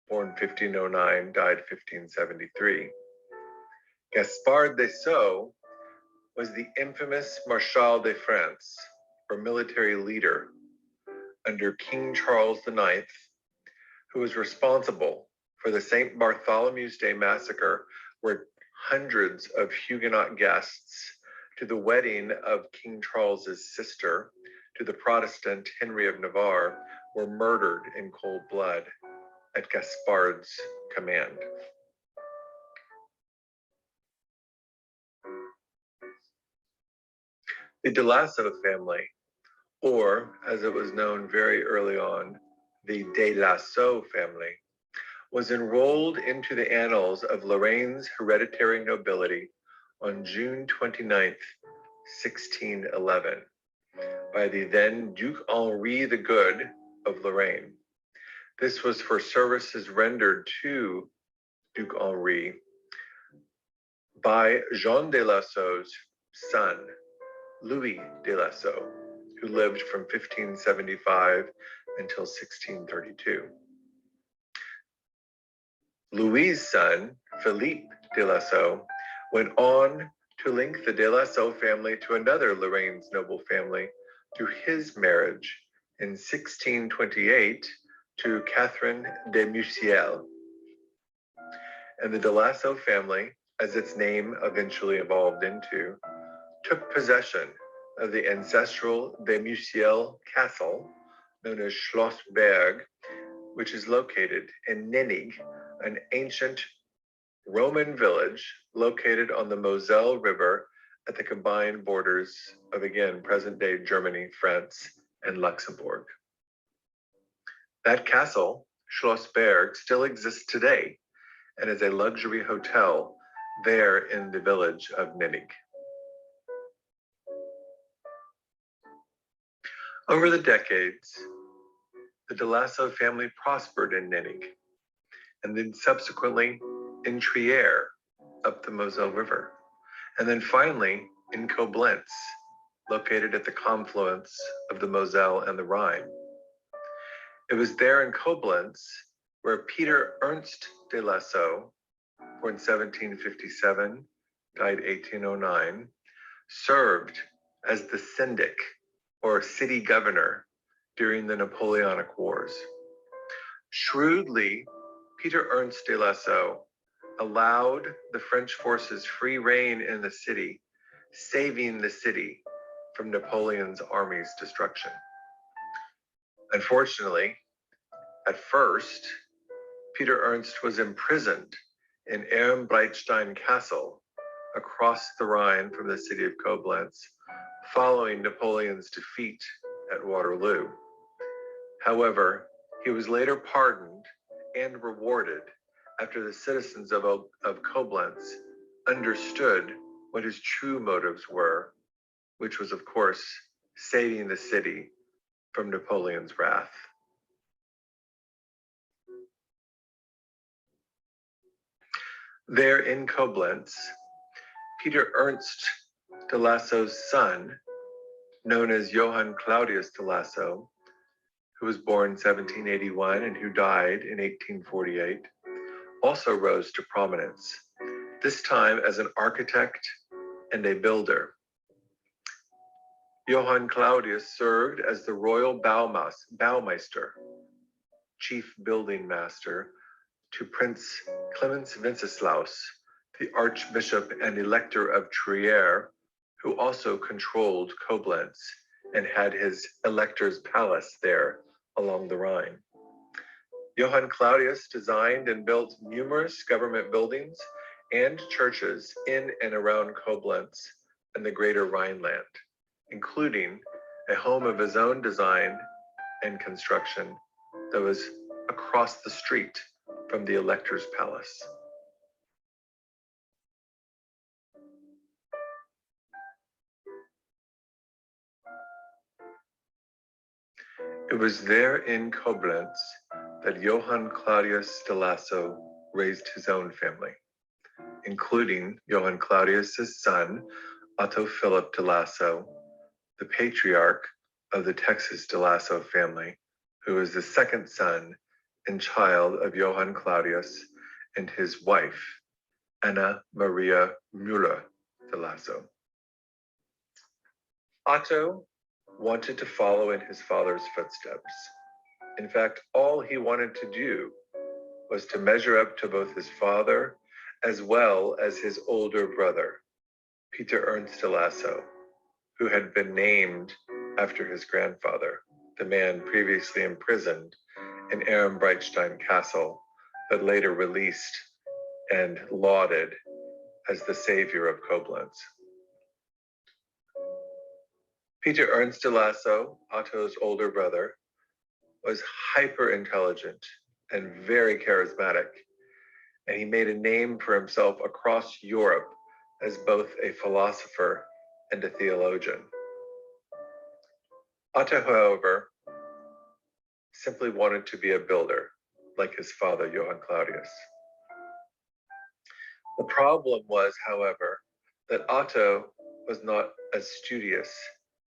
born 1509, died 1573. Gaspard de Sceaux was the infamous Marshal de France, or military leader, under King Charles IX, who was responsible for the St. Bartholomew's Day massacre, where hundreds of Huguenot guests to the wedding of King Charles's sister to the Protestant Henry of Navarre were murdered in cold blood at Gaspard's command. The de Lasso family, or as it was known very early on, the de Lasso family, was enrolled into the annals of Lorraine's hereditary nobility on June 29th, 1611, by the then Duke Henri the Good of Lorraine. This was for services rendered to Duke Henri by Jean de Lasso's son, Louis de Lasso, who lived from 1575 until 1632. Louis's son, Philippe de Lasso, went on to link the de Lasso family to another Lorraine's noble family through his marriage in 1628 to Catherine de Musiel. And the de Lasso family, as its name eventually evolved into, took possession of the ancestral de Musiel castle, known as Schloss Berg, which is located in Nennig, an ancient Roman village located on the Moselle River at the combined borders of, again, present-day Germany, France, and Luxembourg. That castle, Schloss Berg, still exists today and is a luxury hotel there in the village of Nennig. Over the decades, the de Lasso family prospered in Nennig, and then subsequently in Trier up the Moselle River, and then finally in Koblenz, located at the confluence of the Moselle and the Rhine. It was there in Koblenz where Peter Ernst de Lasso, born 1757, died 1809, served as the syndic or city governor during the Napoleonic Wars. Shrewdly, Peter Ernst de Lasso allowed the French forces free rein in the city, saving the city from Napoleon's army's destruction. Unfortunately, At first, Peter Ernst was imprisoned in Ehrenbreitstein Castle across the Rhine from the city of Koblenz, following Napoleon's defeat at Waterloo. However, he was later pardoned and rewarded after the citizens of Koblenz understood what his true motives were, which was, of course, saving the city from Napoleon's wrath. There in Koblenz, Peter Ernst de Lasso's son, known as Johann Claudius de Lasso, who was born 1781 and who died in 1848, also rose to prominence, this time as an architect and a builder. Johann Claudius served as the royal Baumeister, chief building master, to Prince Clemens Wenceslaus, the Archbishop and Elector of Trier, who also controlled Koblenz and had his elector's palace there along the Rhine. Johann Claudius designed and built numerous government buildings and churches in and around Koblenz and the greater Rhineland, including a home of his own design and construction that was across the street from the elector's palace. It was there in Koblenz that Johann Claudius de Lasso raised his own family, including Johann Claudius's son, Otto Philip de Lasso, the patriarch of the Texas de Lasso family, who was the second son and child of Johann Claudius and his wife, Anna Maria Müller de Lasso. Otto wanted to follow in his father's footsteps. In fact, all he wanted to do was to measure up to both his father as well as his older brother, Peter Ernst de Lasso, who had been named after his grandfather, the man previously imprisoned in Ehrenbreitstein Castle, but later released and lauded as the savior of Koblenz. Peter Ernst de Lasso, Otto's older brother, was hyper intelligent and very charismatic, and he made a name for himself across Europe as both a philosopher and a theologian. Otto, however, simply wanted to be a builder, like his father, Johann Claudius. The problem was, however, that Otto was not as studious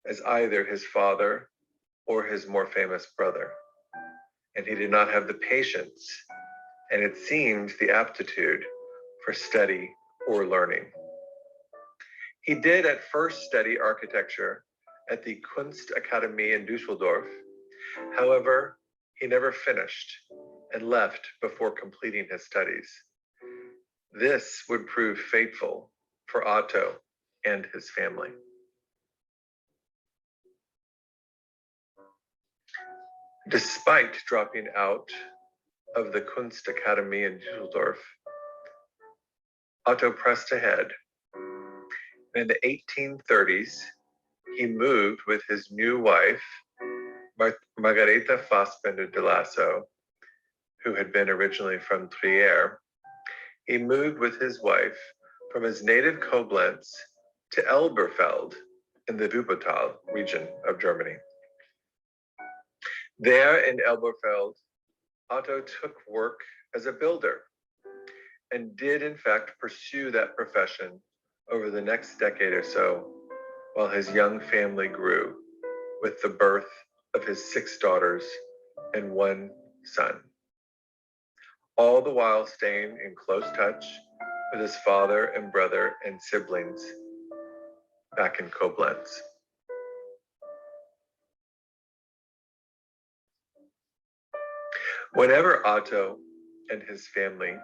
as either his father or his more famous brother, and he did not have the patience, and it seems the aptitude for study or learning. He did at first study architecture at the Kunstakademie in Düsseldorf. However, he never finished and left before completing his studies. This would prove fateful for Otto and his family. Despite dropping out of the Kunstakademie in Düsseldorf, Otto pressed ahead. In the 1830s, he moved with his new wife, Margareta Fassbender de Lasso, who had been originally from Trier. He moved with his wife from his native Koblenz to Elberfeld in the Wuppertal region of Germany. There in Elberfeld, Otto took work as a builder and did in fact pursue that profession over the next decade or so while his young family grew with the birth of his 6 daughters and 1 son, all the while staying in close touch with his father and brother and siblings back in Koblenz. Whenever Otto and his family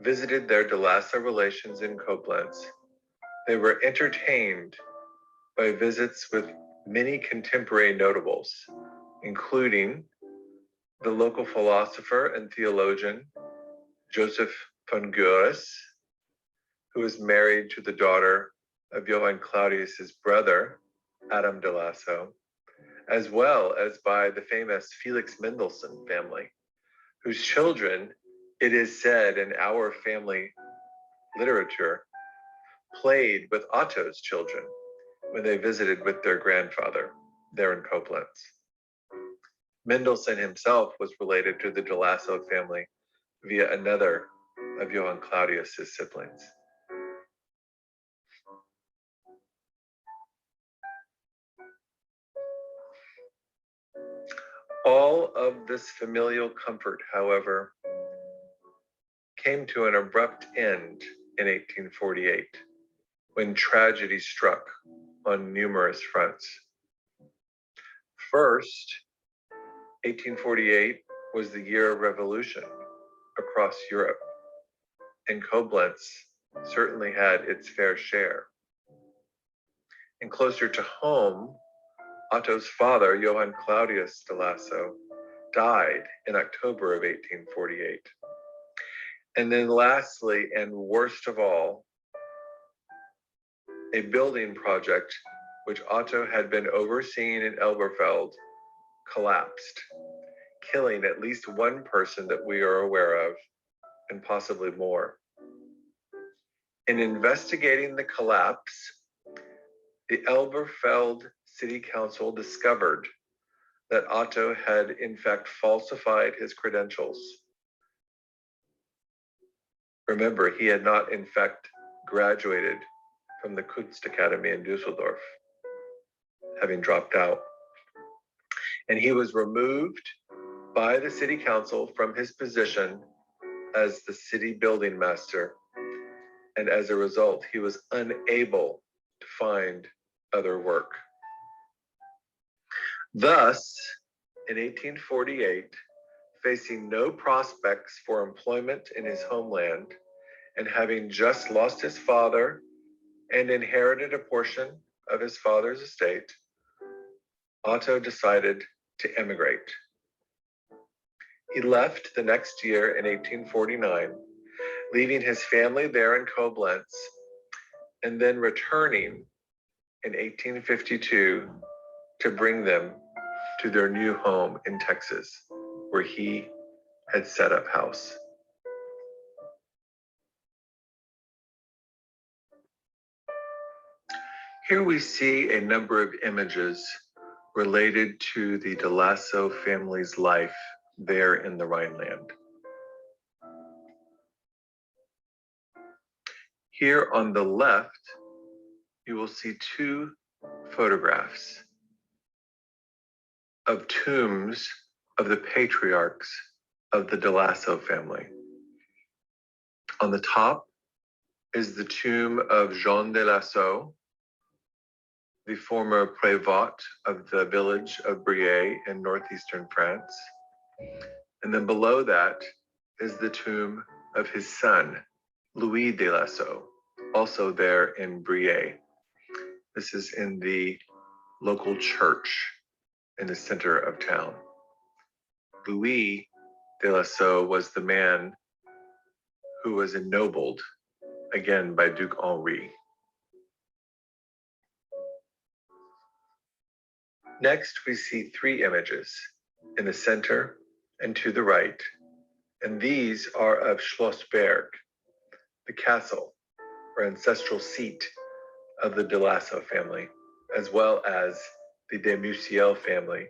visited their de Lasso relations in Koblenz, they were entertained by visits with many contemporary notables, including the local philosopher and theologian, Joseph von Goethe, who was married to the daughter of Johann Claudius's brother, Adam de Lasso, as well as by the famous Felix Mendelssohn family, whose children, it is said in our family literature, played with Otto's children when they visited with their grandfather there in Koblenz. Mendelssohn himself was related to the de Lasso family via another of Johann Claudius's siblings. All of this familial comfort, however, came to an abrupt end in 1848, when tragedy struck on numerous fronts. First, 1848 was the year of revolution across Europe, and Koblenz certainly had its fair share. And closer to home, Otto's father, Johann Claudius de Lasso, died in October of 1848. And then lastly, and worst of all, a building project which Otto had been overseeing in Elberfeld collapsed, killing at least one person that we are aware of, and possibly more. In investigating the collapse, the Elberfeld City Council discovered that Otto had in fact falsified his credentials. Remember, he had not in fact graduated from the Kunstakademie in Dusseldorf, having dropped out. And he was removed by the city council from his position as the city building master. And as a result, he was unable to find other work. Thus, in 1848, facing no prospects for employment in his homeland, and having just lost his father and inherited a portion of his father's estate, Otto decided to emigrate. He left the next year in 1849, leaving his family there in Koblenz, and then returning in 1852 to bring them to their new home in Texas, where he had set up house. Here we see a number of images related to the de Lasso family's life there in the Rhineland. Here on the left, you will see two photographs of tombs of the patriarchs of the de Lasso family. On the top is the tomb of Jean de Lasso, the former prévôt of the village of Drei in northeastern France. And then below that is the tomb of his son, Louis de Lasso, also there in Drei. This is in the local church in the center of town. Louis de Lasso was the man who was ennobled, again by Duke Henri. Next, we see three images in the center and to the right, and these are of Schlossberg, the castle or ancestral seat of the de Lasso family, as well as the de Musiel family,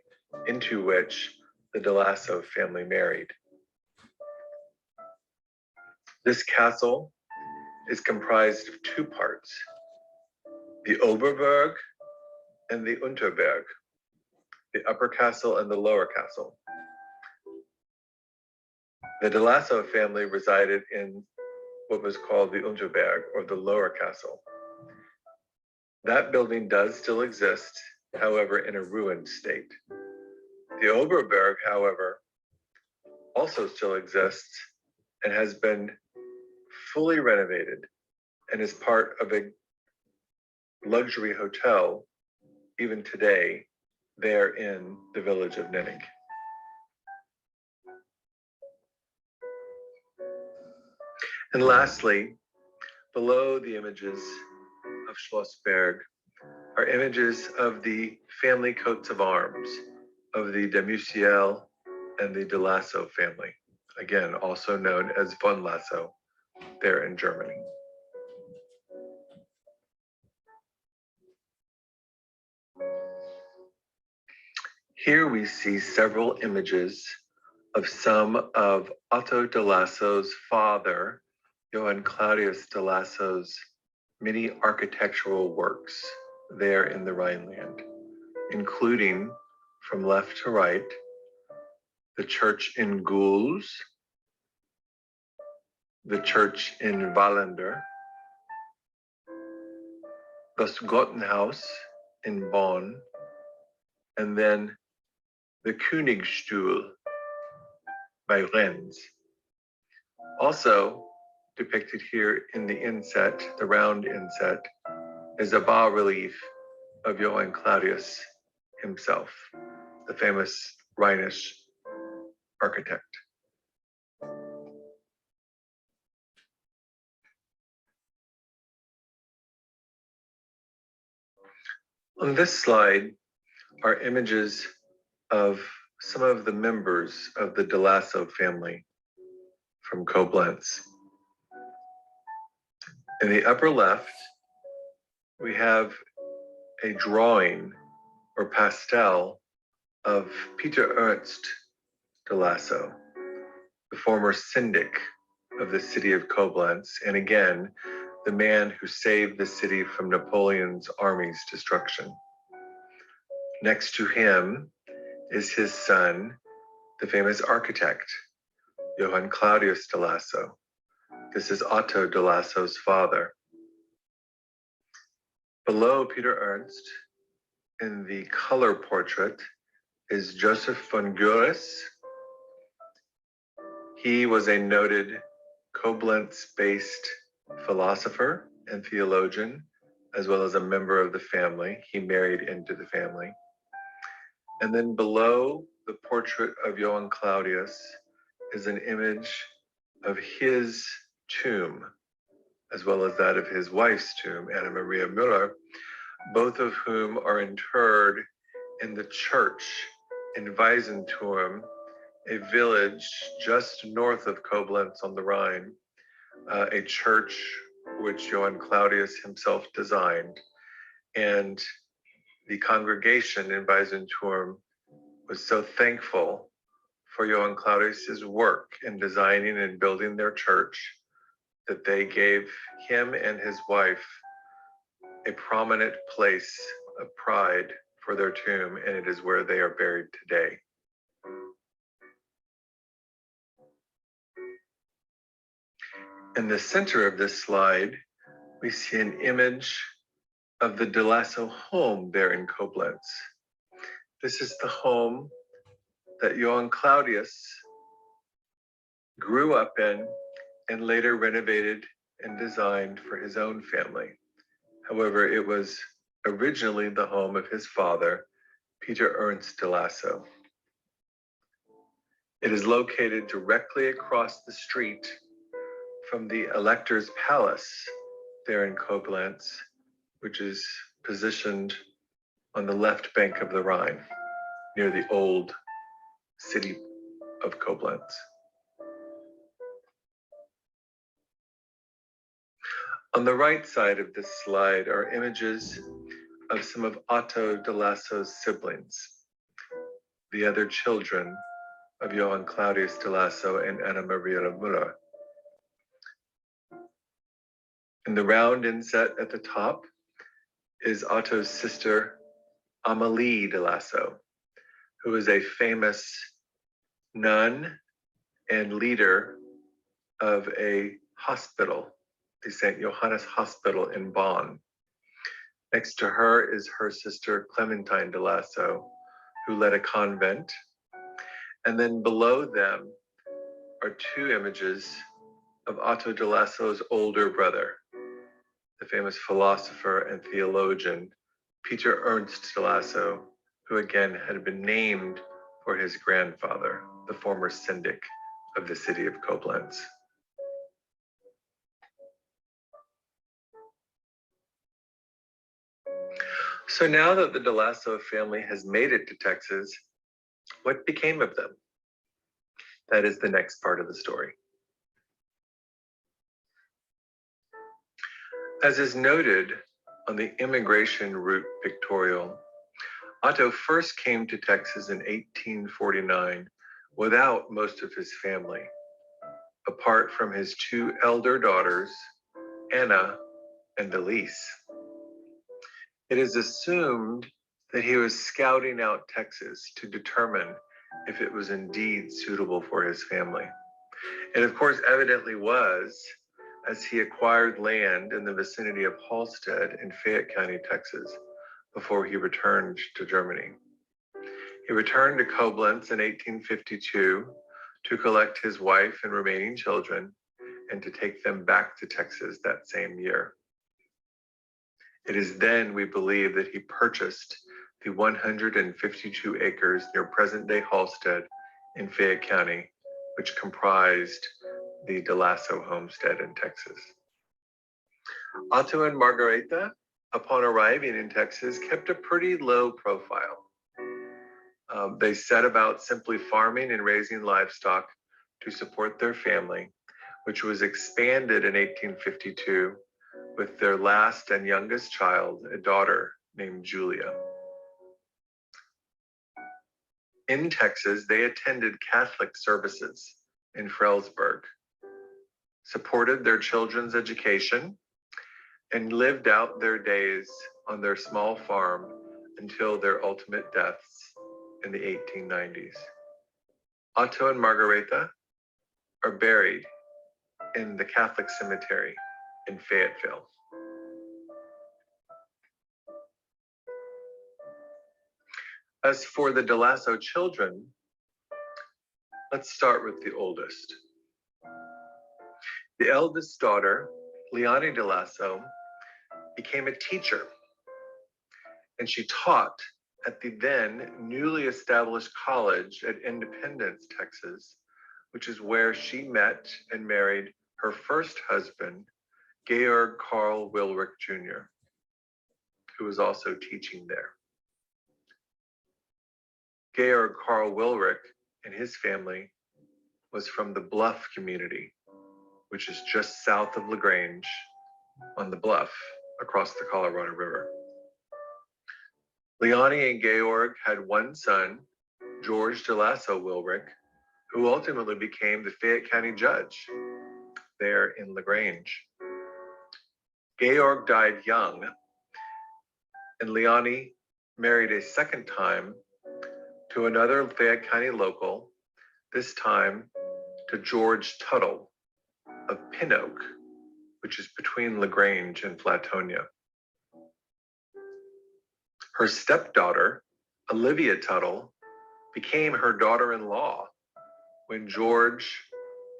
into which the de Lasso family married. This castle is comprised of two parts, the Oberberg and the Unterberg, the upper castle and the lower castle. The de Lasso family resided in what was called the Unterberg, or the lower castle. That building does still exist, however, in a ruined state. The Oberberg, however, also still exists and has been fully renovated and is part of a luxury hotel, even today, there in the village of Nennig. And lastly, below the images of Schlossberg are images of the family coats of arms of the de Musiel and the de Lasso family, again, also known as von Lasso, there in Germany. Here we see several images of some of Otto de Lasso's father, Johann Claudius de Lasso's many architectural works there in the Rhineland, including, from left to right, the church in Gules, the church in Wallander, das Gottenhaus in Bonn, and then the Königstuhl by Wends. Also depicted here in the inset, the round inset, is a bas-relief of Johann Claudius himself, the famous Rhinish architect. On this slide are images of some of the members of the de Lasso family from Koblenz. In the upper left, we have a drawing or pastel of Peter Ernst de Lasso, the former syndic of the city of Koblenz, and again, the man who saved the city from Napoleon's army's destruction. Next to him is his son, the famous architect, Johann Claudius de Lasso. This is Otto de Lasso's father. Below Peter Ernst, in the color portrait, is Joseph von Görres. He was a noted Koblenz-based philosopher and theologian, as well as a member of the family. He married into the family. And then below the portrait of Johann Claudius is an image of his tomb, as well as that of his wife's tomb, Anna Maria Müller, both of whom are interred in the church in Weisenturm, a village just north of Koblenz on the Rhine, a church which Johann Claudius himself designed. And the congregation in Weisenturm was so thankful for Johann Claudius's work in designing and building their church that they gave him and his wife a prominent place of pride for their tomb, and it is where they are buried today. In the center of this slide, we see an image of the de Lasso home there in Koblenz. This is the home that Johann Claudius grew up in and later renovated and designed for his own family. However, it was originally the home of his father, Peter Ernst de Lasso. It is located directly across the street from the Elector's Palace there in Koblenz, which is positioned on the left bank of the Rhine, near the old city of Koblenz. On the right side of this slide are images of some of Otto de Lasso's siblings, the other children of Johann Claudius de Lasso and Anna Maria Müller. In the round inset at the top is Otto's sister, Amalie de Lasso, who is a famous nun and leader of a hospital, the St. Johannes Hospital in Bonn. Next to her is her sister, Clementine de Lasso, who led a convent. And then below them are two images of Otto de Lasso's older brother, the famous philosopher and theologian, Peter Ernst de Lasso, who again had been named for his grandfather, the former syndic of the city of Koblenz. So now that the DeLasso family has made it to Texas, what became of them? That is the next part of the story. As is noted on the immigration route pictorial, Otto first came to Texas in 1849 without most of his family, apart from his two elder daughters, Anna and Elise. It is assumed that he was scouting out Texas to determine if it was indeed suitable for his family. And of course, evidently was, as he acquired land in the vicinity of Halstead in Fayette County, Texas, before he returned to Germany. He returned to Koblenz in 1852 to collect his wife and remaining children and to take them back to Texas that same year. It is then, we believe, that he purchased the 152 acres near present-day Halstead in Fayette County, which comprised the DeLasso homestead in Texas. Otto and Margareta, upon arriving in Texas, kept a pretty low profile. They set about simply farming and raising livestock to support their family, which was expanded in 1852 with their last and youngest child, a daughter named Julia. In Texas, they attended Catholic services in Frelsburg, supported their children's education, and lived out their days on their small farm until their ultimate deaths in the 1890s. Otto and Margareta are buried in the Catholic cemetery in Fayetteville. As for the DeLasso children, let's start with the oldest. The eldest daughter, Leonie DeLasso, became a teacher, and she taught at the then newly established college at Independence, Texas, which is where she met and married her first husband, Georg Karl Wilrich Jr., who was also teaching there. Georg Karl Wilrich and his family was from the Bluff community, which is just south of LaGrange on the bluff across the Colorado River. Leonie and Georg had one son, George DeLasso Wilrich, who ultimately became the Fayette County judge there in LaGrange. Georg died young, and Leonie married a second time to another Fayette County local, this time to George Tuttle of Pin Oak, which is between LaGrange and Flatonia. Her stepdaughter, Olivia Tuttle, became her daughter-in-law when George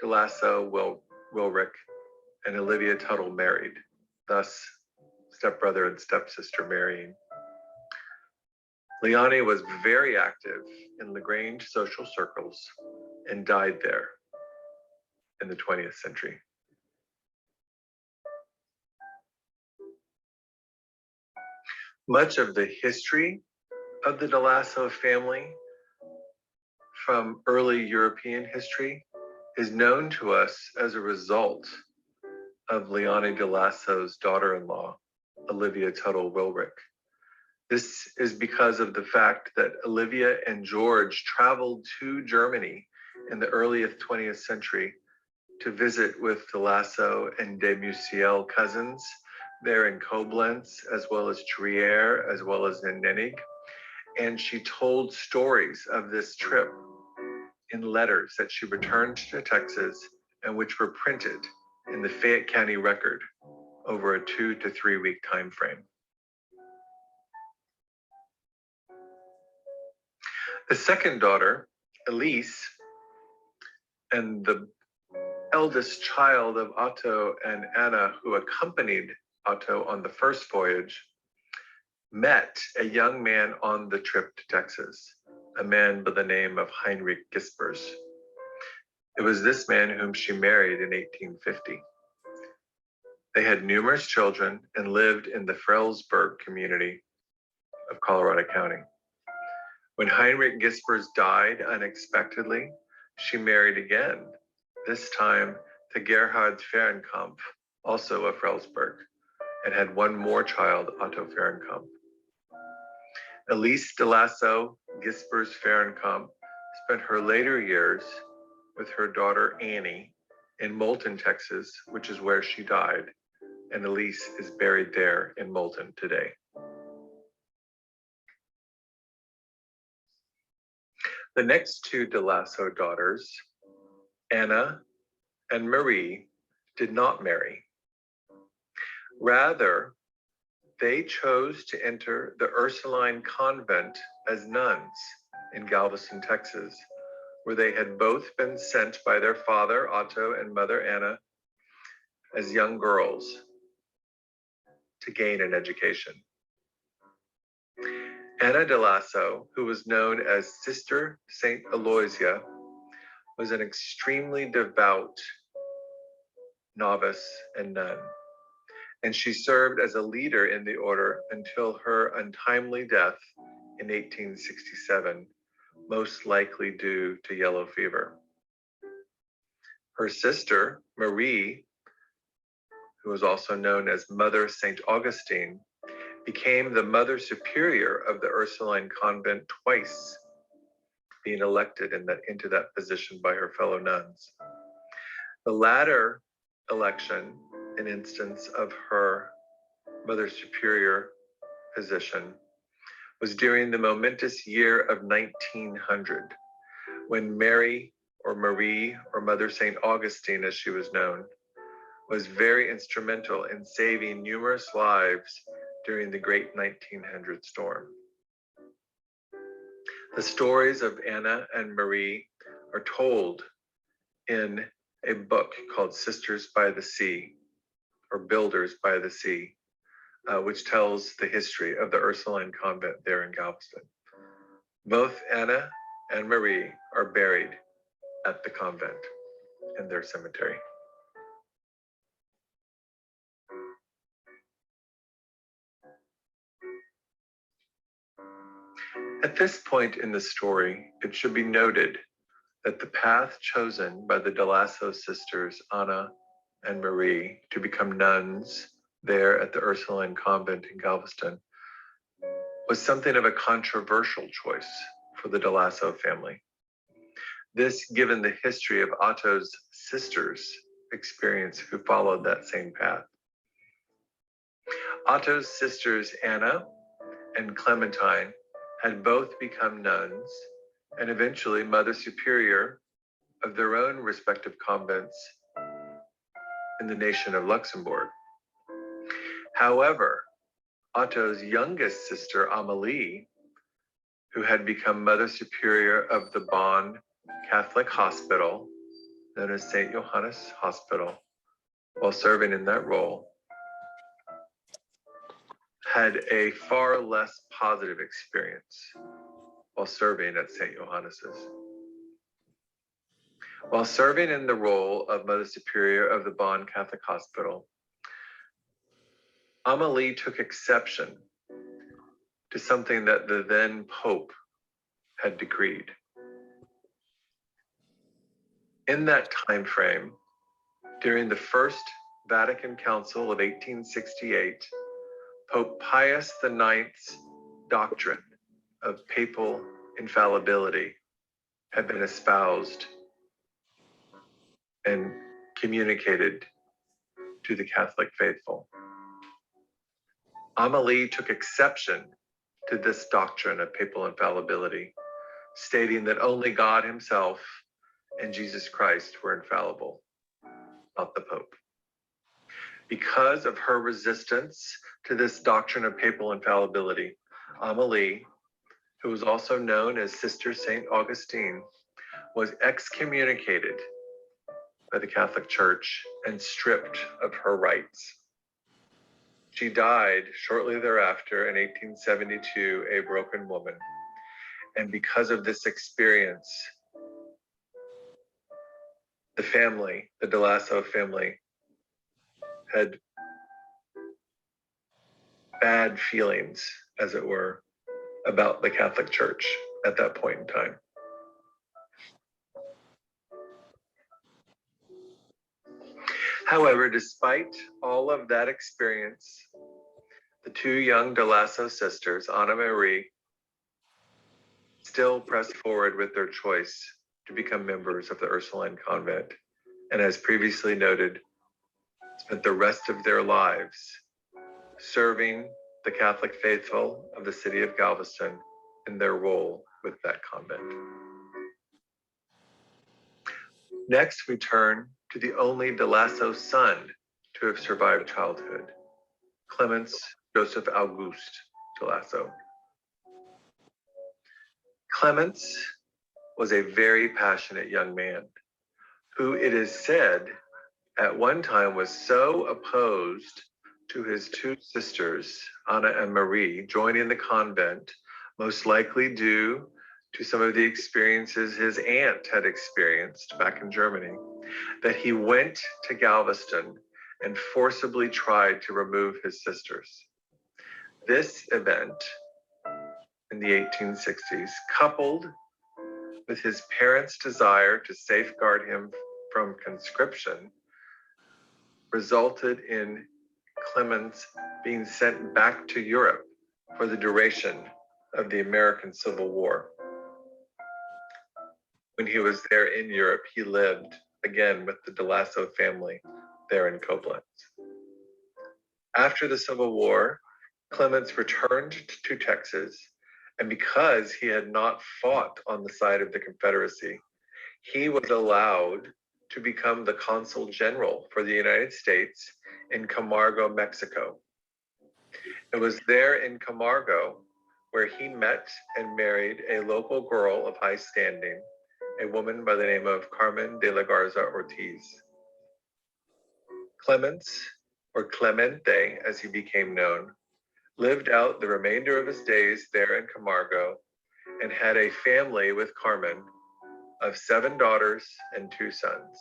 DeLasso Wilrich and Olivia Tuttle married, thus stepbrother and stepsister marrying. Leonie was very active in LaGrange social circles and died there in the 20th century. Much of the history of the DeLasso family from early European history is known to us as a result of Leonie DeLasso's daughter-in-law, Olivia Tuttle Wilrich. This is because of the fact that Olivia and George traveled to Germany in the earliest 20th century to visit with DeLasso and de Musiel cousins there in Koblenz, as well as Trier, as well as in Koenig. And she told stories of this trip in letters that she returned to Texas and which were printed in the Fayette County Record over a 2 to 3 week time frame. The second daughter, Elise, and the eldest child of Otto and Anna, who accompanied Otto on the first voyage, met a young man on the trip to Texas, a man by the name of Heinrich Gispers. It was this man whom she married in 1850. They had numerous children and lived in the Frelsburg community of Colorado County. When Heinrich Gispers died unexpectedly, she married again, this time to Gerhard Fehrenkamp, also of Frelsberg, and had one more child, Otto Fehrenkamp. Elise de Lasso Gispers Fehrenkamp spent her later years with her daughter Annie in Moulton, Texas, which is where she died, and Elise is buried there in Moulton today. The next two de Lasso daughters, Anna and Marie, did not marry. Rather, they chose to enter the Ursuline convent as nuns in Galveston, Texas, where they had both been sent by their father, Otto, and mother, Anna, as young girls to gain an education. Anna de Lasso, who was known as Sister Saint Aloysia, was an extremely devout novice and nun, and she served as a leader in the order until her untimely death in 1867, most likely due to yellow fever. Her sister, Marie, who was also known as Mother St. Augustine, became the Mother Superior of the Ursuline convent twice, being elected into that position by her fellow nuns. The latter election, an instance of her Mother Superior position, was during the momentous year of 1900, when Mary, or Marie, or Mother St. Augustine, as she was known, was very instrumental in saving numerous lives during the great 1900 storm. The stories of Anna and Marie are told in a book called Sisters by the Sea, or Builders by the Sea, which tells the history of the Ursuline convent there in Galveston. Both Anna and Marie are buried at the convent in their cemetery. At this point in the story, it should be noted that the path chosen by the de Lasso sisters, Anna and Marie, to become nuns there at the Ursuline convent in Galveston was something of a controversial choice for the de Lasso family. This, given the history of Otto's sisters' experience who followed that same path. Otto's sisters, Anna and Clementine, had both become nuns and eventually Mother Superior of their own respective convents in the nation of Luxembourg. However, Otto's youngest sister, Amelie, who had become Mother Superior of the Bonn Catholic Hospital, known as St. Johannes Hospital, while serving in that role, had a far less positive experience while serving at St. Johannes's. While serving in the role of Mother Superior of the Bonn Catholic Hospital, Amelie took exception to something that the then Pope had decreed. In that time frame, during the First Vatican Council of 1868, Pope Pius IX's doctrine of papal infallibility had been espoused and communicated to the Catholic faithful. Amelie took exception to this doctrine of papal infallibility, stating that only God himself and Jesus Christ were infallible, not the Pope. Because of her resistance to this doctrine of papal infallibility, Amelie, who was also known as Sister Saint Augustine, was excommunicated by the Catholic Church and stripped of her rights. She died shortly thereafter in 1872, a broken woman. And because of this experience, the family, the de Lasso family, had bad feelings, as it were, about the Catholic Church at that point in time. However, despite all of that experience, the two young De Lasso sisters, Anna Marie, still pressed forward with their choice to become members of the Ursuline convent, and as previously noted, spent the rest of their lives serving the Catholic faithful of the city of Galveston in their role with that convent. Next, we turn to the only De Lasso son to have survived childhood, Clemens Joseph Auguste De Lasso. Clemens was a very passionate young man who, it is said, at one time was so opposed to his two sisters, Anna and Marie, joining the convent, most likely due to some of the experiences his aunt had experienced back in Germany, that he went to Galveston and forcibly tried to remove his sisters. This event in the 1860s, coupled with his parents' desire to safeguard him from conscription, resulted in Clemens being sent back to Europe for the duration of the American Civil War. When he was there in Europe, he lived again with the De Lasso family there in Koblenz. After the Civil War, Clemens returned to Texas, and because he had not fought on the side of the Confederacy, he was allowed to become the consul general for the United States in Camargo, Mexico. It was there in Camargo where he met and married a local girl of high standing, a woman by the name of Carmen de la Garza Ortiz. Clemens, or Clemente as he became known, lived out the remainder of his days there in Camargo and had a family with Carmen of 7 daughters and 2 sons.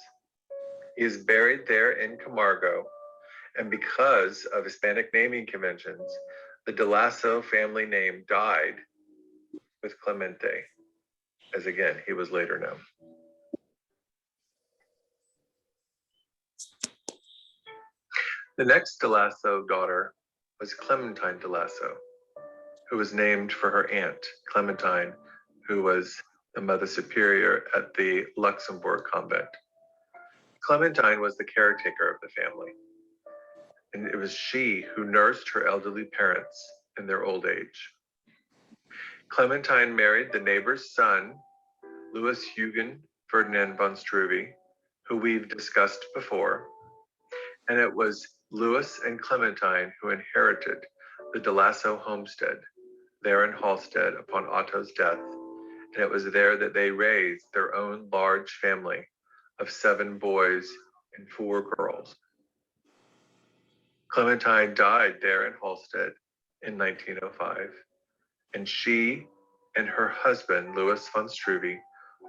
He is buried there in Camargo, and because of Hispanic naming conventions, the De Lasso family name died with Clemente, as again, he was later known. The next De Lasso daughter was Clementine De Lasso, who was named for her aunt, Clementine, who was the Mother Superior at the Luxembourg convent. Clementine was the caretaker of the family, and it was she who nursed her elderly parents in their old age. Clementine married the neighbor's son, Louis Eugen Ferdinand von Struve, who we've discussed before, and it was Louis and Clementine who inherited the De Lasso homestead there in Halstead upon Otto's death, and it was there that they raised their own large family of 7 boys and 4 girls. Clementine died there in Halstead in 1905, and she and her husband, Louis von Struve,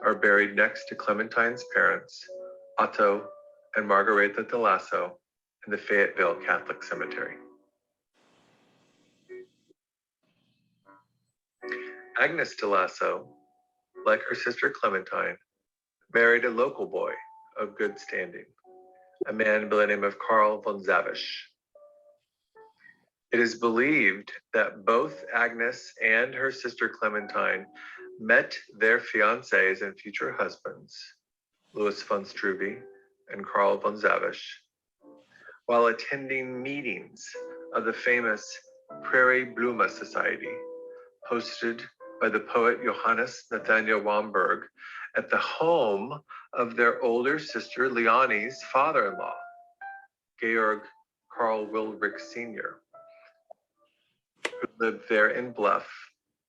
are buried next to Clementine's parents, Otto and Margareta De Lasso, in the Fayetteville Catholic Cemetery. Agnes De Lasso, like her sister Clementine, married a local boy of good standing, a man by the name of Karl von Zavish. It is believed that both Agnes and her sister Clementine met their fiancés and future husbands, Louis von Struve and Karl von Zavish, while attending meetings of the famous Prairie Blume Society, hosted by the poet Johannes Nathaniel Wamberg at the home of their older sister Leonie's father-in-law, Georg Karl Wilrich Sr., who lived there in Bluff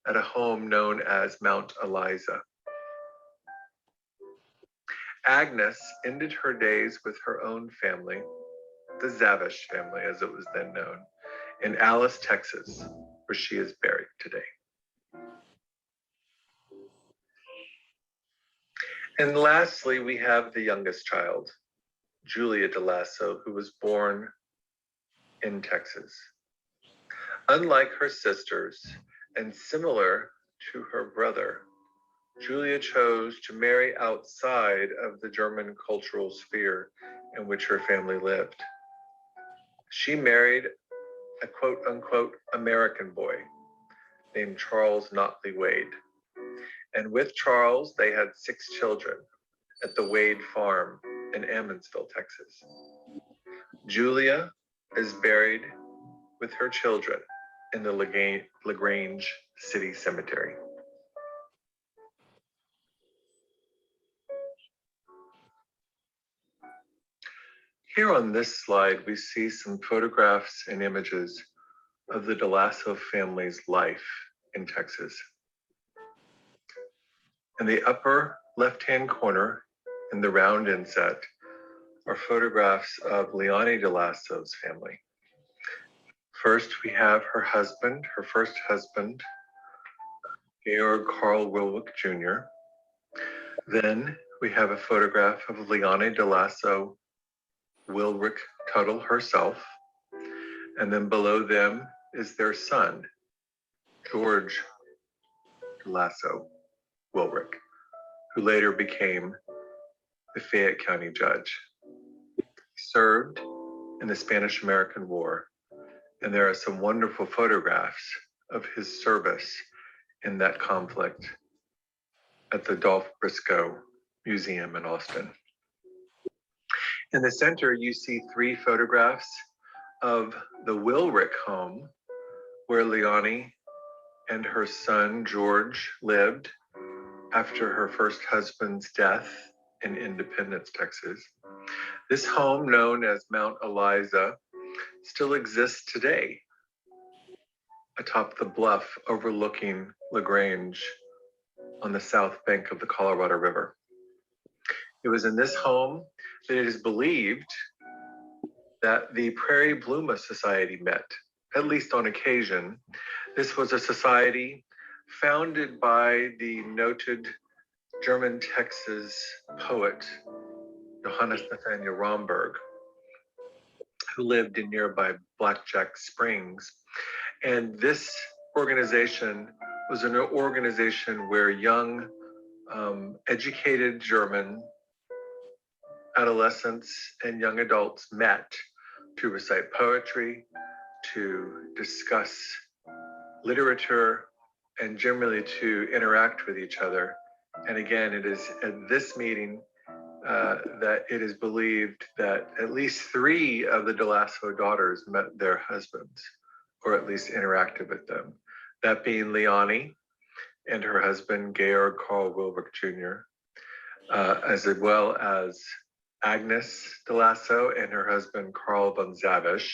at a home known as Mount Eliza. Agnes ended her days with her own family, the Zavish family as it was then known, in Alice, Texas, where she is buried today. And lastly, we have the youngest child, Julia De Lasso, who was born in Texas. Unlike her sisters, and similar to her brother, Julia chose to marry outside of the German cultural sphere in which her family lived. She married a quote unquote American boy named Charles Notley Wade. And with Charles, they had 6 children at the Wade farm in Ammonsville, Texas. Julia is buried with her children in the LaGrange City Cemetery. Here on this slide, we see some photographs and images of the DeLasso family's life in Texas. In the upper left-hand corner, in the round inset, are photographs of Leonie DeLasso's family. First, we have her husband, her first husband, Georg Carl Wilwick Jr. Then we have a photograph of Leonie DeLasso Wilwick Tuttle herself. And then below them is their son, George DeLasso Wilwick, who later became the Fayette County judge. He served in the Spanish-American War, and there are some wonderful photographs of his service in that conflict at the Dolph Briscoe Museum in Austin. In the center, you see 3 photographs of the Wilwick home where Leonie and her son George lived after her first husband's death in Independence, Texas. This home, known as Mount Eliza, still exists today atop the bluff overlooking LaGrange on the south bank of the Colorado River. It was in this home that it is believed that the Prairie Bluma Society met, at least on occasion. This was a society founded by the noted German-Texan poet Johannes Nathaniel Romberg, who lived in nearby Blackjack Springs. And this organization was an organization where young, educated German adolescents and young adults met to recite poetry, to discuss literature, and generally to interact with each other. And again, it is at this meeting that it is believed that at least 3 of the DeLasso daughters met their husbands, or at least interacted with them. That being Leonie and her husband, Georg Carl Wilwick Jr., as well as Agnes DeLasso and her husband, Carl von Zavish.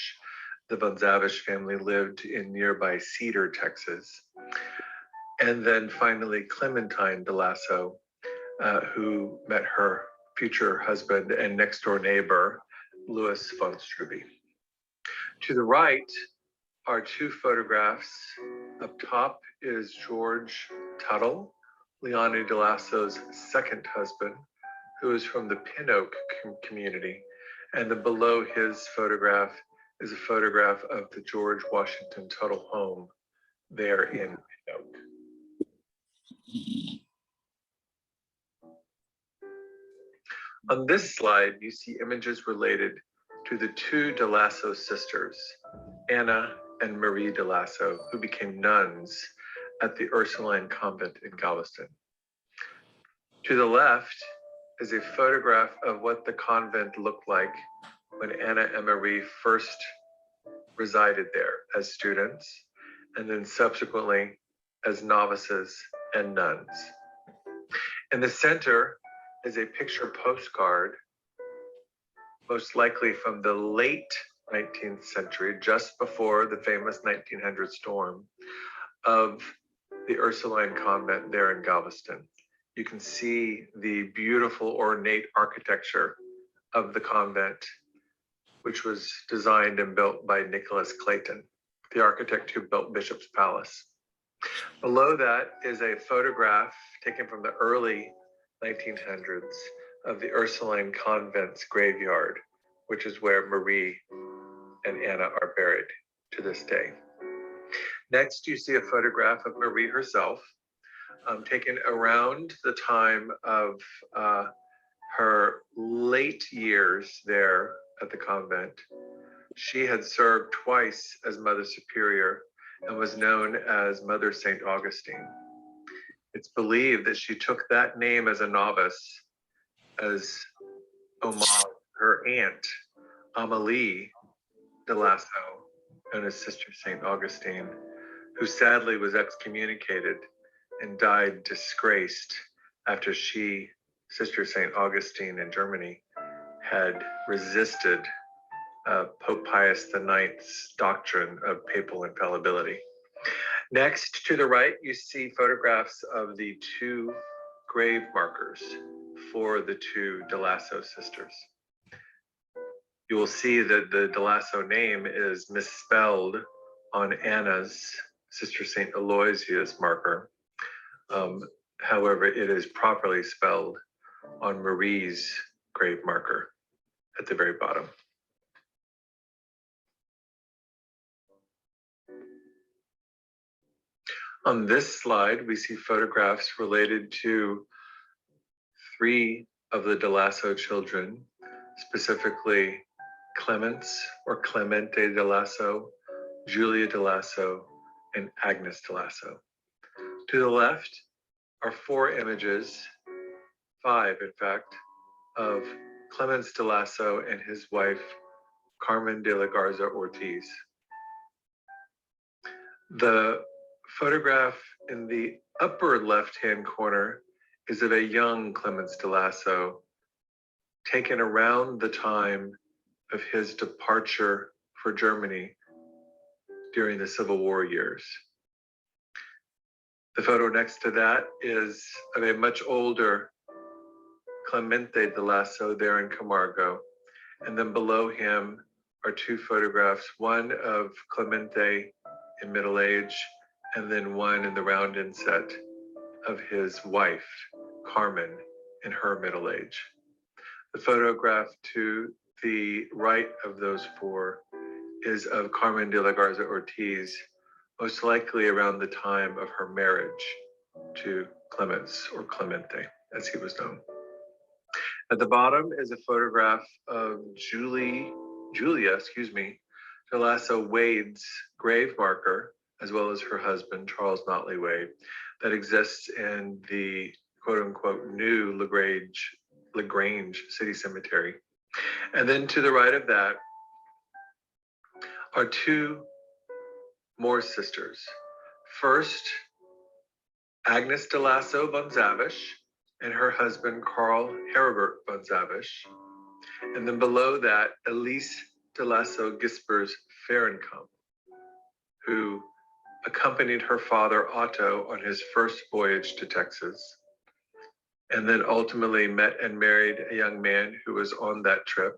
The von Zavish family lived in nearby Cedar, Texas. And then finally, Clementine DeLasso, who met her future husband and next door neighbor, Louis von Struby. To the right are 2 photographs. Up top is George Tuttle, Leonie DeLasso's second husband, who is from the Pin Oak community. And then below his photograph is a photograph of the George Washington Tuttle home there in Pin Oak. On this slide, you see images related to the 2 DeLasso sisters, Anna and Marie DeLasso, who became nuns at the Ursuline Convent in Galveston. To the left is a photograph of what the convent looked like when Anna and Marie first resided there as students, and then subsequently as novices and nuns. In the center is a picture postcard, most likely from the late 19th century, just before the famous 1900 storm, of the Ursuline Convent there in Galveston. You can see the beautiful ornate architecture of the convent, which was designed and built by Nicholas Clayton, the architect who built Bishop's Palace. Below that is a photograph taken from the early 1900s of the Ursuline Convent's graveyard, which is where Marie and Anna are buried to this day. Next, you see a photograph of Marie herself, taken around the time of her late years there at the convent. She had served twice as Mother Superior and was known as Mother St. Augustine. It's believed that she took that name as a novice as homage to her aunt, Amélie de Lasso, known as Sister St. Augustine, who sadly was excommunicated and died disgraced after she, Sister St. Augustine in Germany, had resisted Pope Pius IX's doctrine of papal infallibility. Next, to the right, you see photographs of the two grave markers for the two de Lasso sisters. You will see that the de Lasso name is misspelled on Anna's, Sister St. Aloysius marker. However, it is properly spelled on Marie's grave marker at the very bottom. On this slide, we see photographs related to 3 of the de Lasso children, specifically Clemens or Clemente de Lasso, Julia de Lasso, and Agnes de Lasso. To the left are 4 images, 5 in fact, of Clemens de Lasso and his wife, Carmen de la Garza Ortiz. The photograph in the upper left-hand corner is of a young Clemens de Lasso, taken around the time of his departure for Germany during the Civil War years. The photo next to that is of a much older Clemente de Lasso there in Camargo. And then below him are 2 photographs, one of Clemente in middle age, and then one in the round inset of his wife, Carmen, in her middle age. The photograph to the right of those 4 is of Carmen de la Garza Ortiz, most likely around the time of her marriage to Clemens, or Clemente, as he was known. At the bottom is a photograph of Julia de Lasso Wade's grave marker, as well as her husband, Charles Notley Wade, that exists in the quote-unquote new LaGrange City Cemetery. And then to the right of that are 2 more sisters. First, Agnes de Lasso von Zavish and her husband, Karl Heribert von Zavish. And then below that, Elise de Lasso Gispers Fahrenkamp, who accompanied her father, Otto, on his first voyage to Texas, and then ultimately met and married a young man who was on that trip,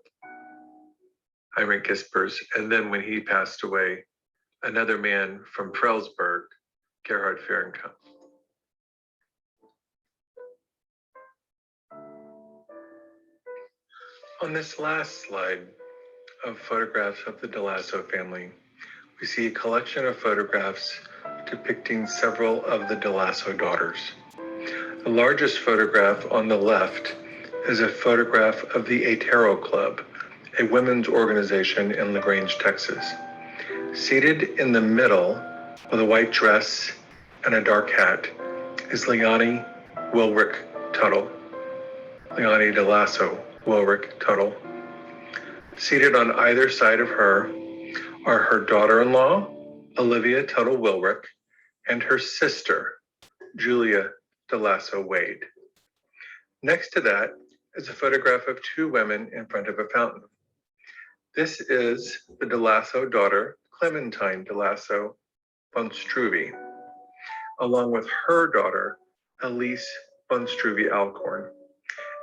Heinrich Gispers. And then when he passed away, another man from Frelsberg, Gerhard Fahrenkamp. On this last slide of photographs of the de Lasso family, we see a collection of photographs depicting several of the de Lasso daughters. The largest photograph on the left is a photograph of the Atero Club, a women's organization in LaGrange, Texas. Seated in the middle with a white dress and a dark hat is Leonie Wilrick Tuttle, Leonie de Lasso Wilrick Tuttle. Seated on either side of her are her daughter-in-law, Olivia Tuttle Wilrick, and her sister, Julia de Lasso Wade. Next to that is a photograph of 2 women in front of a fountain. This is the de Lasso daughter, Clementine de Lasso von Struve, along with her daughter, Elise von Struve Alcorn.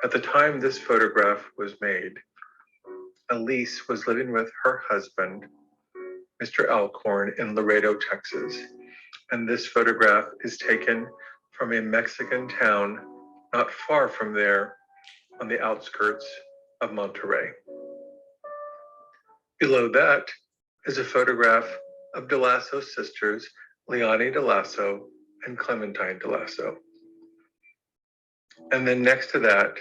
At the time this photograph was made, Elise was living with her husband, Mr. Alcorn, in Laredo, Texas. And this photograph is taken from a Mexican town not far from there on the outskirts of Monterey. Below that is a photograph of de Lasso's sisters, Liani DeLasso, and Clementine DeLasso. And then next to that,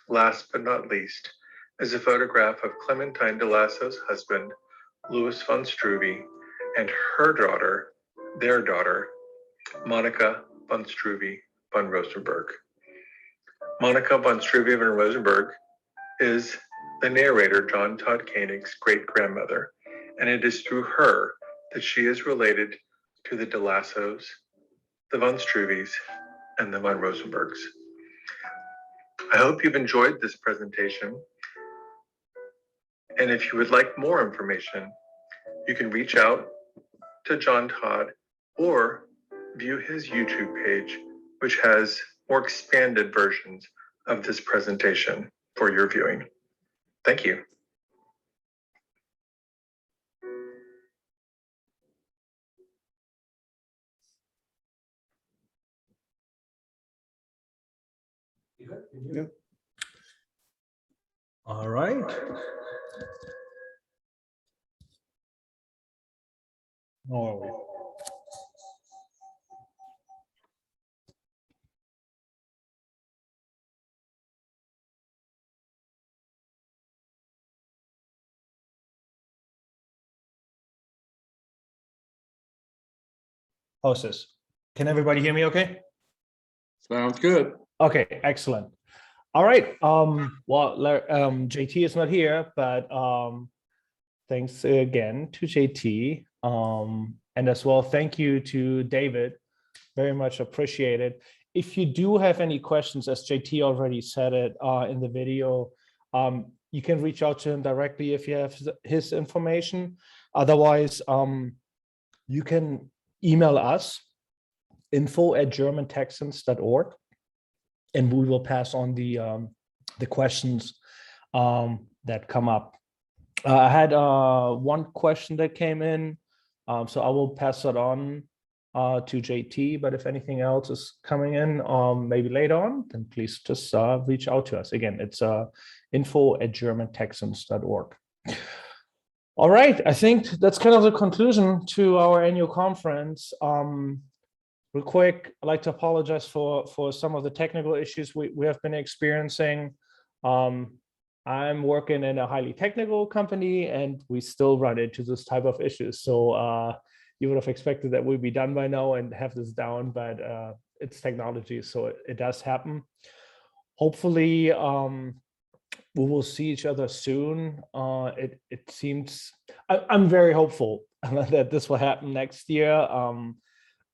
last but not least, is a photograph of Clementine DeLasso's husband, Louis von Struve, and her daughter, their daughter, Monica von Struve von Rosenberg. Monica von Struve von Rosenberg is the narrator Jon Todd Koenig's great-grandmother, and it is through her that she is related to the DeLassos, the von Struves, and the von Rosenbergs. I hope you've enjoyed this presentation, and if you would like more information, you can reach out to Jon Todd or view his YouTube page, which has more expanded versions of this presentation for your viewing. Thank you. Yeah. All right. Oh. How's this? Can everybody hear me okay? Sounds good. Okay, excellent. All right. JT is not here, but thanks again to JT. And as well, thank you to David. Very much appreciated. If you do have any questions, as JT already said it in the video, you can reach out to him directly if you have his information. Otherwise, you can email us, info@German-Texans.org, and we will pass on the questions that come up. I had one question that came in, so I will pass it on to JT, but if anything else is coming in maybe later on, then please just reach out to us. Again, it's info@German-Texans.org. All right, I think that's kind of the conclusion to our annual conference. Real quick, I'd like to apologize for some of the technical issues we have been experiencing. I'm working in a highly technical company, and we still run into this type of issues. So you would have expected that we'd be done by now and have this down, but it's technology, so it does happen. Hopefully, we will see each other soon. It seems, I'm very hopeful that this will happen next year.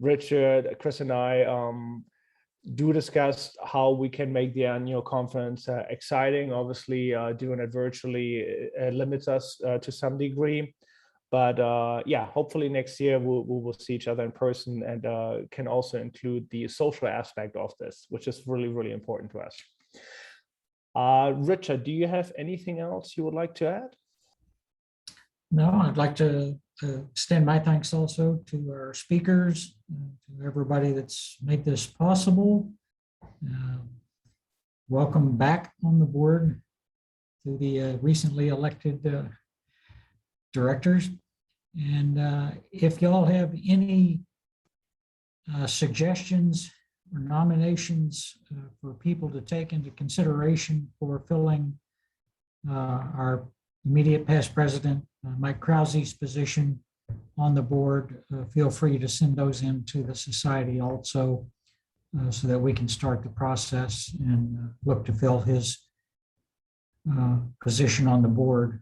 Richard, Chris, and I do discuss how we can make the annual conference exciting. Obviously, doing it virtually limits us to some degree. But yeah, hopefully next year we will see each other in person, and can also include the social aspect of this, which is really, really important to us. Richard, do you have anything else you would like to add? No, I'd like to extend my thanks also to our speakers, to everybody that's made this possible. Welcome back on the board to the recently elected directors. And if y'all have any suggestions or nominations for people to take into consideration for filling our immediate past president, Mike Krause's position on the board, feel free to send those into the society also, so that we can start the process and look to fill his position on the board.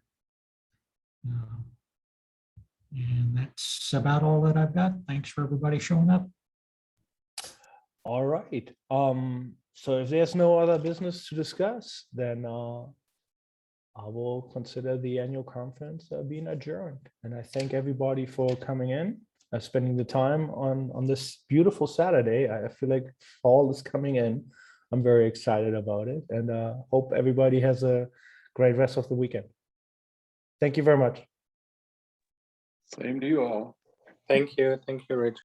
And that's about all that I've got. Thanks for everybody showing up. All right. So if there's no other business to discuss, then I will consider the annual conference being adjourned. And I thank everybody for coming in, spending the time on this beautiful Saturday. I feel like fall is coming in. I'm very excited about it, and hope everybody has a great rest of the weekend. Thank you very much. Same to you all. Thank you, Rich.